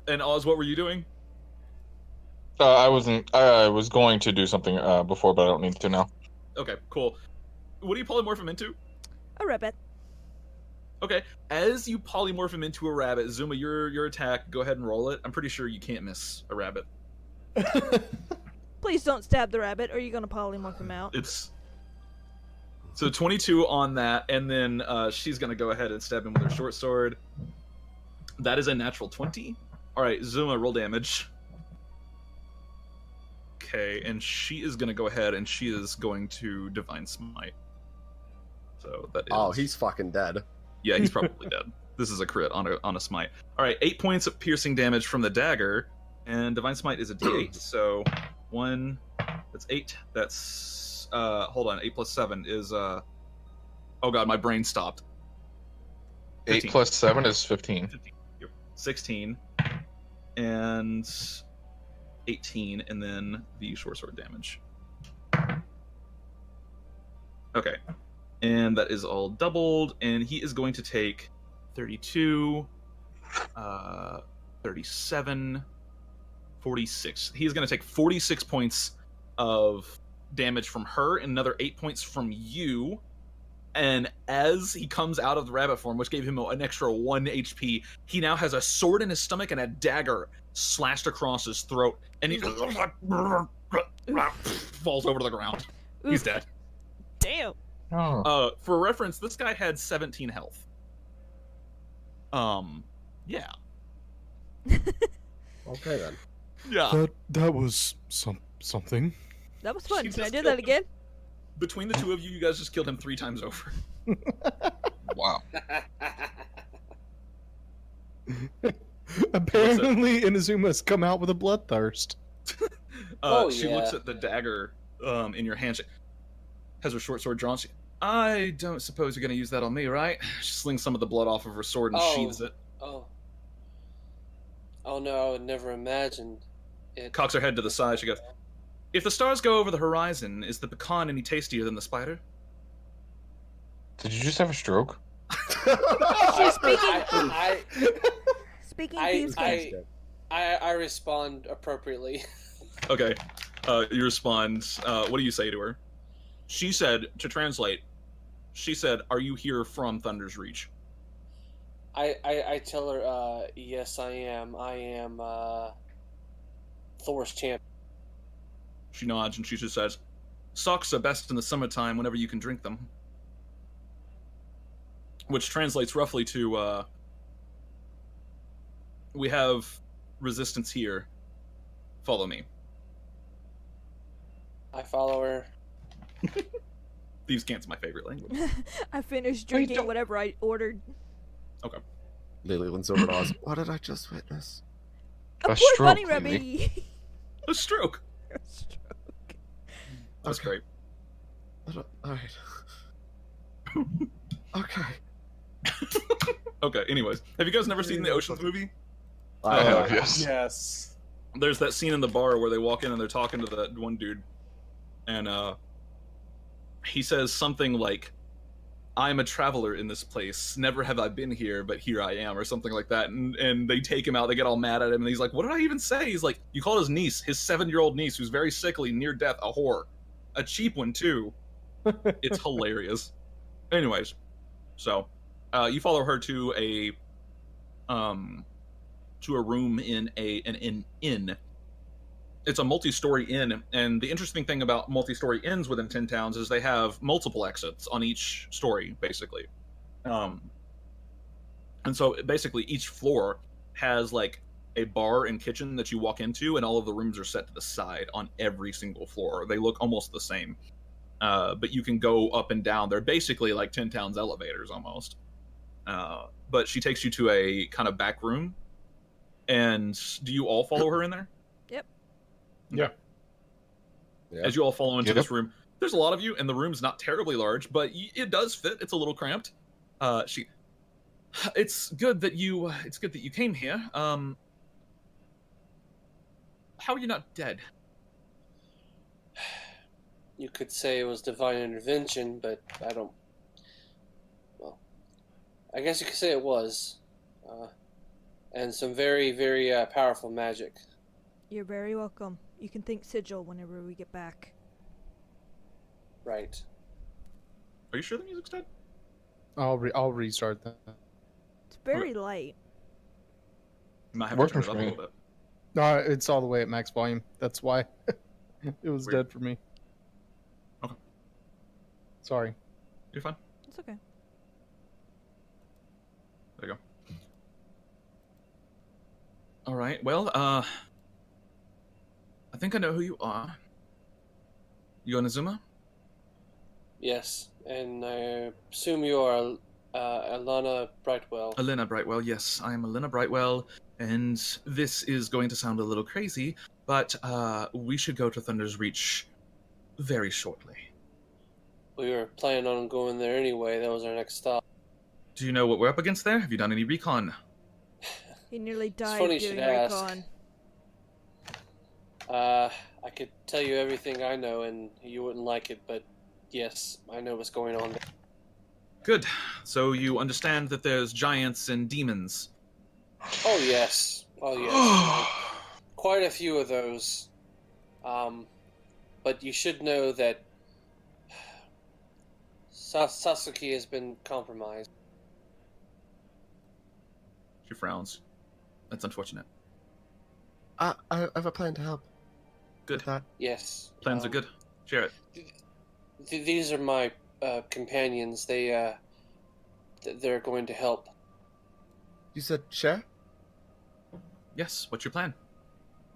and Oz, what were you doing? I wasn't. I was going to do something before, but I don't need to now. Okay, cool. What do you polymorph him into? A rabbit. Okay, as you polymorph him into a rabbit, Zuma, your attack, go ahead and roll it. I'm pretty sure you can't miss a rabbit. Please don't stab the rabbit, or you're gonna polymorph him out. It's so 22 on that, and then she's gonna go ahead and stab him with her short sword. That is a natural 20. All right, Zuma, roll damage. Okay, and she is gonna go ahead and she is going to divine smite. So that is. Oh, he's fucking dead. Yeah, he's probably dead. This is a crit on a smite. All right, 8 points of piercing damage from the dagger, and divine smite is a d8. So 1, that's 8. That's hold on, 8 plus 7 is oh god, my brain stopped. 8 plus 7 is 15. 16 and 18, and then the short sword damage. Okay, and that is all doubled, and he is going to take 32, 37, 46. He is going to take 46 points of damage from her, and another 8 points from you. And as he comes out of the rabbit form, which gave him an extra 1 HP, he now has a sword in his stomach and a dagger slashed across his throat, and he falls over to the ground. He's dead. Damn. Oh. For reference, this guy had 17 health. Yeah. Okay then. Yeah. That was something. That was fun. She Can I just do killed that him. again? Between the two of you, you guys just killed him 3 times over. Wow. Apparently, Inazuma's come out with a bloodthirst. She looks at the dagger in your hand. She has her short sword drawn. I don't suppose you're going to use that on me, right? She slings some of the blood off of her sword and sheathes it. Oh no, I would never imagine it. Cocks her head to the side. She goes, if the stars go over the horizon, is the pecan any tastier than the spider? Did you just have a stroke? She's speaking. Speaking thieves' cant. I respond appropriately. Okay. You respond. What do you say to her? She said, to translate, she said, are you here from Thunder's Reach? I tell her, yes, I am. I am Thor's champion. She nods and she just says, socks are best in the summertime whenever you can drink them. Which translates roughly to, we have resistance here. Follow me. I follow her. Thieves' Cant's my favorite language. I finished drinking whatever I ordered. Okay. Lili leans over to Oz. What did I just witness? A A poor stroke, bunny Lili. rabbit. A stroke. A stroke. That's great. Alright. Okay. Okay, anyways. Have you guys never seen the Ocean's movie? I have, yes. Yes. There's that scene in the bar where they walk in and they're talking to that one dude. And he says something like, I'm a traveler in this place. Never have I been here, but here I am, or something like that. And they take him out. They get all mad at him. And he's like, what did I even say? He's like, you called his niece, his 7-year-old niece, who's very sickly, near death, a whore. A cheap one, too. It's hilarious. Anyways, so you follow her to a room in an inn. It's a multi-story inn, and the interesting thing about multi-story inns within Tin Towns is they have multiple exits on each story, basically. And so basically each floor has like a bar and kitchen that you walk into, and all of the rooms are set to the side on every single floor. They look almost the same, but you can go up and down. They're basically like Tin Towns elevators almost. But she takes you to a kind of back room, and do you all follow her in there? Yeah. As you all follow into Yep. this room, there's a lot of you, and the room's not terribly large, but it does fit. It's a little cramped. She. It's good that you came here. How are you not dead? You could say it was divine intervention, but I don't. Well, I guess you could say it was. And some very, very powerful magic. You're very welcome. You can thank Sigil whenever we get back. Right. Are you sure the music's dead? I'll restart that. It's very light. You might have to Working turn it for up a me. little bit. No, it's all the way at max volume. That's why it was Weird. dead for me. Okay. Sorry. You're fine. It's okay. There you go. All right. Well, I think I know who you are. You Onizuma? Yes, and I assume you are Alana Brightwell. Elena Brightwell. Yes, I am Elena Brightwell, and this is going to sound a little crazy, but we should go to Thunder's Reach very shortly. We were planning on going there anyway. That was our next stop. Do you know what we're up against there? Have you done any recon? He nearly died funny you doing should ask. recon. I could tell you everything I know, and you wouldn't like it, but yes, I know what's going on there. Good. So you understand that there's giants and demons. Oh yes, oh yes, quite a few of those. But you should know that Sasuke has been compromised. She frowns. That's unfortunate. I have a plan to help. Good. With that. Yes. Plans are good. Share it. These are my companions. They're going to help. You said share? Yes. What's your plan?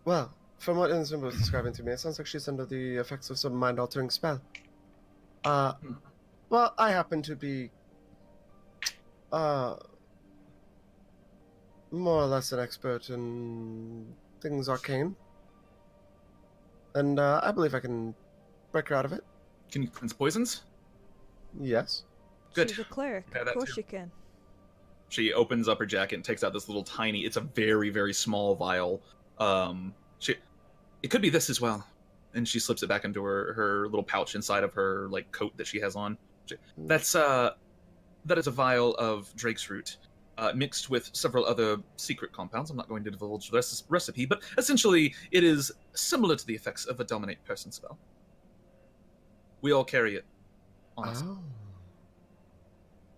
Well, from what Inazuma was describing to me, it sounds like she's under the effects of some mind-altering spell. Well, I happen to be, more or less an expert in things arcane. And, I believe I can break her out of it. Can you cleanse poisons? Yes. Good. She's a cleric. Yeah, Of that course too. you can. She opens up her jacket and takes out this little tiny. It's a very, very small vial. It could be this as well. And she slips it back into her little pouch inside of her like coat that she has on. That is a vial of Drake's root, mixed with several other secret compounds. I'm not going to divulge the recipe, but essentially it is similar to the effects of a dominate person spell. We all carry it on us Oh.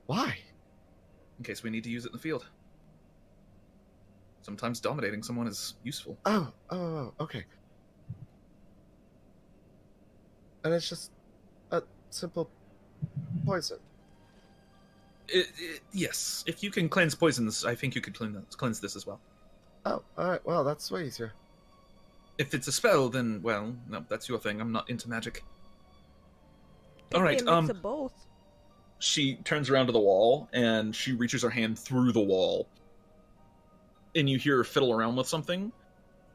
Why? in case we need to use it in the field. Sometimes dominating someone is useful. Oh, okay. And it's just a simple poison. Yes, if you can cleanse poisons, I think you could cleanse this as well. Oh, alright, well, that's way easier. If it's a spell, then, well, no, that's your thing. I'm not into magic. Could All be right, a mix of both. She turns around to the wall, and she reaches her hand through the wall. And you hear her fiddle around with something,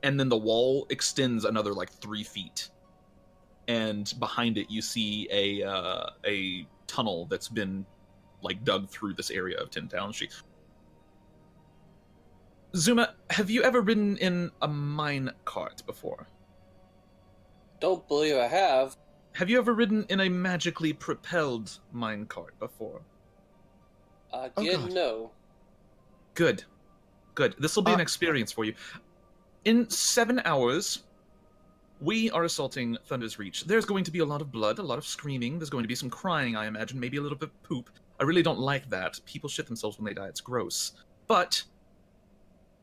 and then the wall extends another, 3 feet. And behind it, you see a tunnel that's been, dug through this area of Tin Town. Zuma, have you ever ridden in a mine cart before? Don't believe I have. Have you ever ridden in a magically propelled mine cart before? Again, God. no. Good. This will be an experience for you. In 7 hours, we are assaulting Thunder's Reach. There's going to be a lot of blood, a lot of screaming. There's going to be some crying, I imagine, maybe a little bit of poop. I really don't like that. People shit themselves when they die. It's gross. But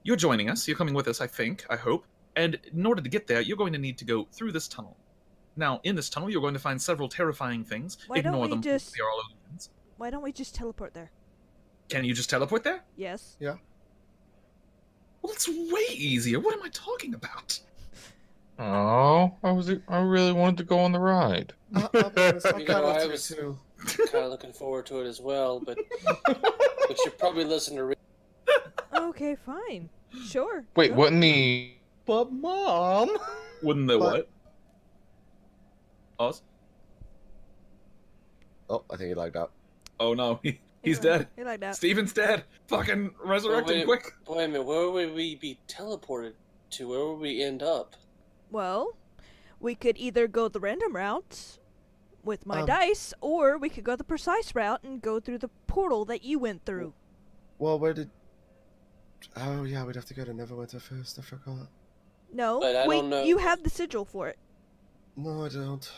you're joining us. You're coming with us, I think. I hope. And in order to get there, you're going to need to go through this tunnel. Now, in this tunnel, you're going to find several terrifying things. Why don't Ignore we them. just- They are all illusions. Why don't we just teleport there? Can you just teleport there? Yes. Yeah. Well, that's way easier. What am I talking about? Oh, I really wanted to go on the ride. I'll be honest, I You kind know, of I do was- too. Kind of looking forward to it as well, but you probably listen to. Okay, fine. Sure. Wait, go. what in the... But mom. Wouldn't the But- what? Oz? Oh, I think he lagged out. Oh no, He's dead. He like that. Steven's dead. Fucking resurrect him quick. Wait a minute, where would we be teleported to? Where would we end up? Well, we could either go the random route with my Um, dice, or we could go the precise route and go through the portal that you went through. Well, where did? Oh yeah, we'd have to go to Neverwinter first. I forgot. No, But I don't know. you have the sigil for it. No, I don't.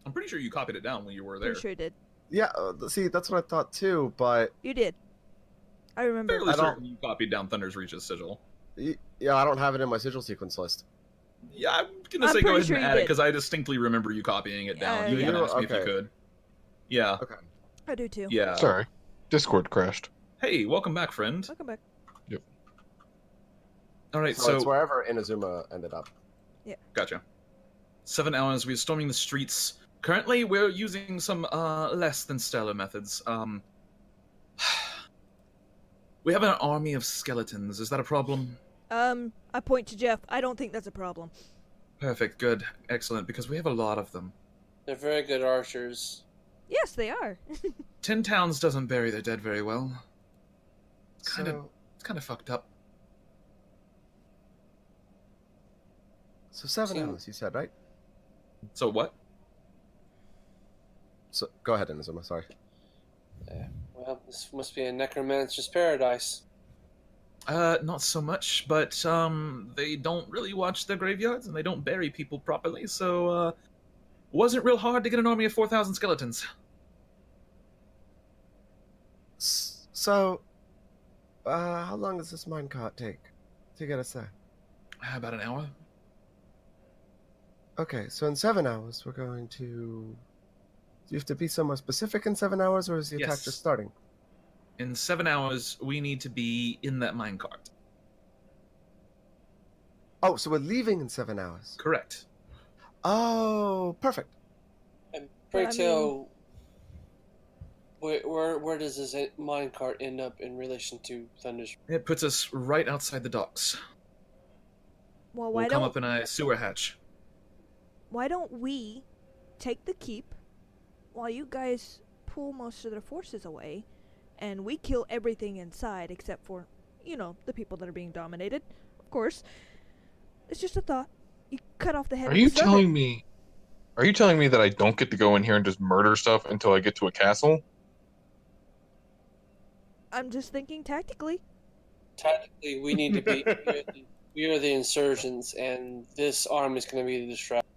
I'm pretty sure you copied it down when you were there. Pretty sure you did. Yeah, see, that's what I thought too. But You did. I remember. Fairly I don't- certain you copied down Thunder's Reach's sigil. yeah, I don't have it in my sigil sequence list. Yeah, I'm gonna I'm say go pretty ahead sure and you add it did. because I distinctly remember you copying it down. You even yeah. asked me if you Okay. could. Yeah. Okay. I do too. Yeah. Sorry, Discord crashed. Hey, welcome back, friend. Welcome back. All right, So, it's so wherever Inazuma ended up. gotcha. 7 hours. We're storming the streets. Currently, we're using some less than stellar methods. We have an army of skeletons. Is that a problem? I point to Jeff. I don't think that's a problem. Perfect. Good. Excellent. Because we have a lot of them. They're very good archers. Yes, they are. 10 Towns doesn't bury their dead very well. It's kind of So, fucked up. so 7 So- hours, you said, right? So what? So go ahead, Inazuma. Sorry. Well, this must be a necromancer's paradise. Not so much, but they don't really watch their graveyards and they don't bury people properly, so wasn't real hard to get an army of 4,000 skeletons. So, how long does this minecart take to get us there? About an hour. Okay, so in 7 hours, we're going to. Do you have to be somewhere specific in 7 hours, or is the attack Yes. just starting? In 7 hours, we need to be in that minecart. Oh, so we're leaving in 7 hours. Correct. Oh, perfect. And pray I tell, where does this minecart end up in relation to Thunder's? It puts us right outside the docks. Well, We'll come up in a sewer hatch. why don't we take the keep while you guys pull most of their forces away, and we kill everything inside except for, the people that are being dominated, of course. It's just a thought. You cut off the head Are of you the serpent. telling me? Are you telling me that I don't get to go in here and just murder stuff until I get to a castle? I'm just thinking tactically. Tactically, we need to be. We are the insurgents, and this army is going to be the distraction.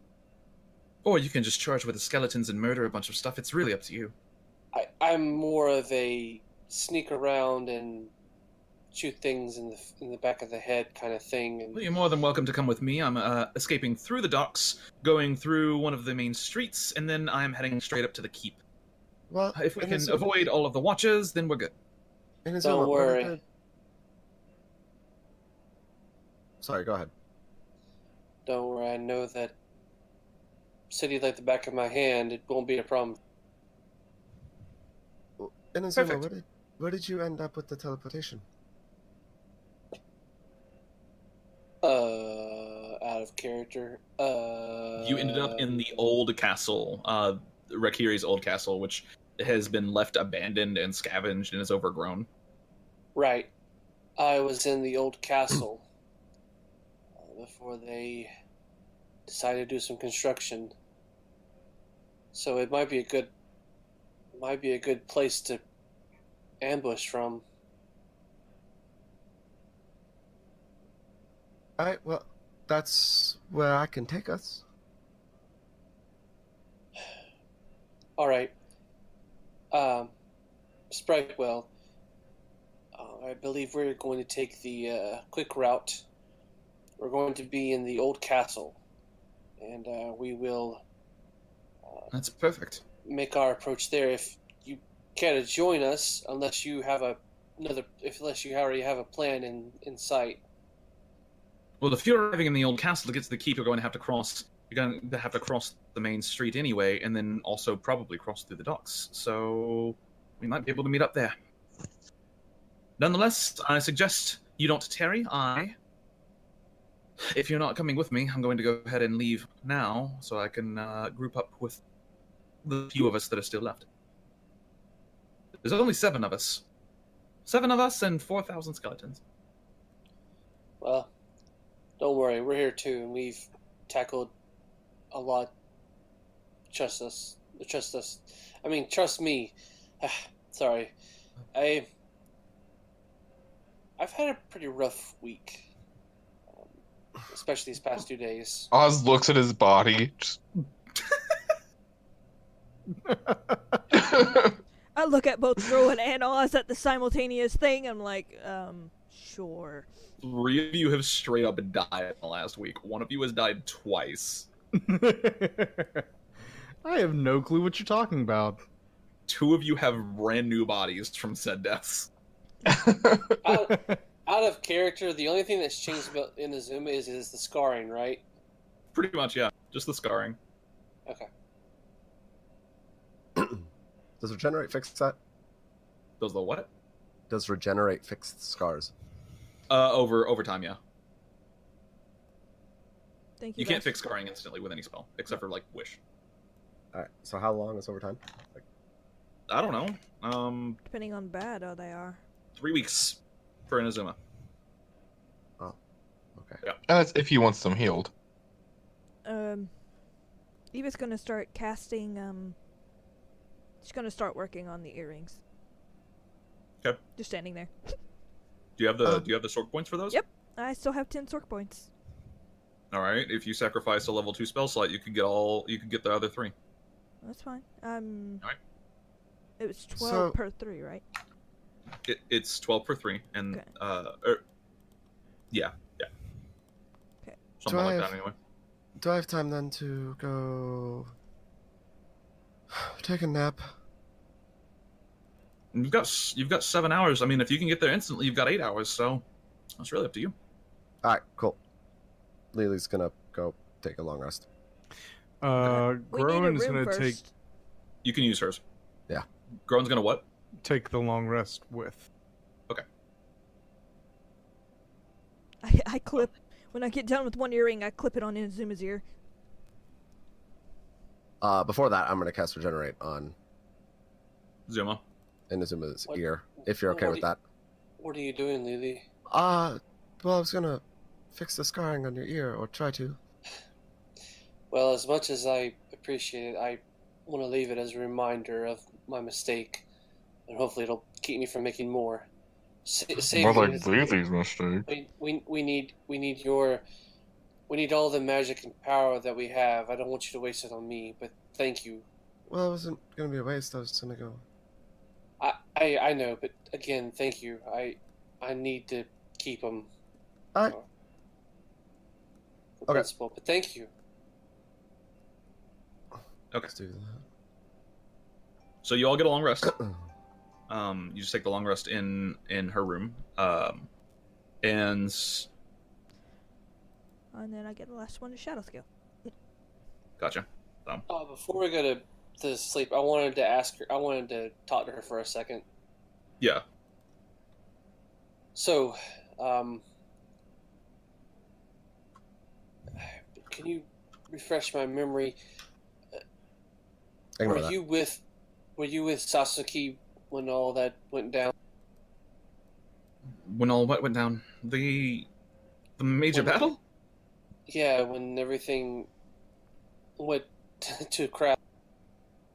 Or you can just charge with the skeletons and murder a bunch of stuff. It's really up to you. I'm more of a sneak around and shoot things in the back of the head kind of thing. And Well, you're more than welcome to come with me. I'm escaping through the docks, going through one of the main streets, and then I'm heading straight up to the keep. Well, If we can Inazuma- avoid all of the watches, then we're good. Inazuma, Don't what worry. are the- Sorry, go ahead. don't worry, I know that city like the back of my hand. It won't be a problem. Inazuma, Perfect. where did you end up with the teleportation? Out of character. You ended up in the old castle, Rakiri's old castle, which has been left abandoned and scavenged and is overgrown. Right. I was in the old castle before they decided to do some construction. So it might be a good place to ambush from. Alright, well, that's where I can take us. All right. Sprightwell, I believe we're going to take the quick route. We're going to be in the old castle, and we will That's perfect. make our approach there. If you care to join us, unless you already have a plan in sight. Well, if you're arriving in the old castle to get to the keep, you're going to have to cross. You're going to have to cross the main street anyway, and then also probably cross through the docks. So we might be able to meet up there. Nonetheless, I suggest you don't tarry. If you're not coming with me, I'm going to go ahead and leave now, so I can group up with the few of us that are still left. There's only 7 of us. 7 of us and 4,000 skeletons. Well, don't worry, we're here too, and we've tackled a lot. Trust us. Trust us. I mean, trust me. Sorry. I've had a pretty rough week. Especially these past 2 days. Oz looks at his body. Just... I look at both Rowan and Oz at the simultaneous thing. I'm like, sure. 3 of you have straight up died in the last week. 1 of you has died twice. I have no clue what you're talking about. 2 of you have brand new bodies from said deaths. Out of character, the only thing that's changed about in the Zuma is the scarring, right? Pretty much, yeah. Just the scarring. Okay. Does regenerate fix that? Does the what? Does regenerate fix the scars? Over time, yeah. Thank you. You can't Vash. fix scarring instantly with any spell, except for, like, Wish. Alright, so how long is overtime? I don't know. Depending on bad how they are. 3 weeks for Inazuma. Okay. Yeah. That's if he wants them healed. Eva's gonna start casting. She's gonna start working on the earrings. Okay. Just standing there. Do you have the sword points for those? Yep. I still have 10 sork points. All right. If you sacrifice a level 2 spell slot, you could get the other 3. That's fine. Alright. It was 12 So- per 3, right? It's 12 per 3, and Okay. yeah. Okay. Something Do I like have- that anyway. Do I have time then to go take a nap? And you've got 7 hours. I mean, if you can get there instantly, you've got 8 hours. So that's really up to you. Alright, cool. Lili's gonna go take a long rest. We need a Groen's room gonna first. You can use hers. Yeah. Groan's gonna what? take the long rest with. I clip when I get done with one earring. I clip it on Inuzuma's ear. Before that, I'm gonna cast regenerate on Zuma. Inazuma's What- ear, if you're okay what with do you- that. What are you doing, Lili? Well, I was gonna fix the scarring on your ear, or try to. Well, as much as I appreciate it, I want to leave it as a reminder of my mistake, and hopefully it'll keep me from making more. Save More me. like Lily's mistake. We need all the magic and power that we have. I don't want you to waste it on me, but thank you. Well, it wasn't gonna be a waste. I was just gonna go. I know, but again, thank you. I need to keep them. Alright. For Okay. principle, but thank you. Let's do So you all get a long rest. that. You just take the long rest in her room. And then I get the last one to Shadow Scale. gotcha. Before we go to sleep, I wanted to talk to her for a second. Yeah. So, can you refresh my memory? Ignore Were that. you with Sasuke when all that went down? When all what went down, the major When- battle. Yeah, when everything went to crap.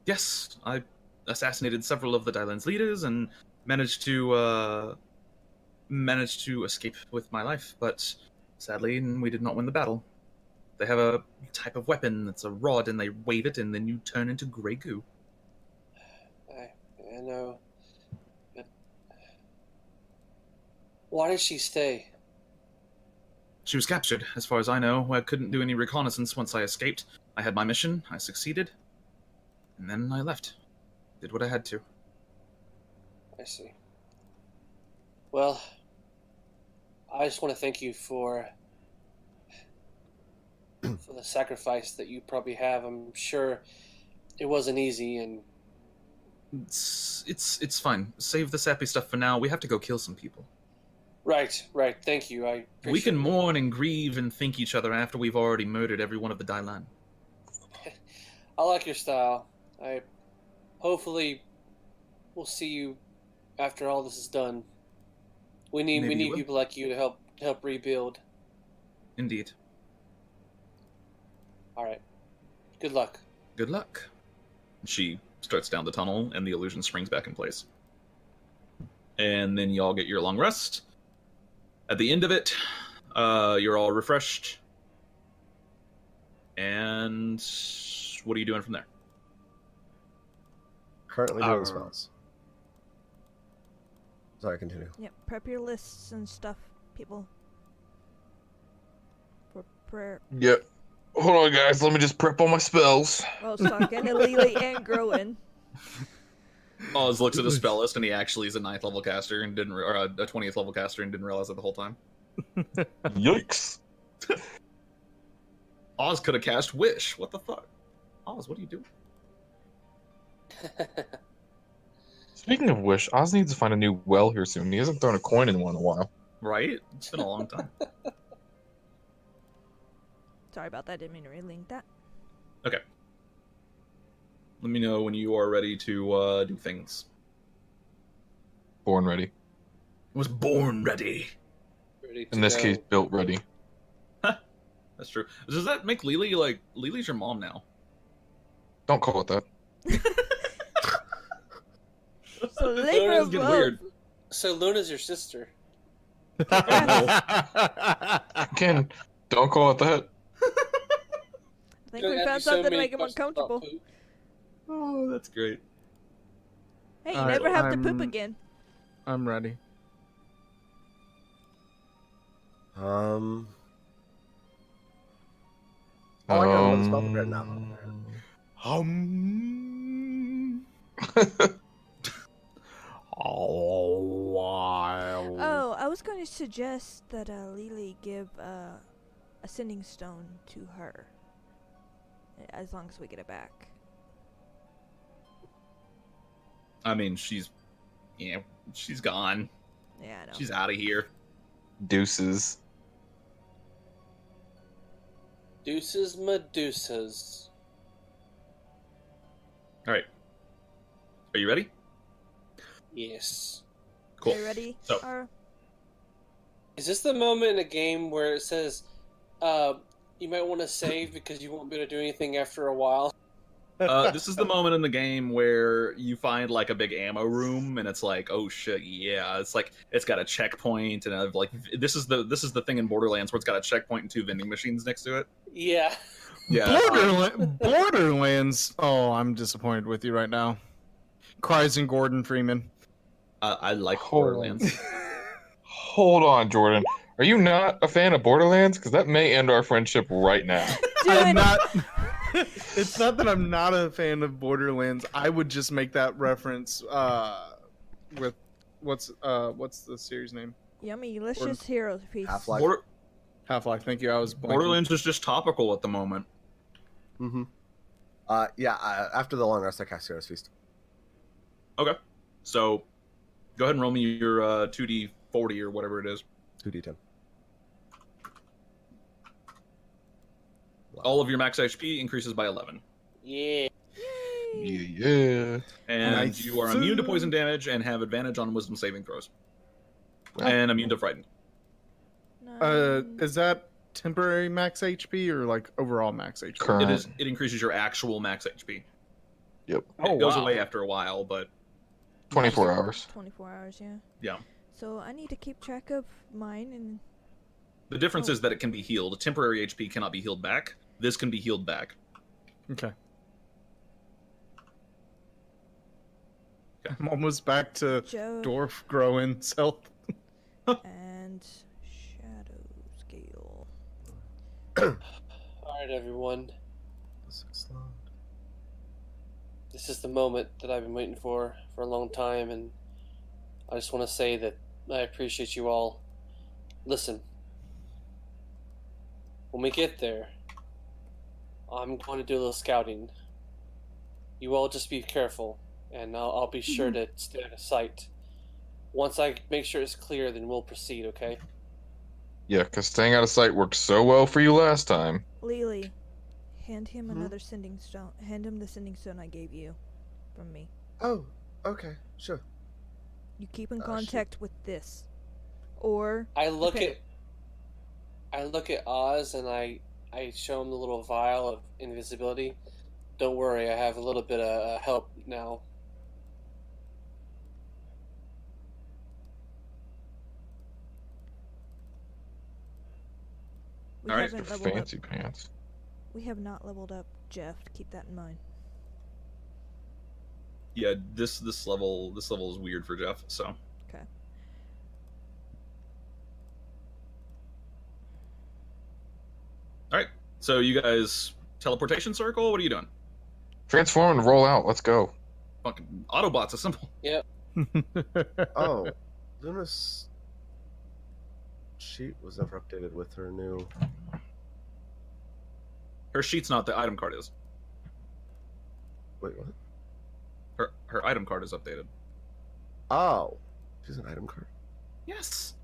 Yes, I assassinated several of the Dylan's leaders and managed to escape with my life. But sadly, we did not win the battle. They have a type of weapon that's a rod, and they wave it, and then you turn into gray goo. I know. But why did she stay? She was captured, as far as I know. I couldn't do any reconnaissance once I escaped. I had my mission, I succeeded, and then I left. Did what I had to. I see. Well, I just want to thank you for the sacrifice that you probably have. I'm sure it wasn't easy, and It's fine. Save the sappy stuff for now. We have to go kill some people. right. Thank you. I appreciate We can it. mourn and grieve and thank each other after we've already murdered every one of the Dailan. I like your style. I hopefully we'll see you after all this is done. We Maybe you need will. people like you to help rebuild. Indeed. All right. Good luck. Good luck. She starts down the tunnel, and the illusion springs back in place. And then you all get your long rest. At the end of it, you're all refreshed. And what are you doing from there? Currently doing spells. Sorry, continue. Yep, prep your lists and stuff, people. For prayer. Yep. Hold on, guys. Let me just prep all my spells. Well, it's talking to Lili and growing. Oz looks at his spell list, and he actually is a 9th level caster and or a 20th level caster and didn't realize it the whole time. Yikes. Oz could have cast Wish. What the fuck? Oz, what are you doing? Speaking of Wish, Oz needs to find a new well here soon. He hasn't thrown a coin in one in a while. Right? It's been a long time. Sorry about that, didn't mean to relink that. Okay. Let me know when you are ready to do things. Born ready. Was born ready. Ready to In this go. case, built ready. That's true. Does that make Lili like Lili's your mom now? Don't call it that. So labor Luna's of getting love. weird. So Luna's your sister. Again, don't call it that. I think we found something to make him uncomfortable. Oh, that's great. Hey, you Alright, never have to poop I'm- again. I'm ready. Oh, I got another spell prepared now. Oh, I was going to suggest that Lili give a sending stone to her. As long as we get it back. I mean, she's gone. Yeah, I know. She's out of here. Deuces. Deuces Medusas. All right. Are you ready? Yes. Cool. Are you ready? So- Or Is this the moment in a game where it says, you might want to save because you won't be able to do anything after a while? This is the moment in the game where you find like a big ammo room, and it's like, oh shit, yeah. It's like it's got a checkpoint, and like this is the thing in Borderlands where it's got a checkpoint and 2 vending machines next to it. Yeah. Yeah. Borderlands. Oh, I'm disappointed with you right now. Cries and Gordon Freeman. I like Hold on. Borderlands. Hold on, Jordan. Are you not a fan of Borderlands? Because that may end our friendship right now. I'm not. It's not that I'm not a fan of Borderlands. I would just make that reference with what's the series name? Yummy, delicious heroes feast. Half-Life. Border- Half-Life. Thank you. I was blanking. Borderlands is just topical at the moment. Mm-hmm. After the long rest, I cast Heroes Feast. Okay. So go ahead and roll me your 2d40 or whatever it is. 2d10. All of your max HP increases by 11. Yeah. Yeah. And Nice. you are immune to poison damage and have advantage on wisdom saving throws. And immune to frightened. Is that temporary max HP or like overall max HP? Current. It increases your actual max HP. Yep. Oh, It goes wow. away after a while, but 24 hours. 24 hours, yeah. yeah. So I need to keep track of mine and The difference is that it can be healed. Temporary HP cannot be healed back. This can be healed back. Okay. I'm almost back to Joe dwarf growing self. and Shadow Scale. Alright, everyone. This is the moment that I've been waiting for a long time, and I just want to say that I appreciate you all. Listen, when we get there, I'm going to do a little scouting. You all just be careful, and I'll be sure to stay out of sight. Once I make sure it's clear, then we'll proceed, okay? Yeah, because staying out of sight worked so well for you last time. Lili, hand him Hmm? another sending stone. Hand him the sending stone I gave you from me. Oh, okay, sure. You keep in Oh, contact with this. Or I look the at Oz and I show him the little vial of invisibility. Don't worry, I have a little bit of help now. we All right, haven't leveled Fancy up. pants. We have not leveled up Jeff. Keep that in mind. Yeah, this level is weird for Jeff. So Okay. all right. So you guys teleportation circle. What are you doing? Transform and roll out. Let's go. Fucking Autobots are simple. Oh, Luna's sheet was never updated with her new. Her sheet's not, the item card is. Wait, what? Her item card is updated. Oh, she's an item card. Yes.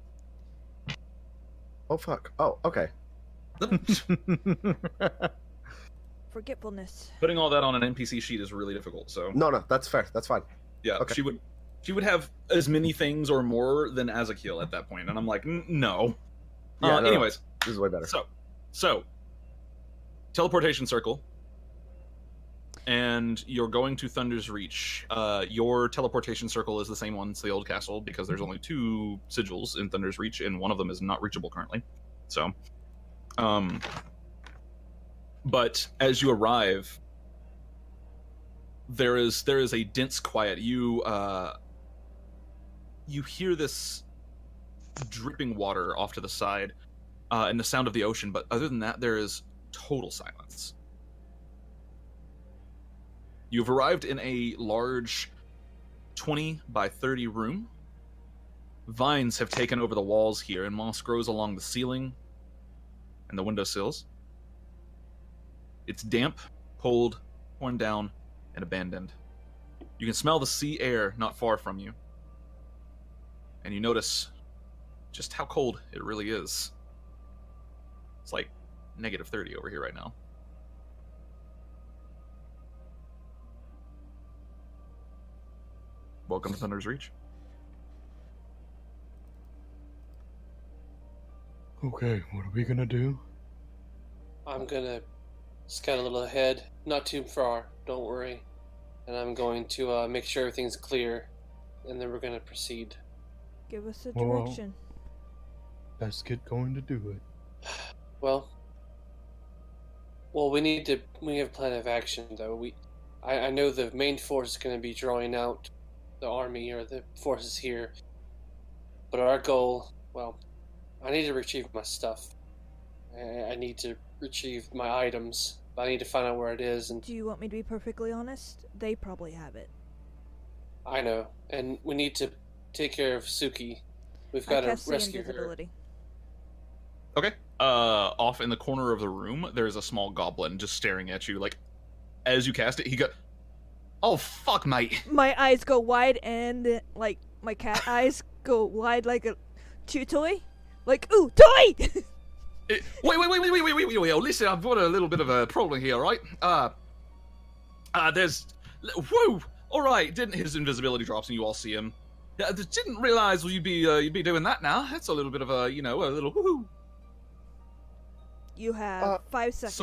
Oh fuck. Oh, okay. Forgetfulness. Putting all that on an NPC sheet is really difficult. So No, that's fair. That's fine. yeah, Okay. she would have as many things or more than Ezekiel at that point, and I'm like, no. Yeah, no. Anyways, This is way better. so teleportation circle, and you're going to Thunder's Reach. Your teleportation circle is the same one as the old castle because there's only 2 sigils in Thunder's Reach, and one of them is not reachable currently. So, but as you arrive, there is a dense quiet. You hear this dripping water off to the side, and the sound of the ocean. But other than that, there is total silence. You've arrived in a large 20 by 30 room. Vines have taken over the walls here, and moss grows along the ceiling and the windowsills. It's damp, cold, torn down, and abandoned. You can smell the sea air not far from you. And you notice just how cold it really is. It's like -30 over here right now. Welcome to Thunder's Reach. Okay, what are we gonna do? I'm gonna scout a little ahead, not too far, don't worry. And I'm going to make sure everything's clear, and then we're gonna proceed. Give us a Whoa. direction. Let's get going to do it. Well, we have a plan of action though. I know the main force is going to be drawing out the army or the forces here, but our goal, well, I need to retrieve my stuff. I need to retrieve my items. I need to find out where it is, and Do you want me to be perfectly honest? They probably have it. I know. And we need to take care of Suki. We've I got to cast the rescue her. invisibility. Okay. Off in the corner of the room, there's a small goblin just staring at you. Like, as you cast it, he got. Oh fuck, mate! My eyes go wide and like my cat eyes go wide like a chew toy. Like, ooh, toy! Wait! Listen, I've got a little bit of a problem here, right? There's. Whoa! All right, didn't his invisibility drops and you all see him? Didn't realize you'd be doing that now. That's a little bit of a a little woohoo. You have 5 seconds.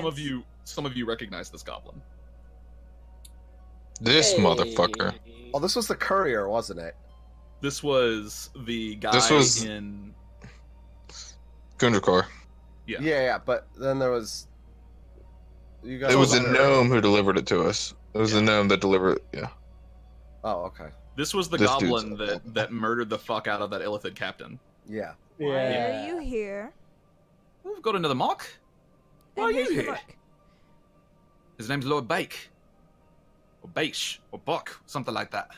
Some of you recognize this goblin. This motherfucker. Oh, this was the courier, wasn't it? This was the guy This was- in. Gundrakar. Yeah. Yeah, but then there was. You guys. It was a letter. gnome who delivered it to us. It was Yeah. a gnome that delivered it. Yeah. Oh, okay. This was the This goblin dude's- that murdered the fuck out of that Illithid captain. Yeah. Why are you here? We've got another mock. Why And are you here's your here? mark. His name's Lord Bake. Or Baish. Or Buck. Something like that.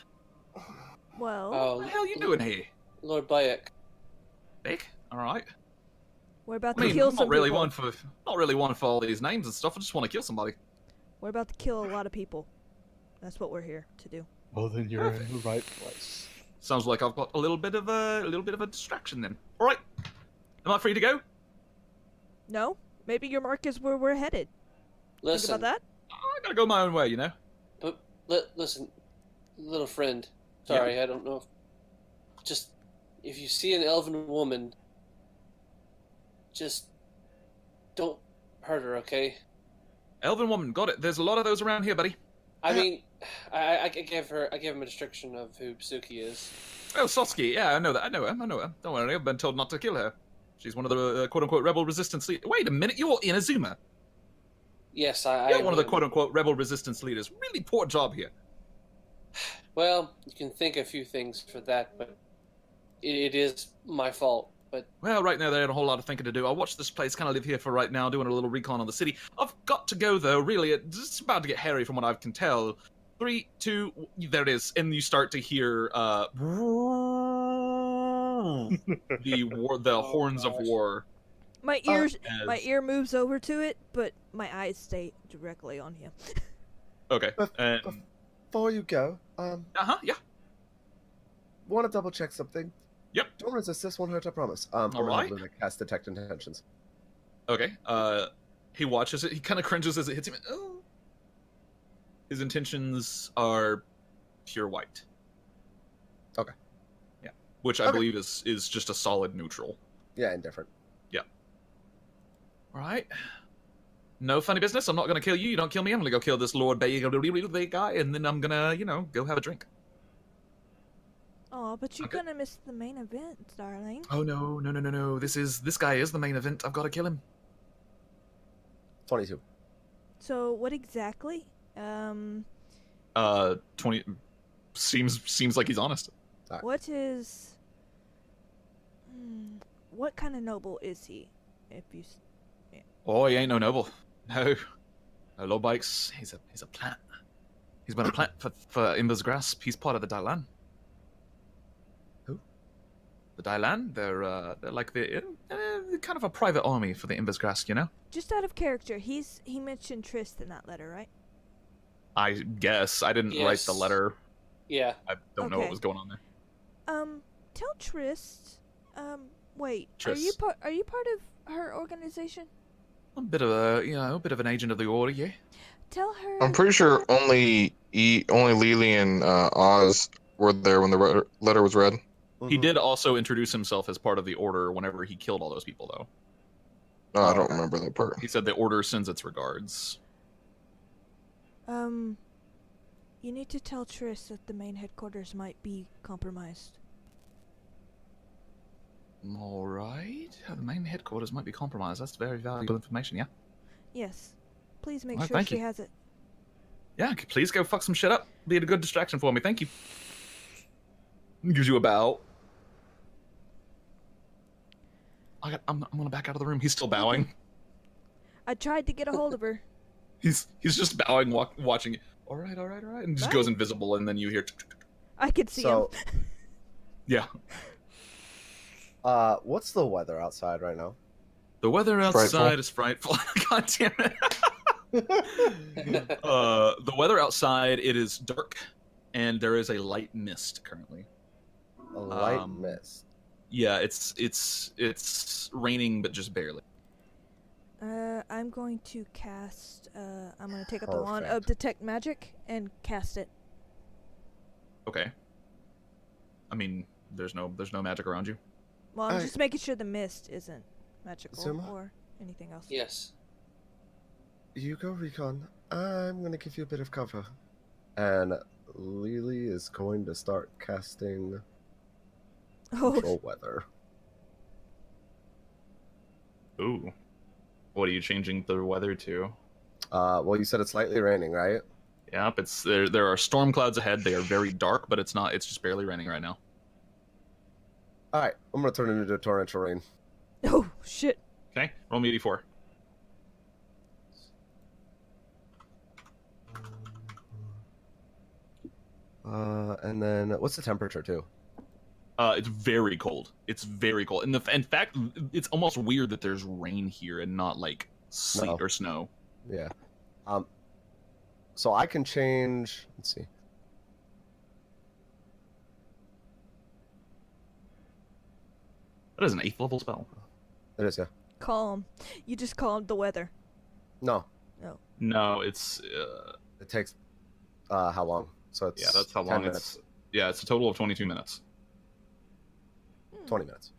Well, Oh, What the hell are you doing here? Lord Bayek. Bake? Alright. we're about I to mean, kill I'm some not really people. one for all these names and stuff. I just want to kill somebody. We're about to kill a lot of people. That's what we're here to do. Well, then you're in the right place. Sounds like I've got a little bit of a distraction then. Alright. Am I free to go? No? Maybe your mark is where we're headed. Listen, Think about that? I gotta go my own way, you know. but listen, little friend. Sorry, I don't know. Just if you see an elven woman, just don't hurt her, okay? Elven woman, got it. There's a lot of those around here, buddy. I mean, I gave him a description of who Psuki is. Oh, Soski, yeah, I know that. I know her. Don't worry, I've been told not to kill her. She's one of the quote-unquote rebel resistance leaders. Wait a minute, you're Inazuma. Yes, You're one of the am. quote-unquote rebel resistance leaders. Really poor job here. Well, you can think a few things for that, but it is my fault. But Well, right now there ain't a whole lot of thinking to do. I'll watch this place, kind of live here for right now, doing a little recon on the city. I've got to go, though, really. It's about to get hairy from what I can tell. 3, 2, there it is. And you start to hear the horns of gosh. war. My as- ear moves over to it, but my eyes stay directly on him. Okay. Bef- And, Before you go, yeah. want to double check something? Yep. Don't resist this, won't hurt, I promise. Alright. I'm gonna cast detect intentions. Okay. He watches it. He kind of cringes as it hits him. Oh. His intentions are pure white. Okay. Yeah. Which I Okay. believe is just a solid neutral. Yeah, indifferent. All right. No funny business. I'm not gonna kill you. You don't kill me. I'm gonna go kill this Lord Bay guy, and then I'm gonna, go have a drink. Oh, but you're Okay. gonna miss the main event, darling. Oh no. This guy is the main event. I've got to kill him. 22. So what exactly? 20 seems like he's honest. What is? What kind of noble is he? If you, Oh, he ain't no noble. No low bikes. He's a plant. He's been a plant for Imber's grasp. He's part of the Dailan. Who? The Dailan. They're like the kind of a private army for the Imber's grasp, you know. just out of character, he mentioned Trist in that letter, right? I guess I didn't write the Yes. letter. yeah, I don't know what Okay. was going on there. Tell Trist. Wait. Trist. Are you part of her organization? A bit of a bit of an agent of the order, yeah. Tell her. I'm pretty sure only Lili and Oz were there when the letter was read. He Mhm. did also introduce himself as part of the order whenever he killed all those people, though. No, I don't Okay. remember that part. He said the order sends its regards. You need to tell Trist that the main headquarters might be compromised. All right. The main headquarters might be compromised. That's very valuable information, yeah? Yes. Please make Alright, sure thank she you. has it. Yeah, please go fuck some shit up. Be a good distraction for me. Thank you. Gives you a bow. I'm gonna back out of the room. He's still bowing. I tried to get a hold of her. He's just bowing, watching it. All right, and just Bye. goes invisible, and then you hear. I could see So, him. Yeah. What's the weather outside right now? The weather outside Frightful. is frightful. God damn it. The weather outside, it is dark, and there is a light mist currently. A light Um, mist. Yeah, it's raining, but just barely. I'm going to cast. I'm going to take up the wand of Perfect. detect magic and cast it. Okay. I mean, there's no magic around you. Well, I'm Alright. just making sure the mist isn't magical Zuma? or anything else. yes. You go recon. I'm gonna give you a bit of cover. And Lili is going to start casting Oh, control weather. Ooh. What are you changing the weather to? Well, you said it's slightly raining, right? Yep, it's there are storm clouds ahead. They are very dark, but it's just barely raining right now. Alright, I'm gonna turn it into a torrential rain. oh shit! Okay, roll me a d4. And then what's the temperature too? It's very cold. It's very cold. And in fact, it's almost weird that there's rain here and not like sleet No. or snow. Yeah. So I can change. Let's see. That is an 8th level spell. It is, yeah. Calm. You just calmed the weather. No, No, it's It takes how long? So it's yeah, that's how 10 long minutes, it's. Yeah, it's a total of 22 minutes. 20 minutes.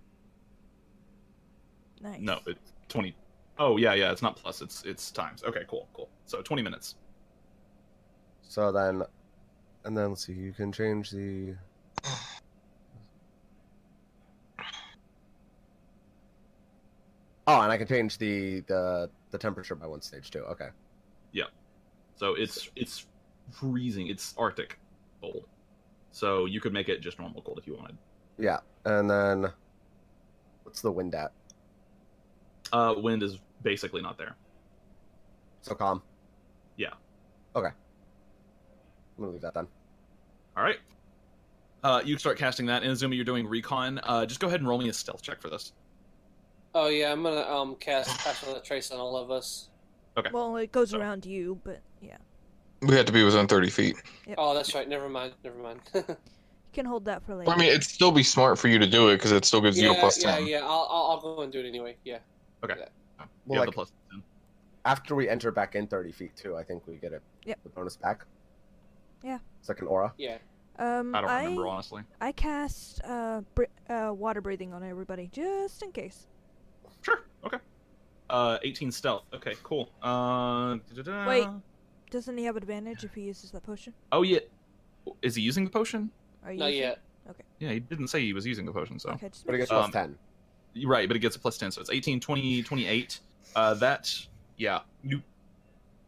Nice. No, it's 20. Oh yeah, it's not plus. It's times. Okay, cool. So 20 minutes. So then, and then let's see. You can change the. Oh, and I can change the temperature by 1 stage too. Okay. So it's freezing. It's Arctic cold. So you could make it just normal cold if you wanted. Yeah, and then what's the wind at? Wind is basically not there. So calm. Yeah. Okay. I'm gonna leave that then. All right. You start casting that. Inazuma, you're doing recon. Just go ahead and roll me a stealth check for this. Oh yeah, I'm gonna cast Passionate Trace on all of us. Okay. Well, it goes So- around you, but yeah. We had to be within 30 feet. Yep. Oh, that's right. Never mind. You can hold that for later. I mean, it'd still be smart for you to do it because it still gives you a plus 10. Yeah. I'll go and do it anyway. Yeah. Okay. Yeah. You Well, have like, the plus 10. after we enter back in 30 feet too, I think we get it. Yep. The bonus back. Yeah. It's like an aura. Yeah. I don't remember honestly. I cast water breathing on everybody just in case. Sure. Okay. 18 stealth. Okay, cool. Wait. Doesn't he have advantage if he uses that potion? Oh yeah. Is he using the potion? Are you Not using- yet. Yeah, he didn't say he was using the potion, so. Okay, just But it make gets sure. plus 10. You're right, but it gets a plus 10, so it's 18, 20, 28. Yeah, you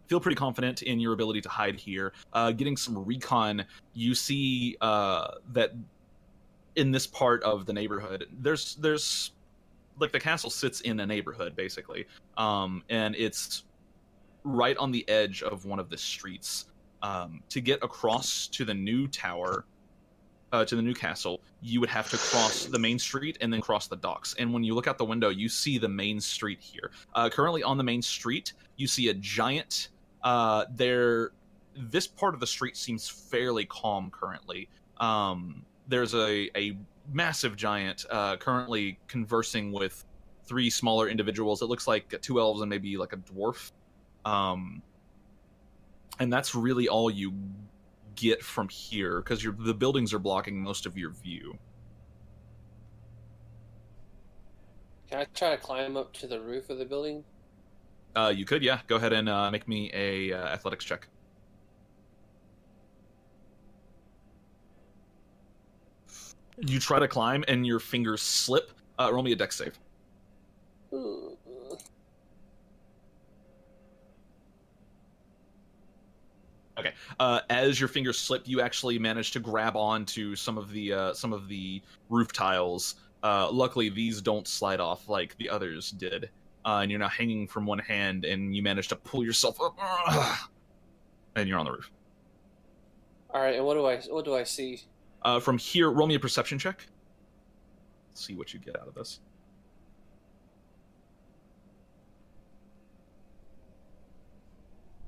feel pretty confident in your ability to hide here. Getting some recon, you see that in this part of the neighborhood, there's like the castle sits in a neighborhood basically, and it's right on the edge of one of the streets. To get across to the new tower, to the new castle, you would have to cross the main street and then cross the docks. And when you look out the window, you see the main street here. Currently on the main street, you see a giant. This part of the street seems fairly calm currently. There's a massive giant currently conversing with 3 smaller individuals. It looks like 2 elves and maybe like a dwarf. And that's really all you get from here because the buildings are blocking most of your view. Can I try to climb up to the roof of the building? You could, yeah. Go ahead and make me a athletics check. You try to climb and your fingers slip. Roll me a dex save. Okay. As your fingers slip, you actually manage to grab onto some of the roof tiles. Luckily, these don't slide off like the others did, and you're now hanging from one hand, and you manage to pull yourself up, and you're on the roof. All right, and what do I see? From here, roll me a perception check. Let's see what you get out of this.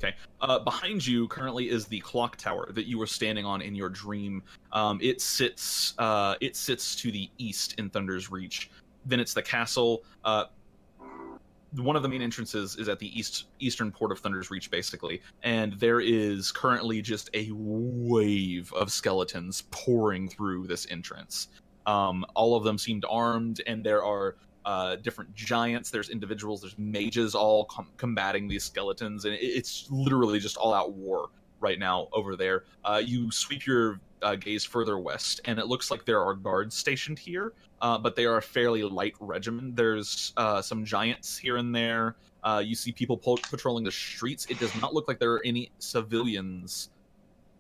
Okay. Behind you currently is the clock tower that you were standing on in your dream. It sits to the east in Thunder's Reach. Then it's the castle. One of the main entrances is at the eastern port of Thunder's Reach, basically, and there is currently just a wave of skeletons pouring through this entrance. All of them seemed armed, and there are different giants. There's individuals. There's mages all combating these skeletons, and it's literally just all-out war right now over there. You sweep your gaze further west, and it looks like there are guards stationed here, but they are a fairly light regimen. There's some giants here and there. You see people patrolling the streets. It does not look like there are any civilians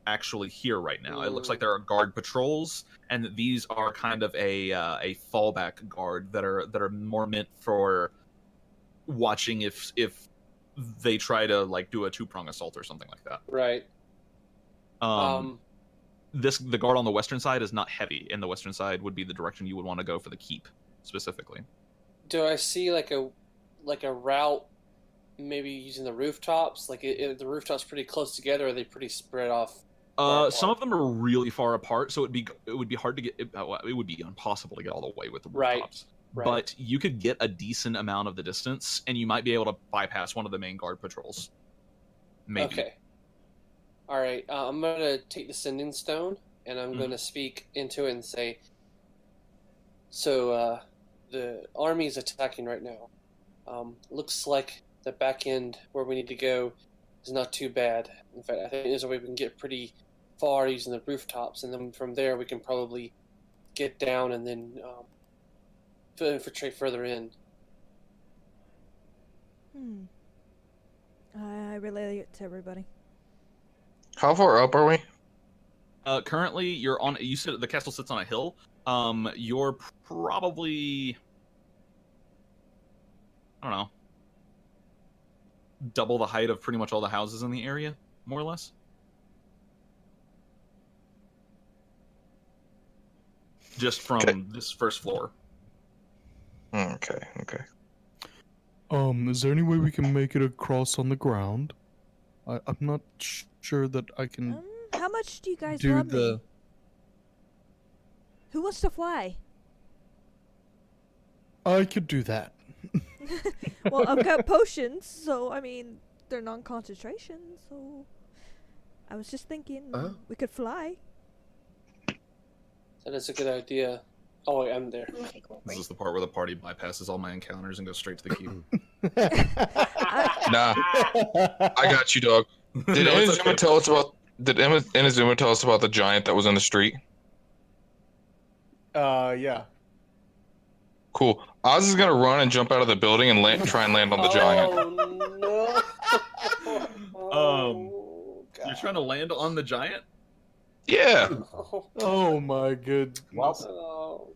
actually here right now. It looks like there are guard patrols, and these are kind of a fallback guard that are more meant for watching if they try to like do a 2-prong assault or something like that. Right. The guard on the western side is not heavy, and the western side would be the direction you would want to go for the keep specifically. Do I see like a route, maybe using the rooftops? Like the rooftops pretty close together, or are they pretty spread off? Some of them are really far apart, so it would be hard to get. It would be impossible to get all the way with the rooftops. Right. But you could get a decent amount of the distance, and you might be able to bypass one of the main guard patrols. Maybe. Okay. All right. I'm gonna take the sending stone and I'm gonna speak into it and say, "So the army is attacking right now. Looks like the back end where we need to go is not too bad. In fact, I think there's a way we can get pretty far using the rooftops, and then from there we can probably get down and then infiltrate further in." I relay it to everybody. How far up are we? Currently, you're on. You said the castle sits on a hill. You're probably, I don't know, double the height of pretty much all the houses in the area, more or less. Just from this first floor. Okay. Is there any way we can make it across on the ground? I'm not sure that I can How much do you guys do love the. me? Who wants to fly? I could do that. Well, I've got potions, so I mean they're non-concentration. So I was just thinking we could fly. That is a good idea. Oh, wait, I'm there. This is the part where the party bypasses all my encounters and goes straight to the keep. Nah, I got you, dog. Did No, it's Inazuma okay. tell us about? Did Inazuma tell us about the giant that was in the street? Yeah. Cool. Oz is gonna run and jump out of the building and try and land on the giant. Oh no! God. You're trying to land on the giant? Yeah. Oh my good. Oh.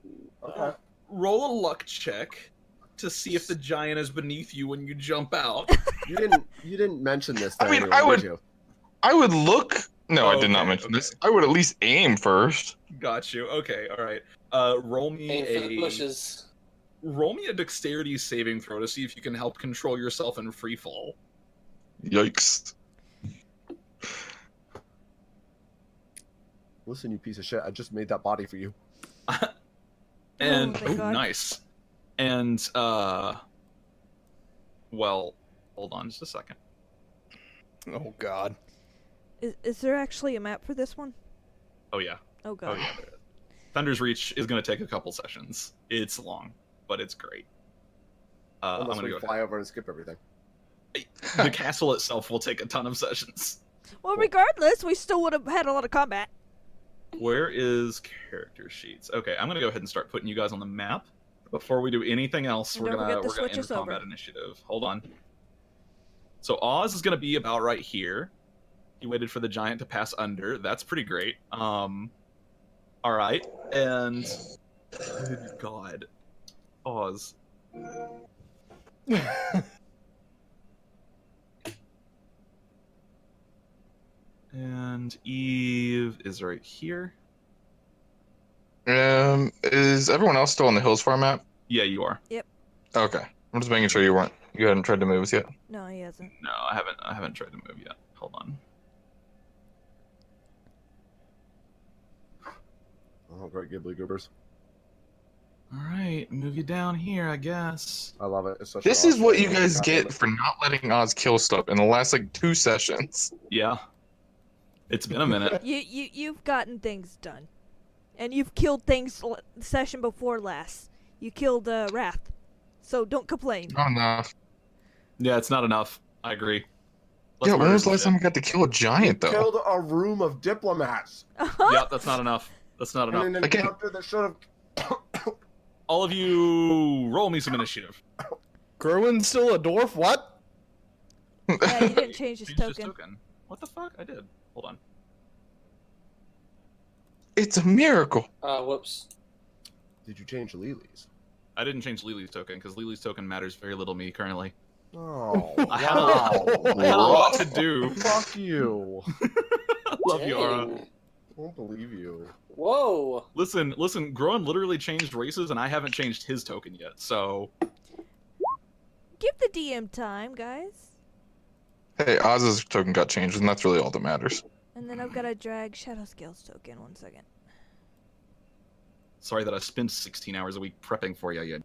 Okay. Roll a luck check to see if the giant is beneath you when you jump out. You didn't mention this. To I mean, anyone, I would- did you? I would look. No, I did not Okay, mention okay. this. I would at least aim first. Got you. Okay, all right. Roll me Aim for the bushes. roll me a dexterity saving throw to see if you can help control yourself in free fall. Yikes. Listen, you piece of shit. I just made that body for you. And thank God. nice. And well, hold on just a second. Oh God. Is there actually a map for this one? Oh yeah. Oh Oh God. yeah. There is. Thunder's Reach is going to take a couple sessions. It's long, but it's great. I'm Unless going we to go fly over and skip everything. ahead. The castle itself will take a ton of sessions. Well, regardless, we still would have had a lot of combat. Where is character sheets? Okay, I'm gonna go ahead and start putting you guys on the map. Before we do anything else, And we're don't gonna forget to switch end us combat over. initiative. Hold on. So Oz is gonna be about right here. He waited for the giant to pass under. That's pretty great. All right, and good God, Oz. And Eve is right here. Is everyone else still on the hills farm map? Yeah, you are. Okay. I'm just making sure you hadn't tried to move us yet. No, he hasn't. No, I haven't tried to move yet. Hold on. Oh, great Ghibli goobers. All right, move you down here, I guess. I love it. It's such This an is what awesome you guys God get damn it. for not letting Oz kill stuff in the last like 2 sessions. Yeah. It's been a minute. You've gotten things done, and you've killed things the session before last. You killed Wrath, so don't complain. Not enough. Yeah, it's not enough. I agree. Let's Yeah, when murder was the some last shit. time I got to kill a giant though? Killed a room of diplomats. Yep, that's not enough. That's not enough. And an Again. encounter that should have. All of you, roll me some initiative. Gerwin's still a dwarf? What? Yeah, you didn't change his Change this token. token. What the fuck? I did. Hold on. It's a miracle. Whoops. Did you change Lili's? I didn't change Lili's token because Lili's token matters very little to me currently. Oh, I had a lot to do. Fuck you. Love you, Aura. Dang. I don't believe you. Whoa. Listen, Groen literally changed races and I haven't changed his token yet, so... Give the DM time, guys. Hey, Oz's token got changed, and that's really all that matters. And then I've got to drag Shadow Scales token. 1 second. Sorry that I spent 16 hours a week prepping for you.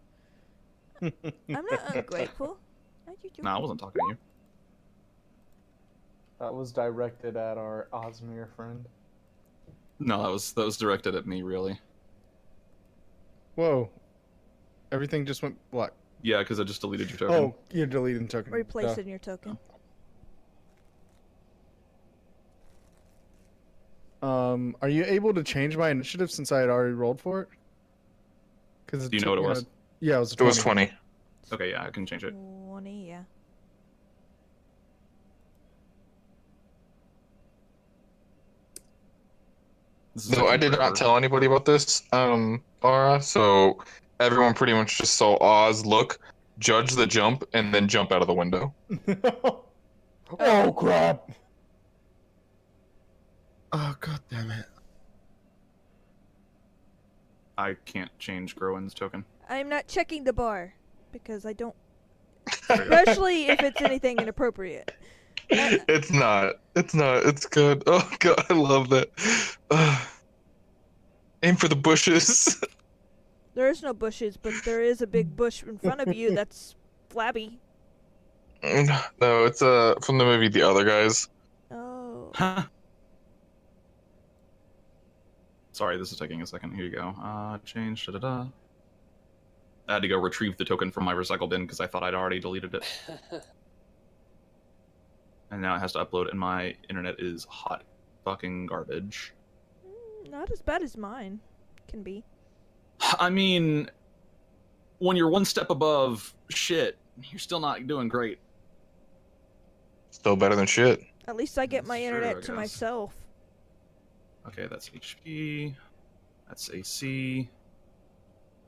I'm not ungrateful. Nah, I wasn't talking to you. That was directed at our Osmir friend. No, that was directed at me, really. Whoa. Everything just went black. Yeah, because I just deleted your token. Oh, you're deleting token. Replacing your token. Are you able to change my initiative since I had already rolled for it? Because Do you know what it was? Yeah, it was 20. It was 20. Okay, yeah, I can change it. 20, yeah. This is No, I taking did forever. not tell anybody about this, Laura. So everyone pretty much just saw Oz look, judge the jump, and then jump out of the window. Oh, crap. Oh, god damn it. I can't change Groen's token. I'm not checking the bar because I don't. Especially if it's anything inappropriate. It's not. It's not. It's good. Oh god, I love that. Aim for the bushes. There is no bushes, but there is a big bush in front of you that's flabby. No, it's from the movie The Other Guys. Oh. Huh. Sorry, this is taking a second. Here you go. Change. Da-da-da. I had to go retrieve the token from my recycle bin because I thought I'd already deleted it. And now it has to upload, and my internet is hot fucking garbage. Not as bad as mine can be. I mean, when you're one step above shit, you're still not doing great. Still better than shit. At least I get That's my true, internet I to guess. myself. Okay, that's HP. That's AC.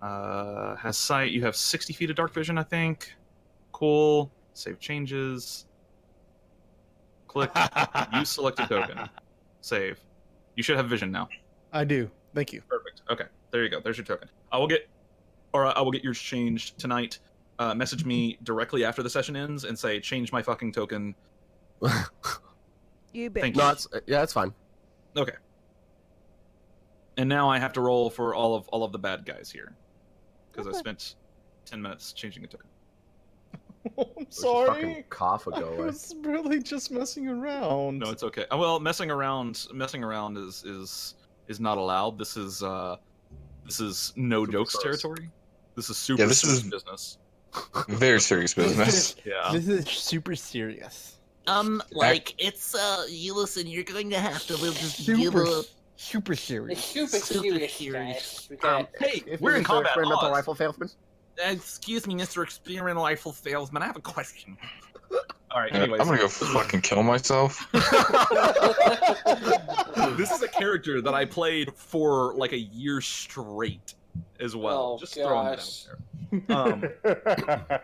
Has sight. You have 60 feet of dark vision, I think. Cool. Save changes. Click. You select a token. Save. You should have vision now. I do. Thank you. Perfect. Okay, there you go. There's your token. I will get yours changed tonight. Message me directly after the session ends and say change my fucking token. You bet. Thank No, you. it's fine. Okay. And now I have to roll for all of the bad guys here because I Okay. spent 10 minutes changing a token. I'm Fucking sorry. cough I ago. was really just messing around. No, it's okay. Well, messing around is not allowed. This is no Super jokes gross. territory. This is super Yeah, this serious is- business. Very serious business. Yeah. This is super serious. It's you listen, you're going to have to live this Super serious. It's super Super serious, serious. guys. We got Hey, If we're you in use the combat. experimental Oz. rifle salesman. Excuse me, Mr. Experimental Rifle Salesman, I have a question. All right. Yeah, Anyways, I'm gonna go fucking kill myself. this is a character that I played for like a year straight as well. Oh, Just throwing that gosh. out there.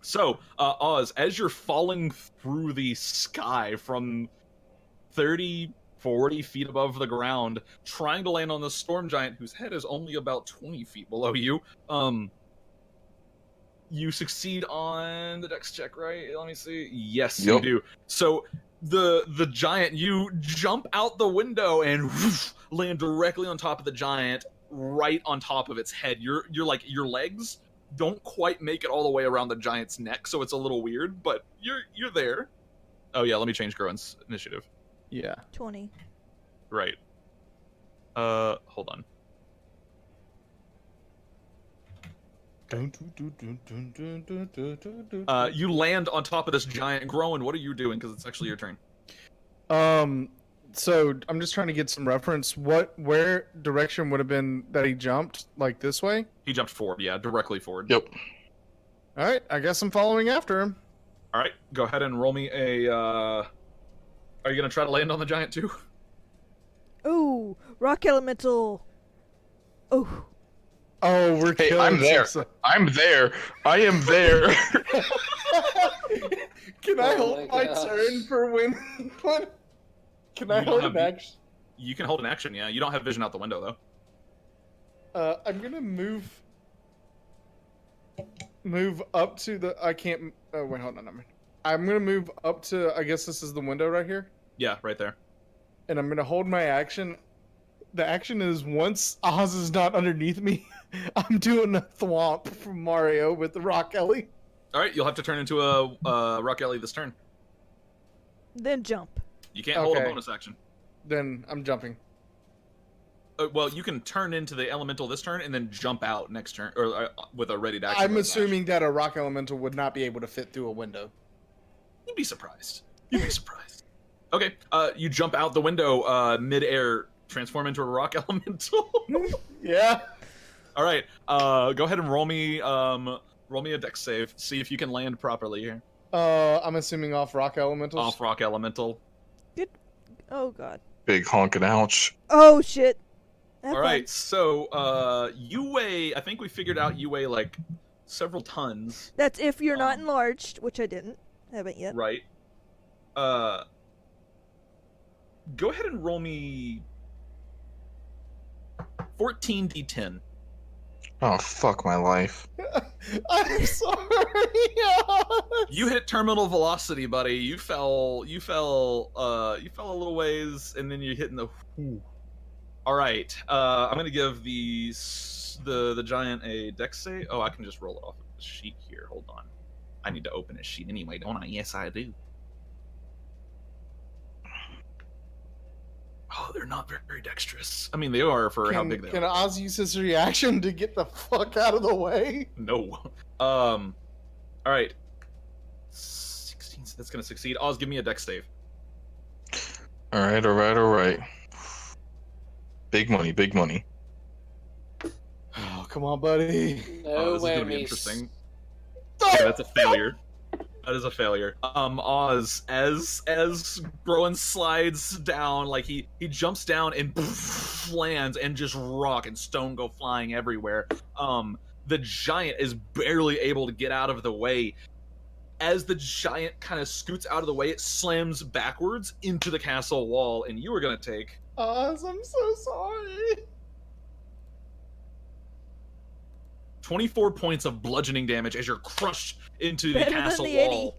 So, Oz, as you're falling through the sky from 30, 40 feet above the ground, trying to land on the storm giant whose head is only about 20 feet below you, you succeed on the dex check, right? Let me see. Yes, you Yup. do. So the giant, you jump out the window and whoosh, land directly on top of the giant, right on top of its head. You're like, your legs don't quite make it all the way around the giant's neck, so it's a little weird, but you're there. Oh yeah, let me change Groen's initiative. Yeah. 20. Right. Hold on. You land on top of this giant. Groen, what are you doing? Because it's actually your turn. So I'm just trying to get some reference. Where direction would have been that he jumped? Like this way? He jumped forward. Yeah, directly forward. Yep. All right. I guess I'm following after him. All right, go ahead and roll me a. Are you gonna try to land on the giant too? Ooh, rock elemental. Ooh. Oh, we're Hey, killing I'm there. some- I'm there. I am there. Can I Oh hold my my gosh. turn for when? Can I You don't hold have- an action? You can hold an action. Yeah, you don't have vision out the window though. I'm gonna move up to the. I can't. Oh wait, hold on. I'm gonna move up to. I guess this is the window right here, Yeah, right there. and I'm gonna hold my action. The action is once Oz is not underneath me, I'm doing a thwomp from Mario with the Rock Ellie. All right, you'll have to turn into a Rock Ellie this turn. Then jump. You can't hold a Okay. bonus action. Then I'm jumping. Well, you can turn into the elemental this turn and then jump out next turn, or with a ready to action. I'm bonus assuming that a rock elemental would not be able to fit through a window. action. You'd be surprised. You'd be surprised. Okay, you jump out the window mid-air, transform into a rock elemental. Yeah. All right, go ahead and roll me a dex save. See if you can land properly here. I'm assuming off rock elementals. Off rock elemental. Oh god. Big honking ouch. Oh shit. Have All fun. right, so you weigh. I think we figured out you weigh like several tons, That's if you're not enlarged, which I haven't yet. right? Go ahead and roll me 14d10. Oh fuck my life. I'm sorry. You hit terminal velocity, buddy. You fell a little ways, and then you hit in the. All right, I'm gonna give the giant a dex save. Oh, I can just roll it off of the sheet here. Hold on, I need to open his sheet anyway, don't I? Yes, I do. Oh, they're not very dexterous. I mean, they are for how big they Can are. Oz use his reaction to get the fuck out of the way? No. All right. 16. That's gonna succeed. Oz, give me a dex save. All right. Big money, big money. Oh, come on, buddy. No This is gonna be whammies. interesting. Okay, that's a failure. That is a failure. Oz, as Groen slides down, like he jumps down and lands, and just rock and stone go flying everywhere. The giant is barely able to get out of the way. As the giant kind of scoots out of the way, it slams backwards into the castle wall, and you are gonna take Oz, I'm so sorry. 24 points of bludgeoning damage as you're crushed into the Better than castle the wall.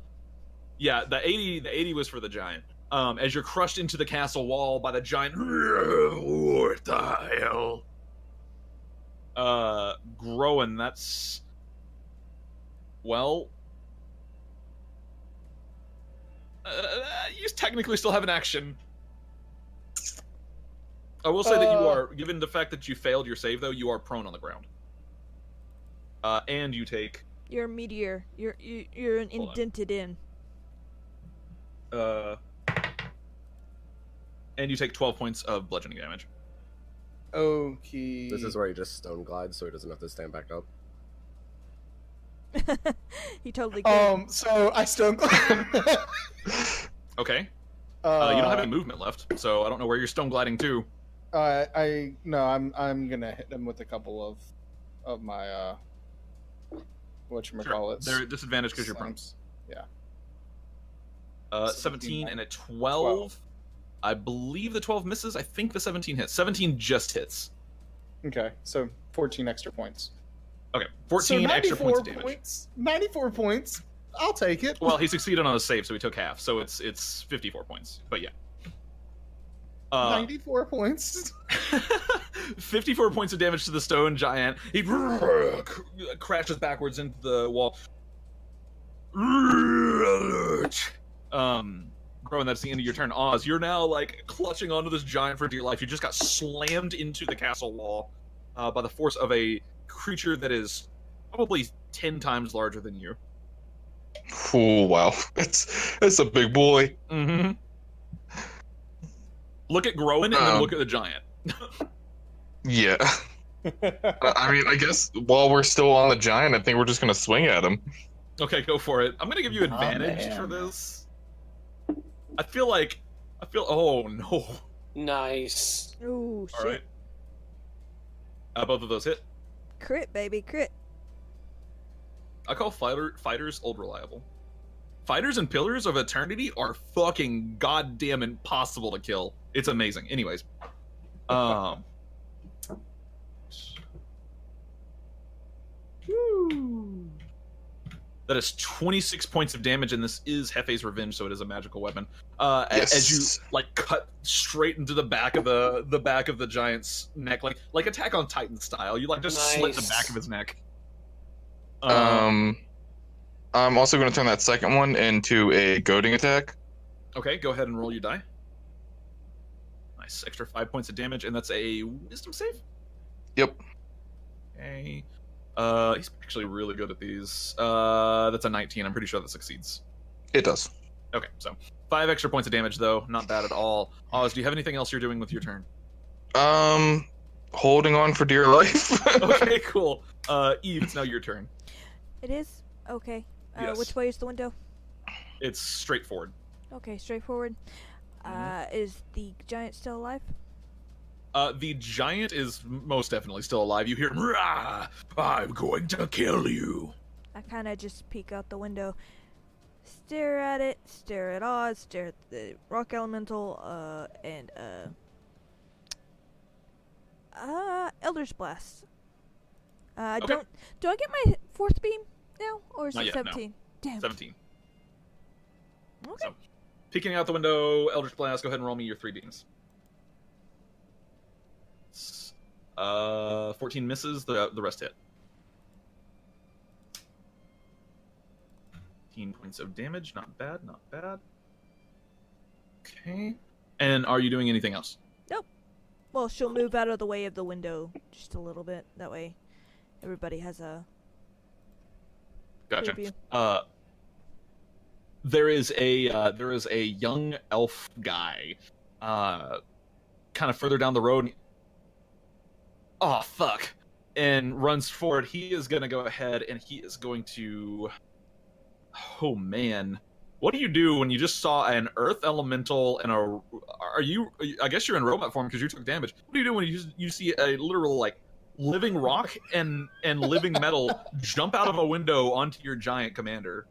80. Yeah, the 80 was for the giant. As you're crushed into the castle wall by the giant. What the hell? Groen, that's. Well. You technically still have an action. I will say that you are, given the fact that you failed your save, though, you are prone on the ground. And you take. You're a meteor. You're an Hold on. indented in. And you take 12 points of bludgeoning damage. Okay. This is where he just stone glides, so he doesn't have to stand back up. He totally could. So I stone Okay. You don't have any movement left, so I don't know where you're stone gliding to. I'm gonna hit them with a couple of my whatchamacallits. They're at disadvantage because you're prone. Yeah. 17 and a 12. I believe the 12 misses. I think the 17 hits. 17 just hits. Okay, so 14 extra points. Okay, 14 so extra points of damage. 94 points. I'll take it. Well, he succeeded on a save, so he took half. So it's 54 points. But yeah. 94 points. 54 points of damage to the stone giant. He crashes backwards into the wall. Groen, that's the end of your turn. Oz, you're now like clutching onto this giant for dear life. You just got slammed into the castle wall by the force of a creature that is probably 10 times larger than you. Oh wow, it's a big boy. Mm-hmm. Look at Groen and then look at the giant. Yeah. I mean, I guess while we're still on the giant, I think we're just gonna swing at him. Okay, go for it. I'm gonna give you advantage man. for this. I feel. Oh no! Nice. Ooh, shit. All right. Both of those hit. Crit, baby, crit. I call fighters old reliable. Fighters and Pillars of Eternity are fucking goddamn impossible to kill. It's amazing. Anyways, that is 26 points of damage, and this is Hefe's Revenge, so it is a magical weapon. Yes. As you like cut straight into the back of the giant's neck, like Attack on Titan style. You like just slit the Nice. back of his neck. I'm also going to turn that second one into a goading attack. Okay, go ahead and roll your die. Nice. Extra 5 points of damage, and that's a wisdom save? Yep. Okay. He's actually really good at these. That's a 19. I'm pretty sure that succeeds. It does. Okay, so 5 extra points of damage, though. Not bad at all. Oz, do you have anything else you're doing with your turn? Holding on for dear life. Okay, cool. Eve, it's now your turn. It is? Okay. Yes. Which way is the window? It's straightforward. Okay, straightforward. Is the giant still alive? The giant is most definitely still alive. You hear him, "Rah! I'm going to kill you." I kind of just peek out the window, stare at it, stare at Oz, stare at the rock elemental, and Elder's Blast. Okay. Do I get my 4th beam now, or is Not it yet, no. 17? Damn. 17. Okay. So, peeking out the window, Eldritch Blast, go ahead and roll me your 3 beams. 14 misses, the rest hit. 15 points of damage, not bad, not bad. Okay. And are you doing anything else? Nope. Well, she'll move out of the way of the window just a little bit. That way, everybody has a Gotcha. view. There is a young elf guy, kind of further down the road. Oh fuck! And runs forward. He is gonna go ahead and he is going to. Oh man, what do you do when you just saw an earth elemental and a? Are you? I guess you're in robot form because you took damage. What do you do when you see a literal like living rock and living metal jump out of a window onto your giant commander?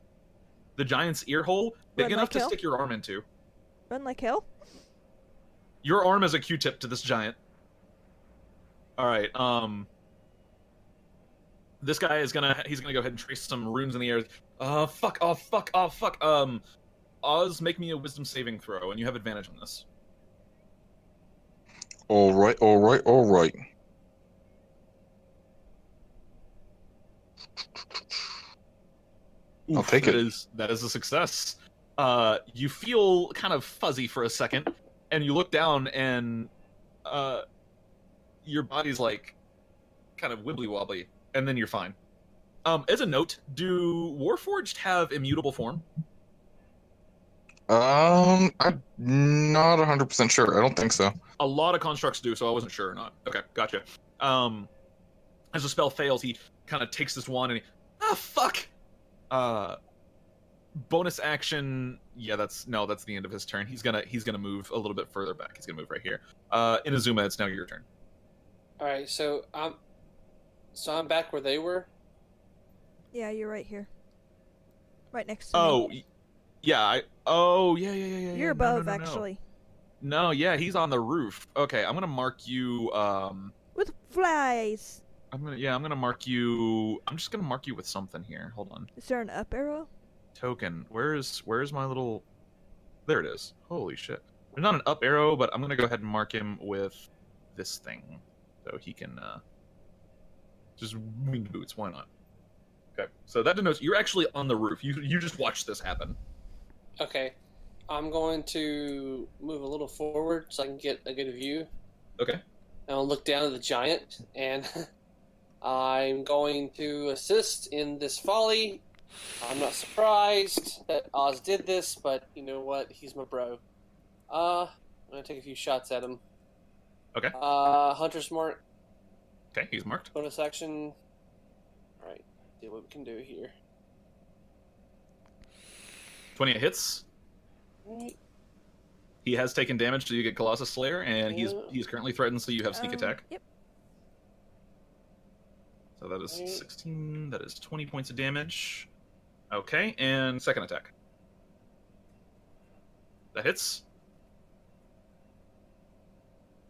The giant's ear hole big Run enough like to hell? stick your arm into. Run like hell? Your arm is a Q-tip to this giant. All right. This guy is he's gonna go ahead and trace some runes in the air. Fuck. Oh fuck. Oh fuck. Oz, make me a wisdom saving throw, and you have advantage on this. All right. I'll take it. That is a success. You feel kind of fuzzy for a second, and you look down, and your body's like kind of wibbly wobbly, and then you're fine. As a note, do Warforged have immutable form? I'm not 100% sure. I don't think so. A lot of constructs do, so I wasn't sure or not. Okay, gotcha. As the spell fails, he kind of takes this wand and fuck. Bonus action. Yeah, that's the end of his turn. He's gonna move a little bit further back. He's gonna move right here. Inazuma, it's now your turn. All right, so I'm back where they were. Yeah, you're right here. Right next to Oh, me. yeah. Yeah. You're No, above, no. actually. No, yeah, he's on the roof. Okay, I'm gonna mark you. With flies. I'm gonna mark you. I'm just gonna mark you with something here. Hold on. Is there an up arrow? Token. Where's my little? There it is. Holy shit. There's not an up arrow, but I'm gonna go ahead and mark him with this thing, so he can just winged boots. Why not? Okay. So that denotes you're actually on the roof. You just watched this happen. Okay, I'm going to move a little forward so I can get a good view. Okay. And I'll look down at the giant, and I'm going to assist in this folly. I'm not surprised that Oz did this, but you know what? He's my bro. I'm gonna take a few shots at him. Okay. Hunter's Mark, Okay, he's marked. bonus action. Alright, see what we can do here. 20 hits. Alright. He has taken damage, so you get Colossus Slayer, and Yeah. he's currently threatened, so you have sneak attack. Yep. So that is Alright. 16. That is 20 points of damage. Okay, and second attack. That hits.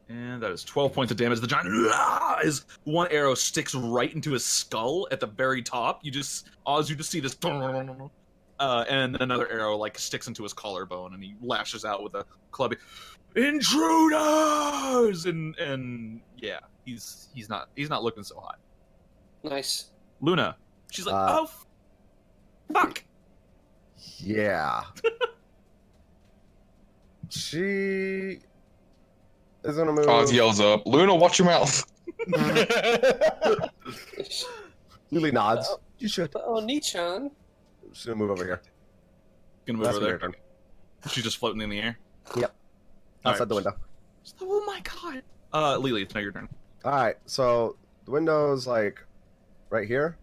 And that is 12 points of damage. The giant, his one arrow sticks right into his skull at the very top. You just see this, and then another arrow like sticks into his collarbone, and he lashes out with a club. Intruders! And yeah, he's not looking so hot. Nice. Luna, she's like, Uh, oh, fuck. Yeah. She is gonna move. Oz yells up, Luna, watch your mouth. Lili nods. You should. Oh, Nichan. Just gonna move over here. Gonna move That's over your there. turn. She's just floating in the air. Yep. All Outside right. the window. Oh my god. Lili, it's now your turn. All right. So the window's like right here.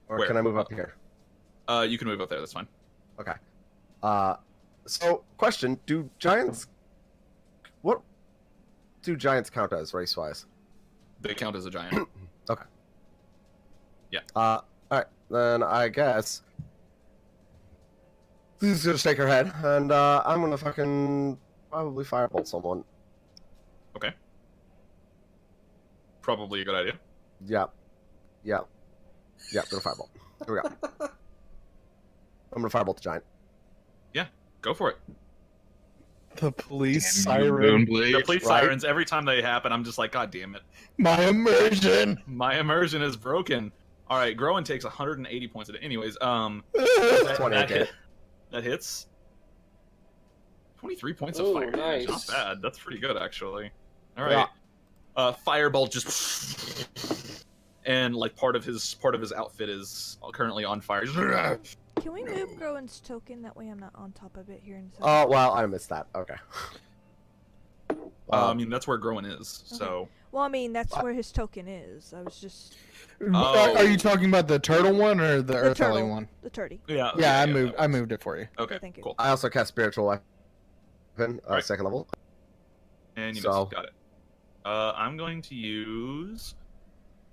Or Where? can I move up here? You can move up there. That's fine. Okay. So question: Do giants? What do giants count as race-wise? They count as a giant. Okay. Yeah. All right. Then I guess Lily's gonna shake her head, and I'm gonna fucking probably firebolt someone. Okay. Probably a good idea. Yep. Yep. Yep. Gonna firebolt. Here we go. I'm gonna firebolt the giant. Go for it. The police Damn you, siren. Moonblade. The police right? sirens, every time they happen, I'm just like, God damn it. My immersion. My immersion is broken. All right, Groen takes 180 points of it. Anyways, that, 20 that, hit. that hits. 23 points Ooh, of fire damage. nice. Not bad. That's pretty good, actually. All right. Firebolt just, and like part of his outfit is currently on fire. Can we move Groen's token? That way I'm not on top of it here in a second. Oh well, I missed that. Okay. I mean, that's where Groen is. So Well, I mean, that's where his token is. I was just... Oh. Are you talking about the turtle one or the earth turtle. Ellie one? The turdy. yeah. Yeah, that I works. moved it for you. Okay, Thank you. cool. I also cast spiritual weapon, Right. second level. And you So- missed. Got it. I'm going to use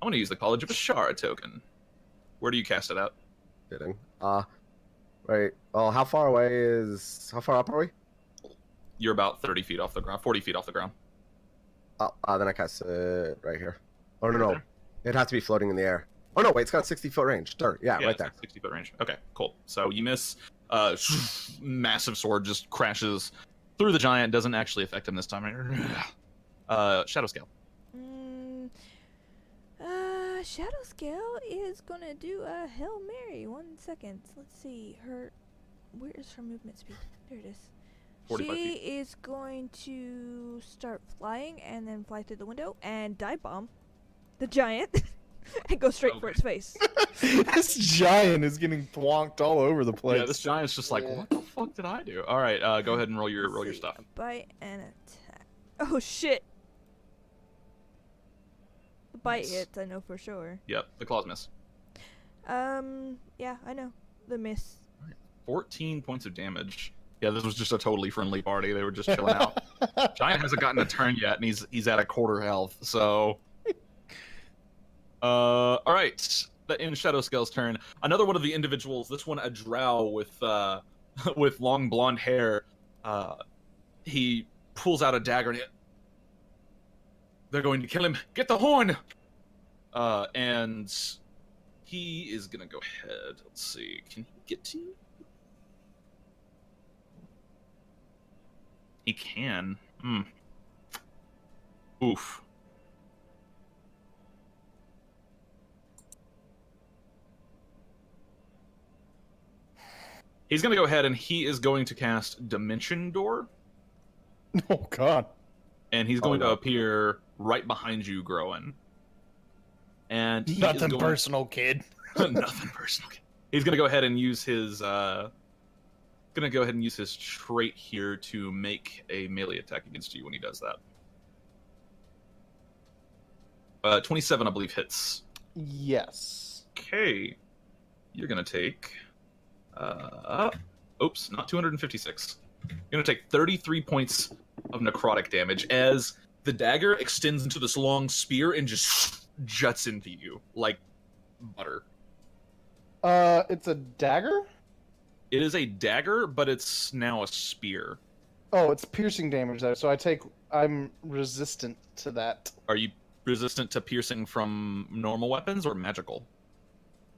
the College of Ashara token. Where do you cast it out? Fitting. Right. Well, how far up are we? You're about 30 feet off the ground, 40 feet off the ground. Oh, then I cast it right here. Oh no, no, Right it'd have to be floating in the air. Oh no, wait, it's got 60-foot range. Dirt. Yeah, right it's there. like 60 foot range. Okay, cool. So you miss. Massive sword just crashes through the giant. Doesn't actually affect him this time. Shadow scale. Shadow Scale is gonna do a Hail Mary. 1 second. Let's see. Where is her movement speed? There it is. 45 She feet. is going to start flying and then fly through the window and dive bomb the giant and go straight for Okay. its face. This giant is getting thwonked all over the place. Yeah, this giant's just like, Yeah. what the fuck did I do? All right, go ahead and roll your Let's see, stuff. a bite and attack. Oh shit! The bite Nice. hits, I know for sure. Yep, the claws miss. Yeah, I know. The miss. 14 points of damage. Yeah, this was just a totally friendly party. They were just chilling out. Giant hasn't gotten a turn yet, and he's at a quarter health. So, all right. In Shadow Scale's turn, another one of the individuals. This one a drow with with long blonde hair. He pulls out a dagger and they're going to kill him. Get the horn. And he is gonna go ahead. Let's see. Can he get to you? He can. Oof. He's going to go ahead and he is going to cast Dimension Door, Oh god. and he's going to no. appear right behind you, Groen. And he is Nothing going... personal, kid. Nothing personal. He's going to go ahead and use his trait here to make a melee attack against you when he does that. 27, I believe, hits. Yes. Okay. You're going to take... oops, not 256. You're going to take 33 points of necrotic damage as the dagger extends into this long spear and just juts into you like butter. It's a dagger? It is a dagger, but it's now a spear. Oh, it's piercing damage though, so I'm resistant to that. Are you resistant to piercing from normal weapons or magical?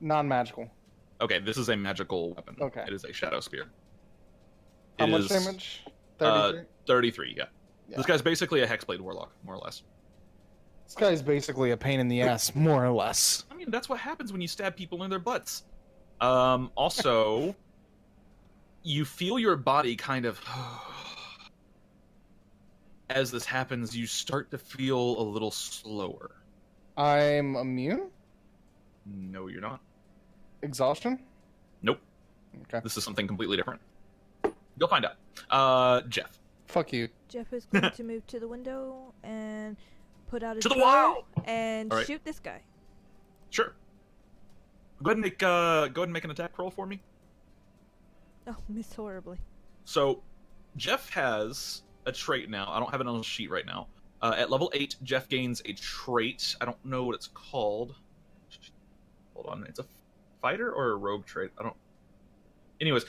Non-magical. Okay, this is a magical weapon. Okay. It is a shadow spear. How It much is, damage? 33? 33, yeah. Yeah. This guy's basically a Hexblade Warlock, more or less. This guy's basically a pain in the ass, more or less. I mean, that's what happens when you stab people in their butts. Also, you feel your body kind of as this happens, you start to feel a little slower. I'm immune? No, you're not. Exhaustion? Nope. Okay. This is something completely different. You'll find out. Jeff. Fuck you. Jeff is going to move to the window and put out his To the fire wall! and All right. shoot this guy. Sure. Go ahead and make an attack roll for me. Oh, missed horribly. So, Jeff has a trait now. I don't have it on the sheet right now. At level 8, Jeff gains a trait. I don't know what it's called. Hold on. It's a fighter or a rogue trait? I don't... Anyways,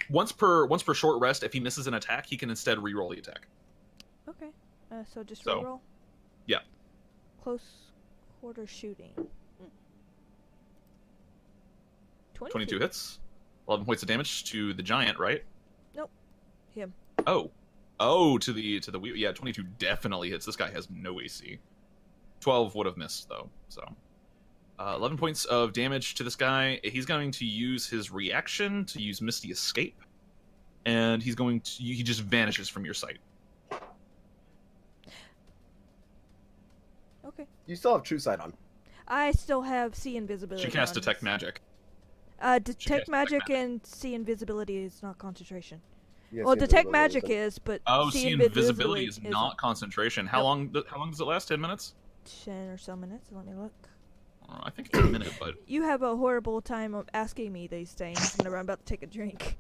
once per short rest, if he misses an attack, he can instead reroll the attack. Okay. So just So, reroll. yeah. Close quarter shooting. 22 hits. 11 points of damage to the giant, right? Nope. Him. Oh, to the yeah, 22 definitely hits. This guy has no AC. 12 would have missed though. So, 11 points of damage to this guy. He's going to use his reaction to use Misty Escape, and he just vanishes from your sight. Okay. You still have True Sight on. I still have see invisibility. She casts on. Detect Magic. Detect Detect magic magic. and see invisibility is not concentration. Yes, Well, you detect have magic invisibility. is, but Oh, see see, invisibility is isn't. not concentration. How Nope. long? How long does it last? 10 minutes? 10 or so minutes. Let me look. I think it's a minute, but You have a horrible time of asking me these things whenever I'm about to take a drink.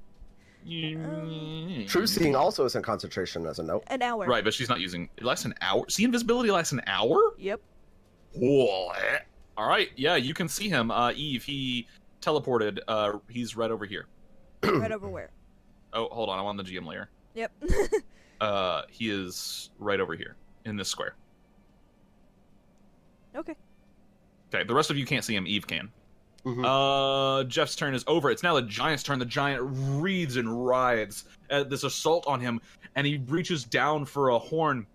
True Seeing also isn't concentration as a note. An hour. Right, but she's not using. It lasts an hour. See, invisibility lasts an hour. Yep. Whoa. All right, yeah, you can see him. Eve, he teleported. He's right over here. Right over where? Oh, hold on, I'm on the GM layer. Yep. He is right over here in this square. Okay. Okay, the rest of you can't see him. Eve can. Mhm. Jeff's turn is over. It's now the giant's turn. The giant reads and writhes at this assault on him, and he reaches down for a horn.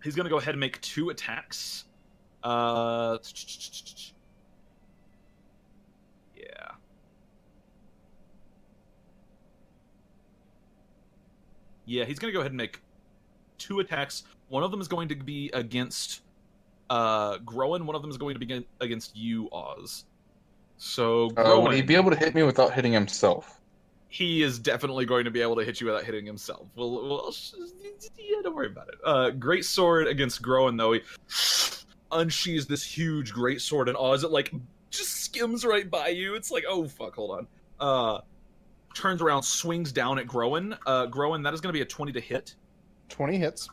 He's gonna go ahead and make 2 attacks. Yeah. Yeah, he's gonna go ahead and make 2 attacks. One of them is going to be against Groen. One of them is going to be against you, Oz. So Groen, Would he be able to hit me without hitting himself? he is definitely going to be able to hit you without hitting himself. Yeah, don't worry about it. Great sword against Groen, though. He unsheathes this huge great sword, and Oz, it like just skims right by you. It's like, oh fuck, hold on. Turns around, swings down at Groen. Groen, that is going to be a 20 to hit. 20 hits.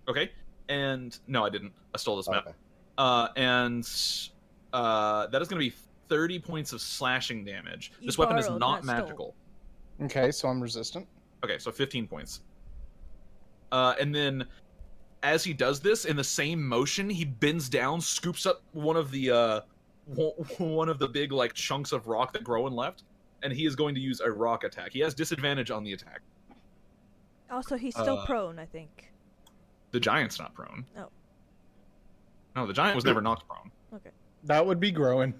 Okay, and no, I didn't. I stole this map. Okay. And that is going to be 30 points of slashing damage. You This weapon is borrowed, not not stole. magical. Okay, so I'm resistant. Okay, so 15 points. And then, as he does this, in the same motion, he bends down, scoops up one of the big like chunks of rock that Groen left, and he is going to use a rock attack. He has disadvantage on the attack. Also, he's still prone, I think. The giant's not prone. Oh. No, the giant was never knocked prone. Okay. That would be growing.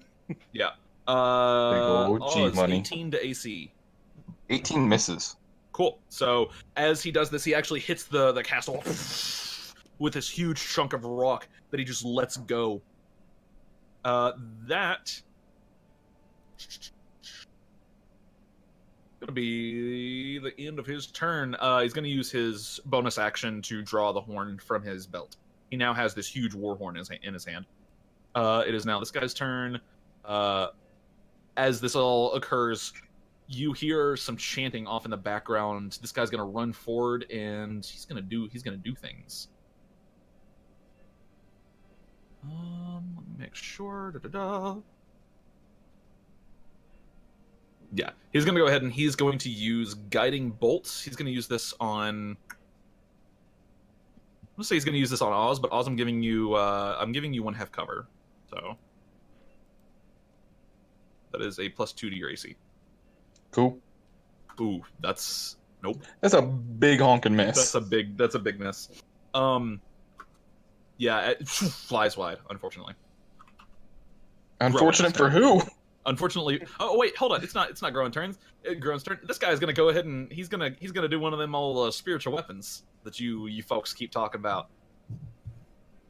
Yeah. old G it's money. 18 to AC. 18 misses. Cool. So as he does this, he actually hits the castle with this huge chunk of rock that he just lets go. That gonna be the end of his turn. He's gonna use his bonus action to draw the horn from his belt. He now has this huge war horn in his hand. It is now this guy's turn. As this all occurs, you hear some chanting off in the background. This guy's gonna run forward and he's gonna do things. Let me make sure. Yeah, he's gonna go ahead and he's going to use guiding bolts. He's gonna use this on. Let's say he's gonna use this on Oz, but Oz, I'm giving you 1 half cover, so that is a +2 to your AC. Cool. Ooh, that's nope. That's a big honking miss. That's a big miss. Yeah, it flies wide, unfortunately. Unfortunate for who? Unfortunately, oh wait, hold on. It's not Grown's turn. Grown's turn. This guy's gonna go ahead and he's gonna do one of them all spiritual weapons that you folks keep talking about.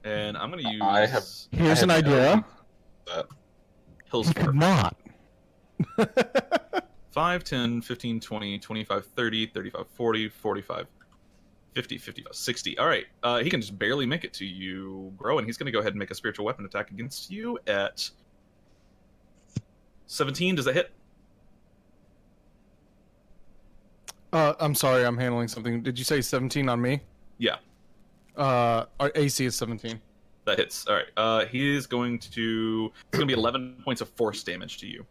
And I'm gonna use. I have. Here's an I have no idea. idea. That. Hills Could not. 5, 10, 15, 20, 25, 30, 35, 40, 45, 50, 55, 60. All right. He can just barely make it to you, Grow, and he's going to go ahead and make a spiritual weapon attack against you at 17. Does that hit? I'm sorry, I'm handling something. Did you say 17 on me? Yeah, Our AC is 17. that hits. All right. He is going to. It's going to be 11 points of force damage to you.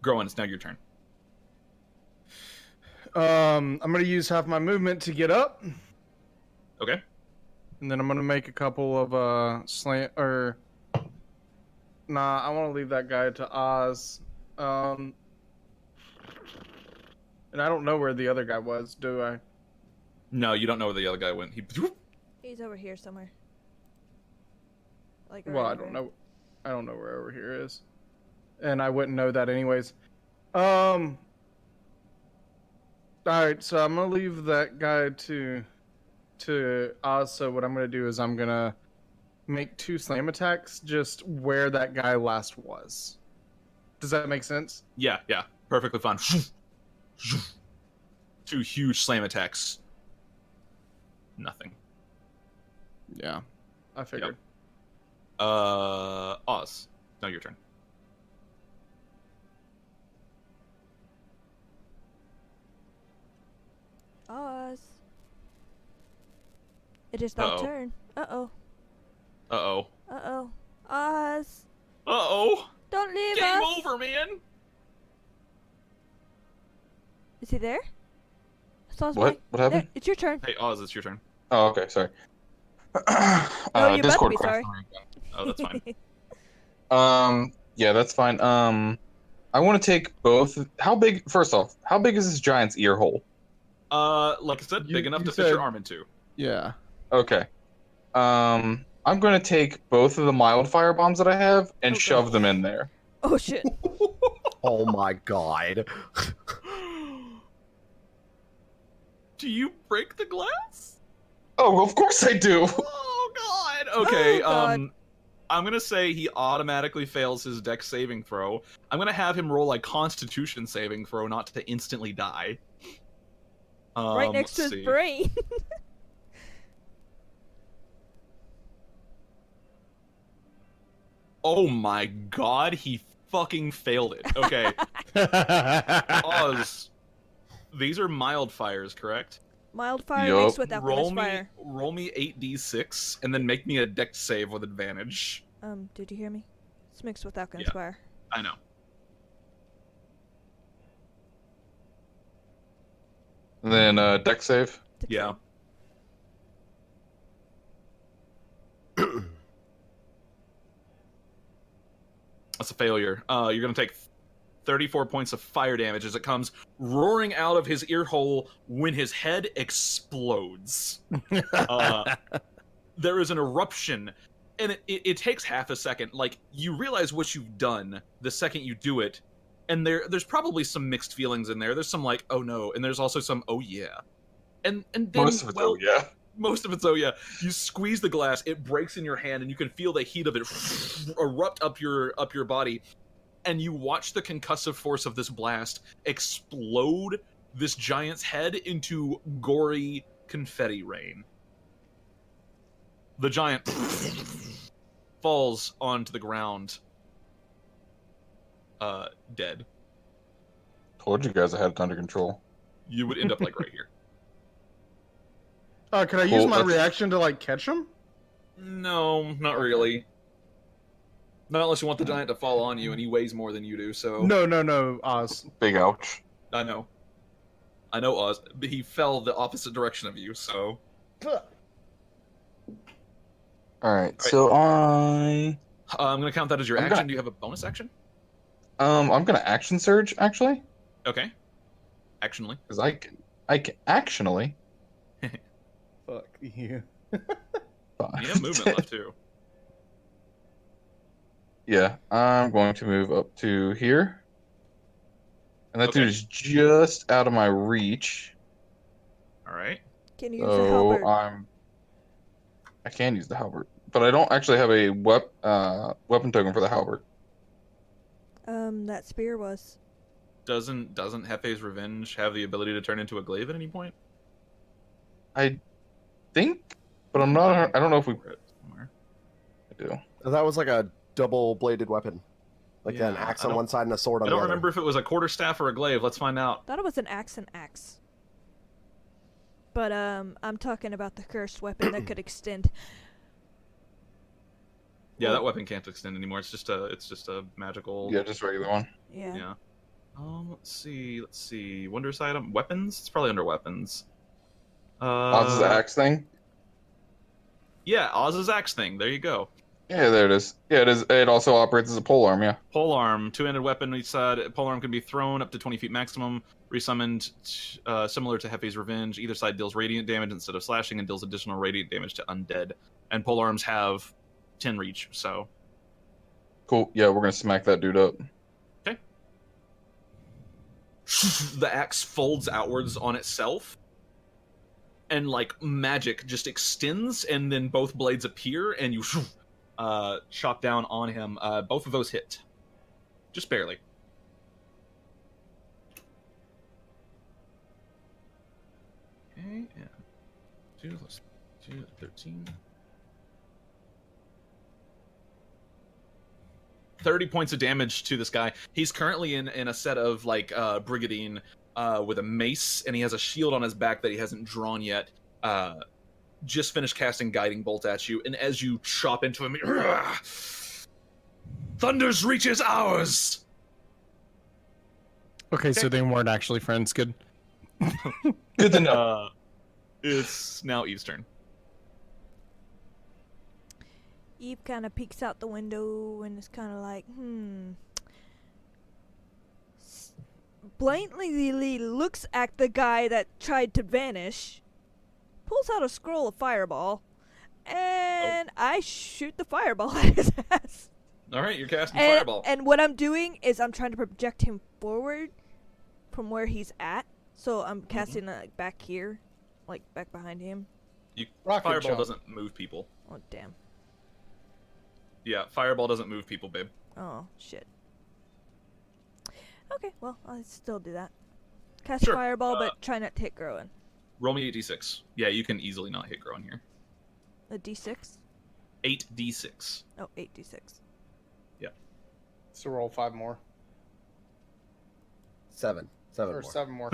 Growan, it's now your turn. I'm gonna use half my movement to get up, Okay. and then I'm gonna make a couple of slant or. Nah, I want to leave that guy to Oz. And I don't know where the other guy was, do I? No, you don't know where the other guy went. He's over here somewhere. Like Well, right I don't here. know. I don't know where over here is, and I wouldn't know that anyways. All right, so I'm gonna leave that guy to Oz. So what I'm gonna do is I'm gonna make 2 slam attacks just where that guy last was. Does that make sense? Yeah, perfectly fine. 2 huge slam attacks. Nothing. Yeah, I figured. Oz. Now your turn. Oz. It is thy Uh-oh. turn. Uh-oh. Uh-oh. Uh-oh. Oz. Uh-oh. Don't leave Game us. over, man. Is he there? I saw his What? mic. What happened? There, it's your turn. Hey, Oz, it's your turn. Oh, okay. Sorry. Oh, you're about to Discord be crashed sorry. on me again. Oh, that's fine. Yeah, that's fine. I want to take both. How big? First off, how big is this giant's ear hole? Like I said, You- big enough you to fit said- your arm into. Yeah. Okay. I'm going to take both of the mild fire bombs that I have and Oh, shove God. them in there. Oh, shit. Oh my god. Do you break the glass? Oh, of course I do. Oh God. Okay. Oh, God. I'm gonna say he automatically fails his dex saving throw. I'm gonna have him roll a Constitution saving throw, not to instantly die. Right next to let's his see. brain. Oh my God, he fucking failed it. Okay, Oz. These are mild fires, correct? Mild fire Yup. mixed with alchemist fire. Roll me 8d6 and then make me a dex save with advantage. Did you hear me? It's mixed with alchemist Yeah. fire. I know. And then deck save. Six Yeah. save. That's a failure. You're gonna take 34 points of fire damage as it comes roaring out of his ear hole when his head explodes. There is an eruption, and it takes half a second. Like, you realize what you've done the second you do it, and there's probably some mixed feelings in there. There's some like, oh no, and there's also some, oh yeah. And then, Most of it's well, yeah. most of it's, oh yeah. You squeeze the glass, it breaks in your hand, and you can feel the heat of it erupt up your body. And you watch the concussive force of this blast explode this giant's head into gory confetti rain. The giant falls onto the ground, dead. Told you guys I had it under control. You would end up like right here. Can I Cool, use my that's- reaction to like catch him? No, not really. Not unless you want the giant to fall on you, and he weighs more than you do. So No, Oz. Big ouch. I know, Oz. But he fell the opposite direction of you. So All right, so I'm gonna count that as your I'm action. gonna- Do you have a bonus action? I'm gonna action surge actually, Okay. Actionally. because I can actionally. Fuck you. You have movement left too. Yeah, I'm going to move up to here. And that Okay. dude is just out of my reach. All right. Can you use a So halberd? I can use the halberd. But I don't actually have a weapon token for the halberd. That spear was. Doesn't Hefe's Revenge have the ability to turn into a glaive at any point? I think, but I'm not. I don't know if we. Somewhere. I do. That was like a double-bladed weapon, like an Yeah, axe I on don't- one side and a sword on I the don't other. remember if it was a quarterstaff or a glaive. Let's find out. Thought it was an axe and axe. But I'm talking about the cursed weapon that could extend. Yeah, Well- that weapon can't extend anymore. It's just a magical. Yeah, just regular one. Yeah. Yeah. Let's see. Wondrous item, weapons. It's probably under weapons. Oz's axe thing. Yeah, Oz's axe thing. There you go. Yeah, there it is. Yeah, it is. It also operates as a polearm. Yeah. Polearm, two-handed weapon on each side. Polearm can be thrown up to 20 feet maximum. Resummoned, similar to Hefe's Revenge. Either side deals radiant damage instead of slashing, and deals additional radiant damage to undead. And polearms have 10 reach. So Cool. Yeah, we're gonna smack that dude up. the axe folds outwards on itself, and like magic just extends, and then both blades appear, and you chop down on him. Both of those hit, just barely. Okay, yeah. 2 plus 2, 13. 30 points of damage to this guy. He's currently in a set of like brigadine with a mace, and he has a shield on his back that he hasn't drawn yet. Just finished casting Guiding Bolt at you, and as you chop into him, Thunder's reach is ours. Okay, so they weren't actually friends. Good. Good to know. It's now Eve's turn. Eve kind of peeks out the window and is kind of like, Blatantly Lili looks at the guy that tried to vanish, pulls out a scroll of fireball, and I shoot the fireball at his ass. All right, you're casting Fireball. And what I'm doing is I'm trying to project him forward from where he's at. So I'm casting back here, like back behind him. Rocket Fireball jump. doesn't move people. Oh, damn. Yeah, Fireball doesn't move people, babe. Oh, shit. Okay, well, I'll still do that. Cast Sure, fireball, but try not to hit Groen. Roll me 8d6. Yeah, you can easily not hit Groen here. A d6? 8d6. Oh, 8d6. So roll 5 more. 7 Or more. 7 more.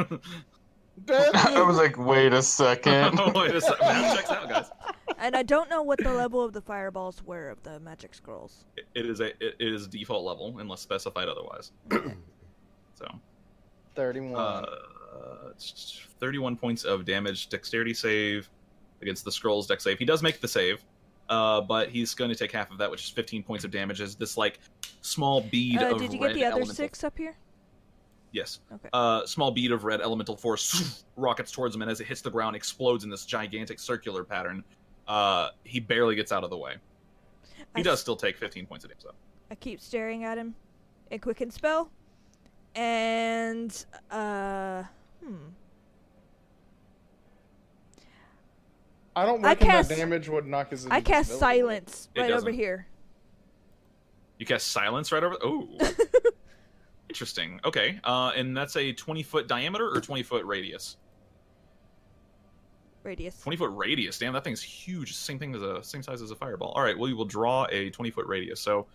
I was like, wait a second. Oh, wait a second. That checks out, guys. And I don't know what the level of the fireballs were of the magic scrolls. It is default level unless specified otherwise. So 31. it's 31 points of damage. Dexterity save against the scrolls. Dex save. He does make the save, but he's going to take half of that, which is 15 points of damage. As this like small bead of Did you red get the other elemental... 6 up here? Yes. Okay. Small bead of red elemental force rockets towards him, and as it hits the ground, explodes in this gigantic circular pattern. He barely gets out of the way. He does still take 15 points of damage, though. I keep staring at him. A quicken spell. And, I don't I reckon cast- that damage would knock his I cast invisibility. silence It right over doesn't. here. You cast silence right over. Oh, interesting. Okay, and that's a 20-foot diameter or 20-foot radius. Radius. 20-foot radius. Damn, that thing's huge. Same size as a fireball. All right, well, you will draw a 20-foot radius. So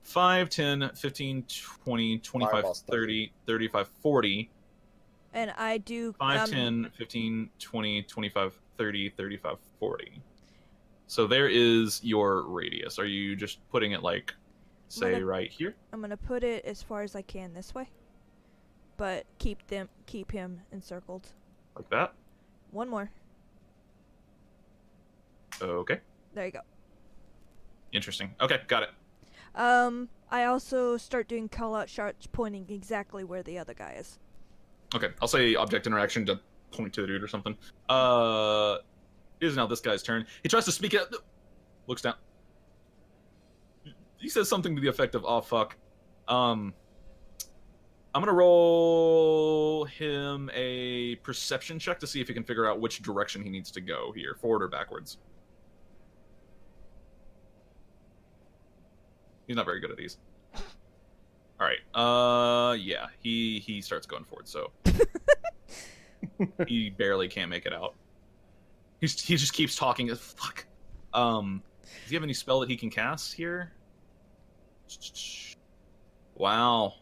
5, 10, 15, 20, 25, Fireball's 30, 35, 40. And I do... 5, 10, 15, 20, 25, 30, 35, 40. So there is your radius. Are you just putting it like, say, Gonna- right here? I'm gonna put it as far as I can this way. But keep him encircled. Like that? One more. Okay. There you go. Interesting. Okay, got it. I also start doing call-out shots pointing exactly where the other guy is. Okay, I'll say object interaction to point to the dude or something. It is now this guy's turn. He tries to speak out. Looks down. he says something to the effect of, "Oh fuck." I'm gonna roll him a perception check to see if he can figure out which direction he needs to go here, forward or backwards. He's not very good at these. All right. Yeah. He starts going forward, so he barely can't make it out. He just keeps talking. Fuck. Does he have any spell that he can cast here? Wow.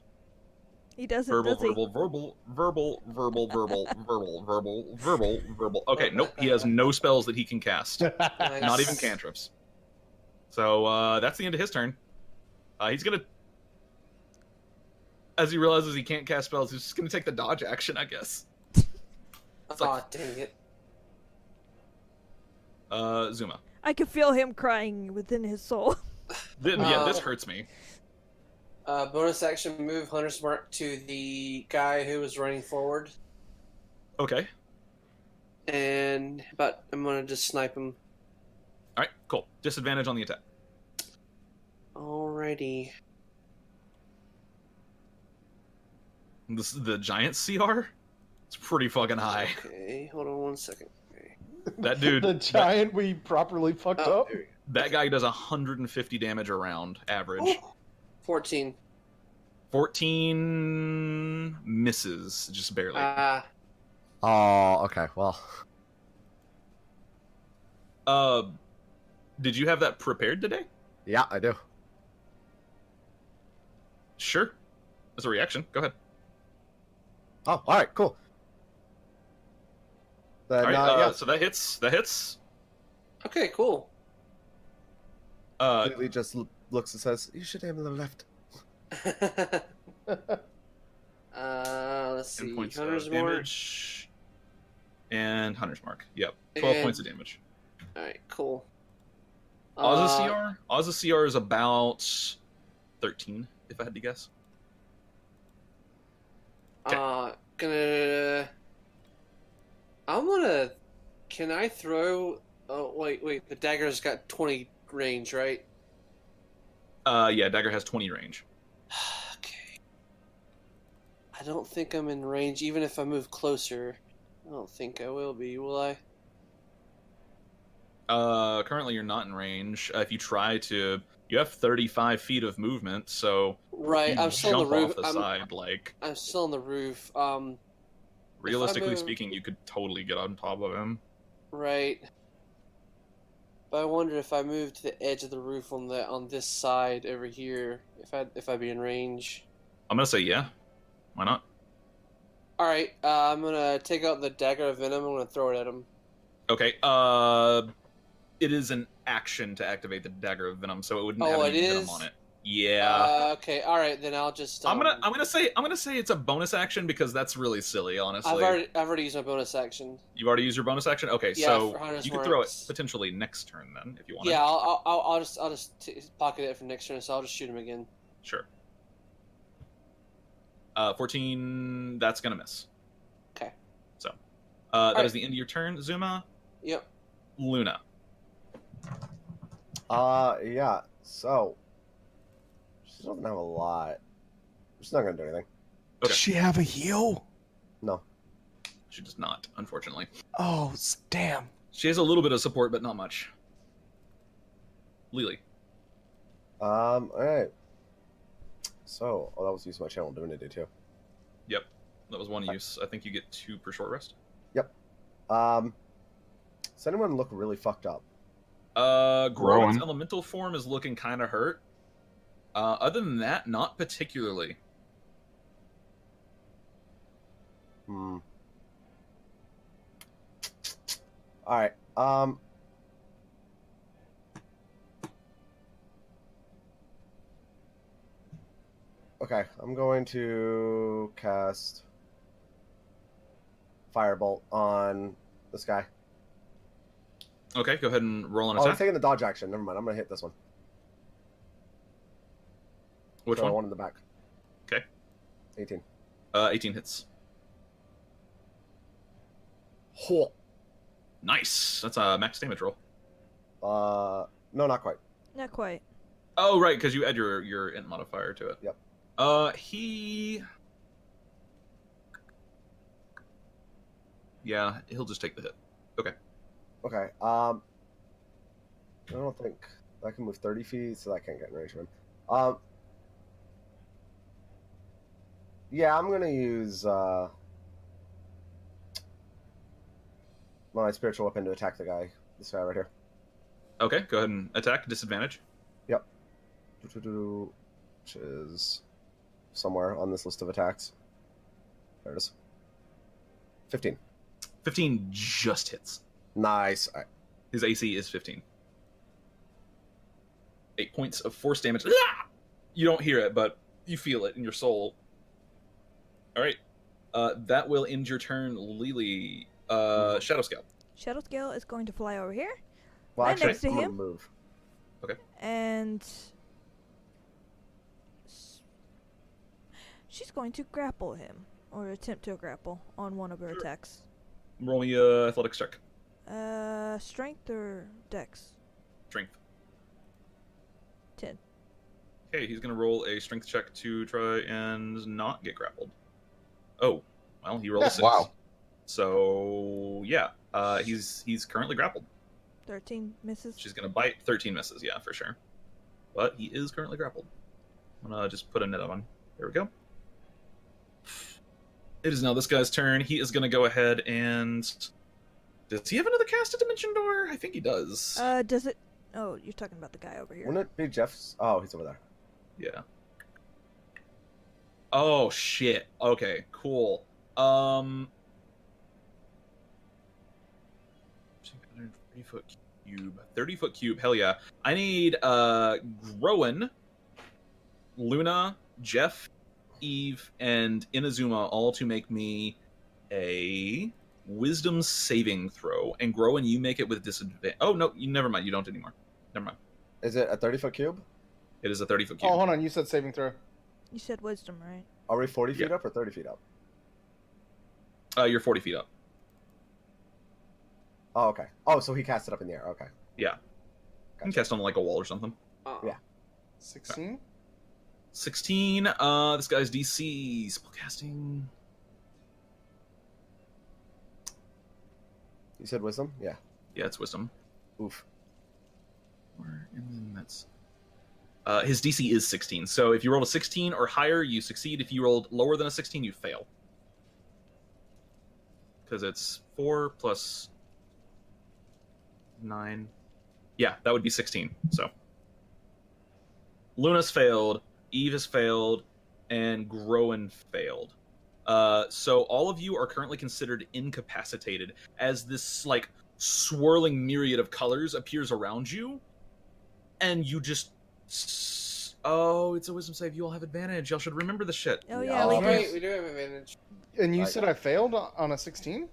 He doesn't, Verbal, does he? verbal. Okay, nope. He has no spells that he can cast. Nice. Not even cantrips. So that's the end of his turn. He's gonna, as he realizes he can't cast spells, he's just gonna take the dodge action, I guess. Oh, dang it. Zuma. I can feel him crying within his soul. Yeah, this hurts me. Bonus action move Hunter's Mark to the guy who was running forward. Okay. But I'm gonna just snipe him. All right. Cool. Disadvantage on the attack. Alrighty. This is the giant CR. It's pretty fucking high. Okay, hold on 1 second. Okay. That dude. The giant we properly fucked Oh, up. there we go. That guy does 150 damage a round, average. Ooh. 14. 14 misses, just barely. Oh, okay. Well, Did you have that prepared today? yeah, I do. Sure. As a reaction, go ahead. Oh, all right, cool. Then, All right, yeah, so that hits. That hits. Okay, cool. Lily just looks and says, "You should aim to the left." Let's 10 see. points Hunter's of Mark. damage. And Hunter's Mark. Yep. 12 And- points of damage. Alright, cool. Oz's CR? Oz's CR is about 13, if I had to guess. Can I throw... Oh, wait. The dagger's got 20 range, right? Yeah, Dagger has 20 range. Okay. I don't think I'm in range, even if I move closer. I don't think I will be, will I? Currently you're not in range. If you try to... You have 35 feet of movement, so... Right, you I'm still on jump the roof. off the side, like... I'm still on the roof. Realistically move- speaking, you could totally get on top of him. Right. But I wonder if I move to the edge of the roof on this side over here, if I'd be in range. I'm gonna say yeah. Why not? All right, I'm gonna take out the dagger of venom. I'm gonna throw it at him. Okay, it is an action to activate the Dagger of Venom, so it wouldn't have any venom on it. Yeah. Okay. All right, then I'll just. I'm gonna say it's a bonus action because that's really silly, honestly. I've already used my bonus action. You've already used your bonus action. Okay, Yeah, so for Hunter's you can throw it Marks. potentially next turn then if you want. Yeah, I'll just pocket it for next turn, so I'll just shoot him again. Sure. 14. That's gonna miss. Okay. So, that right. is the end of your turn, Zuma. Yep. Luna. Yeah. So she doesn't have a lot. She's not gonna do anything. Okay. Does she have a heal? No. She does not, unfortunately. Oh, damn. She has a little bit of support, but not much. Lili. All right. So, that was use of my channel divinity too. Yep, that was one use. I think you get 2 per short rest. Yep. Does anyone look really fucked up? Growan's Rowan. elemental form is looking kind of hurt. Other than that, not particularly. All right. Okay, I'm going to cast Firebolt on this guy. Okay, go ahead and roll an Oh, I'm attack. taking the dodge action. Never mind. I'm gonna hit this one. Which So one? One in the back. Okay. 18. 18 hits. Ho. Nice. That's a max damage roll. No, not quite. Not quite. Oh, right, because you add your int modifier to it. Yep. Yeah, he'll just take the hit. Okay. Okay. I don't think I can move 30 feet, so I can't get in range of him. Yeah, I'm gonna use my spiritual weapon to attack the guy. This guy right here. Okay, go ahead and attack. Disadvantage. Yep. Which is somewhere on this list of attacks. There it is. 15. 15 just hits. Nice. His AC is 15. 8 points of force damage. Ah! You don't hear it, but you feel it in your soul. All right. That will end your turn, Lili. Shadow Scale. Shadow Scale is going to fly over here. Well, Right actually, next to I'm gonna him. move. And she's going to grapple him, or attempt to grapple on one of her attacks. Roll me a athletics check. Strength or dex? Strength. 10. Okay, he's gonna roll a strength check to try and not get grappled. Oh, well, he rolled a 6. Wow. So yeah, he's currently grappled. 13 misses. She's gonna bite. 13 misses, yeah, for sure. But he is currently grappled. I'm gonna just put a net on. There we go. It is now this guy's turn. He is gonna go ahead and. Does he have another cast a dimension door? I think he does. Does it? Oh, you're talking about the guy over here. Wouldn't it be Jeff's? Oh, he's over there. Yeah. Oh shit. Okay, cool. 30-foot cube. 30-foot cube. Hell yeah. I need Groen, Luna, Jeff, Eve, and Inazuma all to make me a wisdom saving throw. And Groen, you make it with disadvantage. Oh no, never mind. You don't anymore. Never mind. Is it a 30-foot cube? It is a 30-foot cube. Oh, hold on. You said saving throw. You said wisdom, right? Are we 40 feet Yeah. up or 30 feet up? You're 40 feet up. Oh, okay. Oh, so he cast it up in the air. Okay. Yeah. You can cast on like a wall or something. Yeah. 16. 16. This guy's DC spellcasting. You said wisdom? Yeah. Yeah, it's wisdom. Oof. And then that's. His DC is 16. So if you roll a 16 or higher, you succeed. If you rolled lower than a 16, you fail. Because it's 4 plus 9. Yeah, that would be 16. So Luna's failed, Eve has failed, and Groen failed. So all of you are currently considered incapacitated as this like swirling myriad of colors appears around you, and you just. Oh, it's a wisdom save. You all have advantage. Y'all should remember the shit. Oh Yeah. yeah, we Oh, do. Right, we do have advantage. And you Right. said I failed on a 16?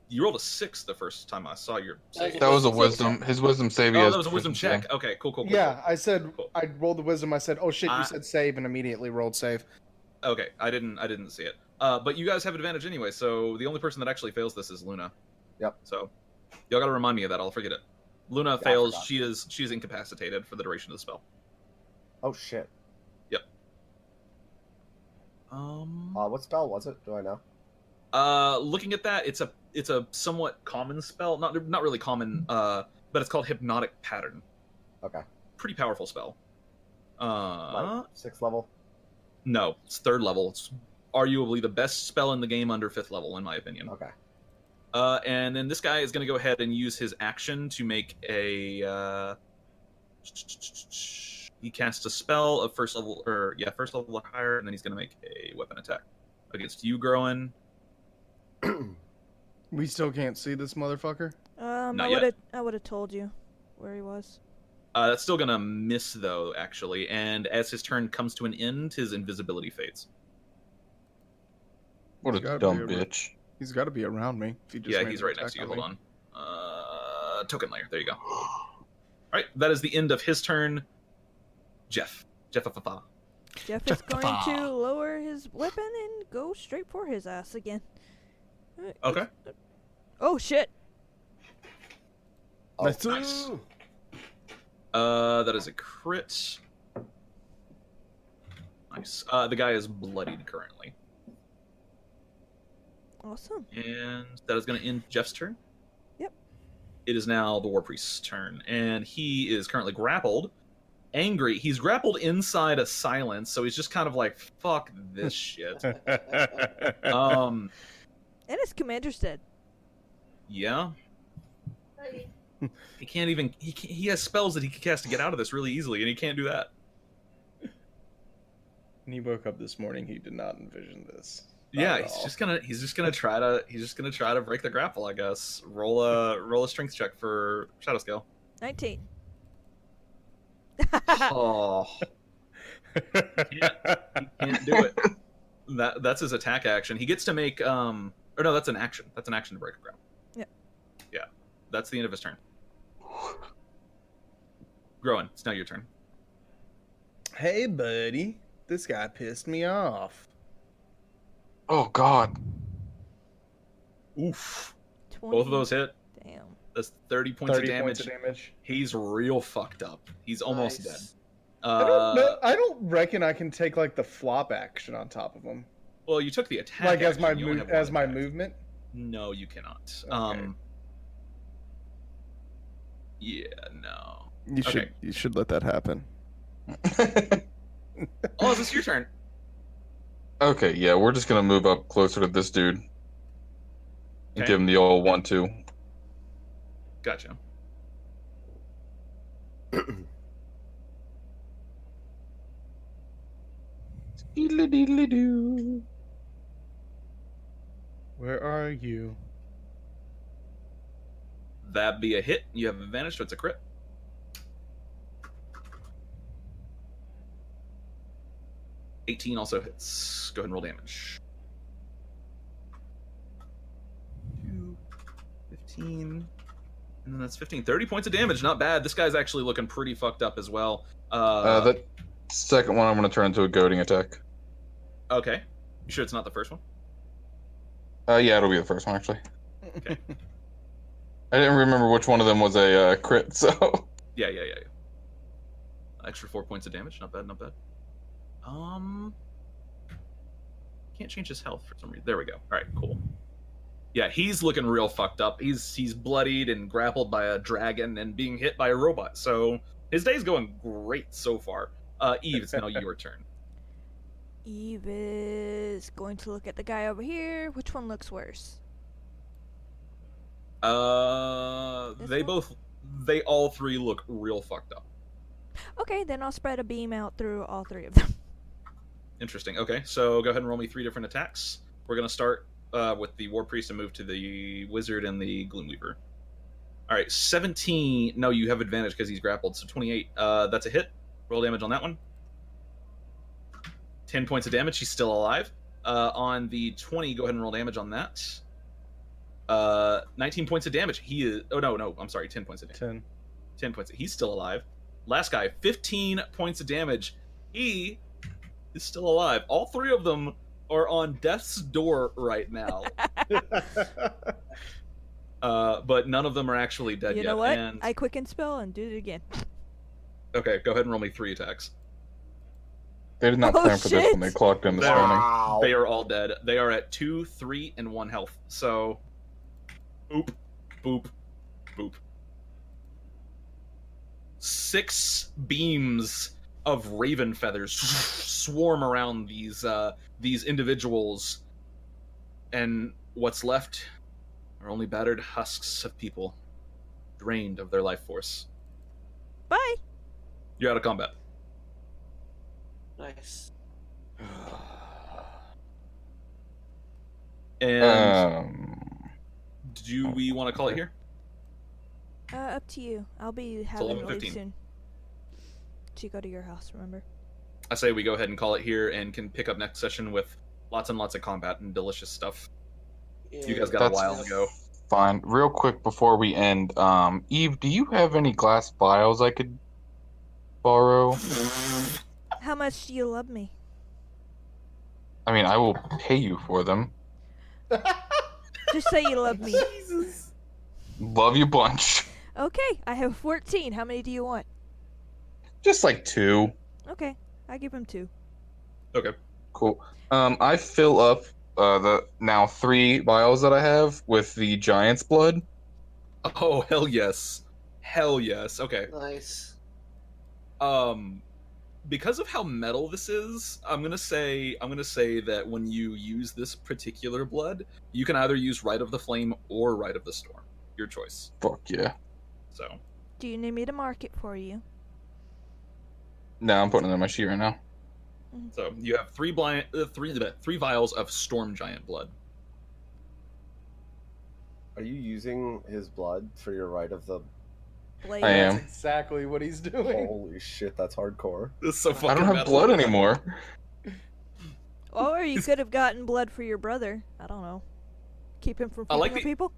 You rolled a 6 the first time I saw your save. That was a Wisdom wisdom. His wisdom saving. Oh, that was a wisdom check. Okay, cool. Yeah, I said Cool. I rolled the wisdom. I said, "Oh shit!" You I- said save, and immediately rolled save. Okay, I didn't see it. But you guys have advantage anyway. So the only person that actually fails this is Luna. Yep. So y'all got to remind me of that. I'll forget it. Luna I fails. forgot. She is incapacitated for the duration of the spell. Oh, shit. What spell was it? Do I know? Looking at that, it's a somewhat common spell. Not really common. But it's called Hypnotic Pattern. Okay. Pretty powerful spell. Like 6th level? No, it's 3rd level. It's arguably the best spell in the game under 5th level, in my opinion. Okay. And then this guy is going to go ahead and use his action to make a. He casts a spell of first level or or higher, and then he's going to make a weapon attack against you, Groen. We still can't see this motherfucker. Not yet. I would have told you where he was. That's still going to miss though, actually. And as his turn comes to an end, his invisibility fades. What a He's gotta dumb be a- bitch. He's got to be around me. If he just Yeah, made he's an right next to attack you. Hold me. on. Token layer. There you go. All right, that is the end of his turn. Jeff. Jeff is going to lower his weapon and go straight for his ass again. Okay. Oh shit! Oh, Nice. Nice. That is a crit. Nice. The guy is bloodied currently. Awesome. And that is going to end Jeff's turn. Yep. It is now the War Priest's turn, and he is currently grappled. Angry. He's grappled inside a silence, so he's just kind of like, fuck this shit. And his commander's dead. Yeah. He can't even. He has spells that he can cast to get out of this really easily, and he can't do that. When he woke up this morning, he did not envision this. Yeah, he's just gonna try to break the grapple, I guess. Roll a strength check for Shadow Scale. 19. Oh, he can't do it. That's his attack action. He gets to make or no, that's an action. That's an action to break a grapple. Yep. Yeah, that's the end of his turn. Groen, it's now your turn. Hey, buddy. This guy pissed me off. Oh God. Oof. 20. Both of those hit. Damn. That's 30 points 30 of damage. points of damage. He's real fucked up. He's almost dead. Nice. I don't reckon I can take like the flop action on top of him. Well, you took the attack. Like as my action, you only move, have one as my attack. movement. No, you cannot. Okay. Yeah, no. You should let that happen. Oh, is this your turn? Okay, yeah, we're just gonna move up closer to this dude and Okay. give him the old 1-2. Gotcha. Diddly-diddly-doo. Where are you? That'd be a hit. You have advantage, so it's a crit. $18 also hits. Go ahead and roll damage. 2, 15, and then that's 15. 30 points of damage. Not bad. This guy's actually looking pretty fucked up as well. That second one I'm gonna turn into a goading attack. Okay. You sure it's not the first one? Yeah, it'll be the first one actually. Okay. I didn't remember which one of them was a crit, so. Yeah. Extra 4 points of damage. Not bad, not bad. Can't change his health for some reason. There we go. All right, cool. Yeah, he's looking real fucked up. He's bloodied and grappled by a dragon and being hit by a robot. So his day's going great so far. Eve, it's now your turn. Eve is going to look at the guy over here. Which one looks worse? This They one? they all three look real fucked up. Okay, then I'll spread a beam out through all three of them. Interesting. Okay, so go ahead and roll me 3 different attacks. We're gonna start with the War Priest and move to the Wizard and the Gloomweaver. All right, 17. No, you have advantage because he's grappled. So 28. That's a hit. Roll damage on that one. 10 points of damage. He's still alive. On the 20, go ahead and roll damage on that. 19 points of damage. He is. Oh no. I'm sorry. 10 points of damage. 10 points. He's still alive. Last guy, 15 points of damage. He is still alive. All 3 of them are on death's door right now. But none of them are actually dead You yet. know what? And... I quicken spell and do it again. Okay, go ahead and roll me 3 attacks. They did not Oh, plan for this when they shit. clocked in this morning. They are all dead. They are at 2, 3, and 1 health. So, boop, boop, boop. 6 beams of raven feathers swarm around these individuals, and what's left are only battered husks of people, drained of their life force. Bye. You're out of combat. Nice. And do we want to call it here? Up to you. I'll be having to leave 11:15. soon. To go to your house, remember? I say we go ahead and call it here and can pick up next session with lots and lots of combat and delicious stuff. You guys got a while to go. Fine. Real quick before we end, Eve, do you have any glass vials I could borrow? How much do you love me? I mean, I will pay you for them. Just say you love me. Love you bunch. Okay, I have 14. How many do you want? Just like 2. Okay, I give him 2. Okay. Cool. I fill up the now 3 vials that I have with the giant's blood. Oh, hell yes. Hell yes. Okay. Nice. Because of how metal this is, I'm gonna say that when you use this particular blood, you can either use Rite of the Flame or Rite of the Storm. Your choice. Fuck yeah. So Do you need me to mark it for you? No, I'm putting it in my sheet right now. you have three vials of Storm Giant blood. Are you using his blood for your right of the? Blade. I am. That's exactly what he's doing. Holy shit, that's hardcore. This is so fucking I don't have metal. blood anymore. Or you could have gotten blood for your brother. I don't know. Keep him from I like feeding on people.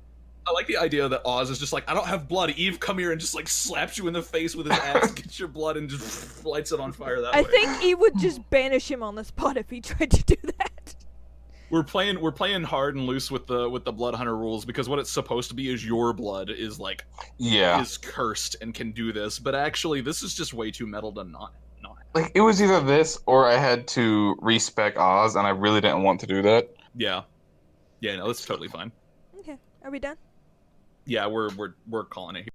I like the idea that Oz is just like, I don't have blood. Eve, come here and just like slaps you in the face with his axe, gets your blood, and just lights it on fire that I way. think he would just banish him on the spot if he tried to do that. We're playing hard and loose with the Blood Hunter rules because what it's supposed to be is your blood is like is cursed and can do this, but actually this is just way too metal to not. Like, it was either this or I had to respec Oz, and I really didn't want to do that. Yeah, no, that's totally fine. Okay, are we done? Yeah, we're calling it here.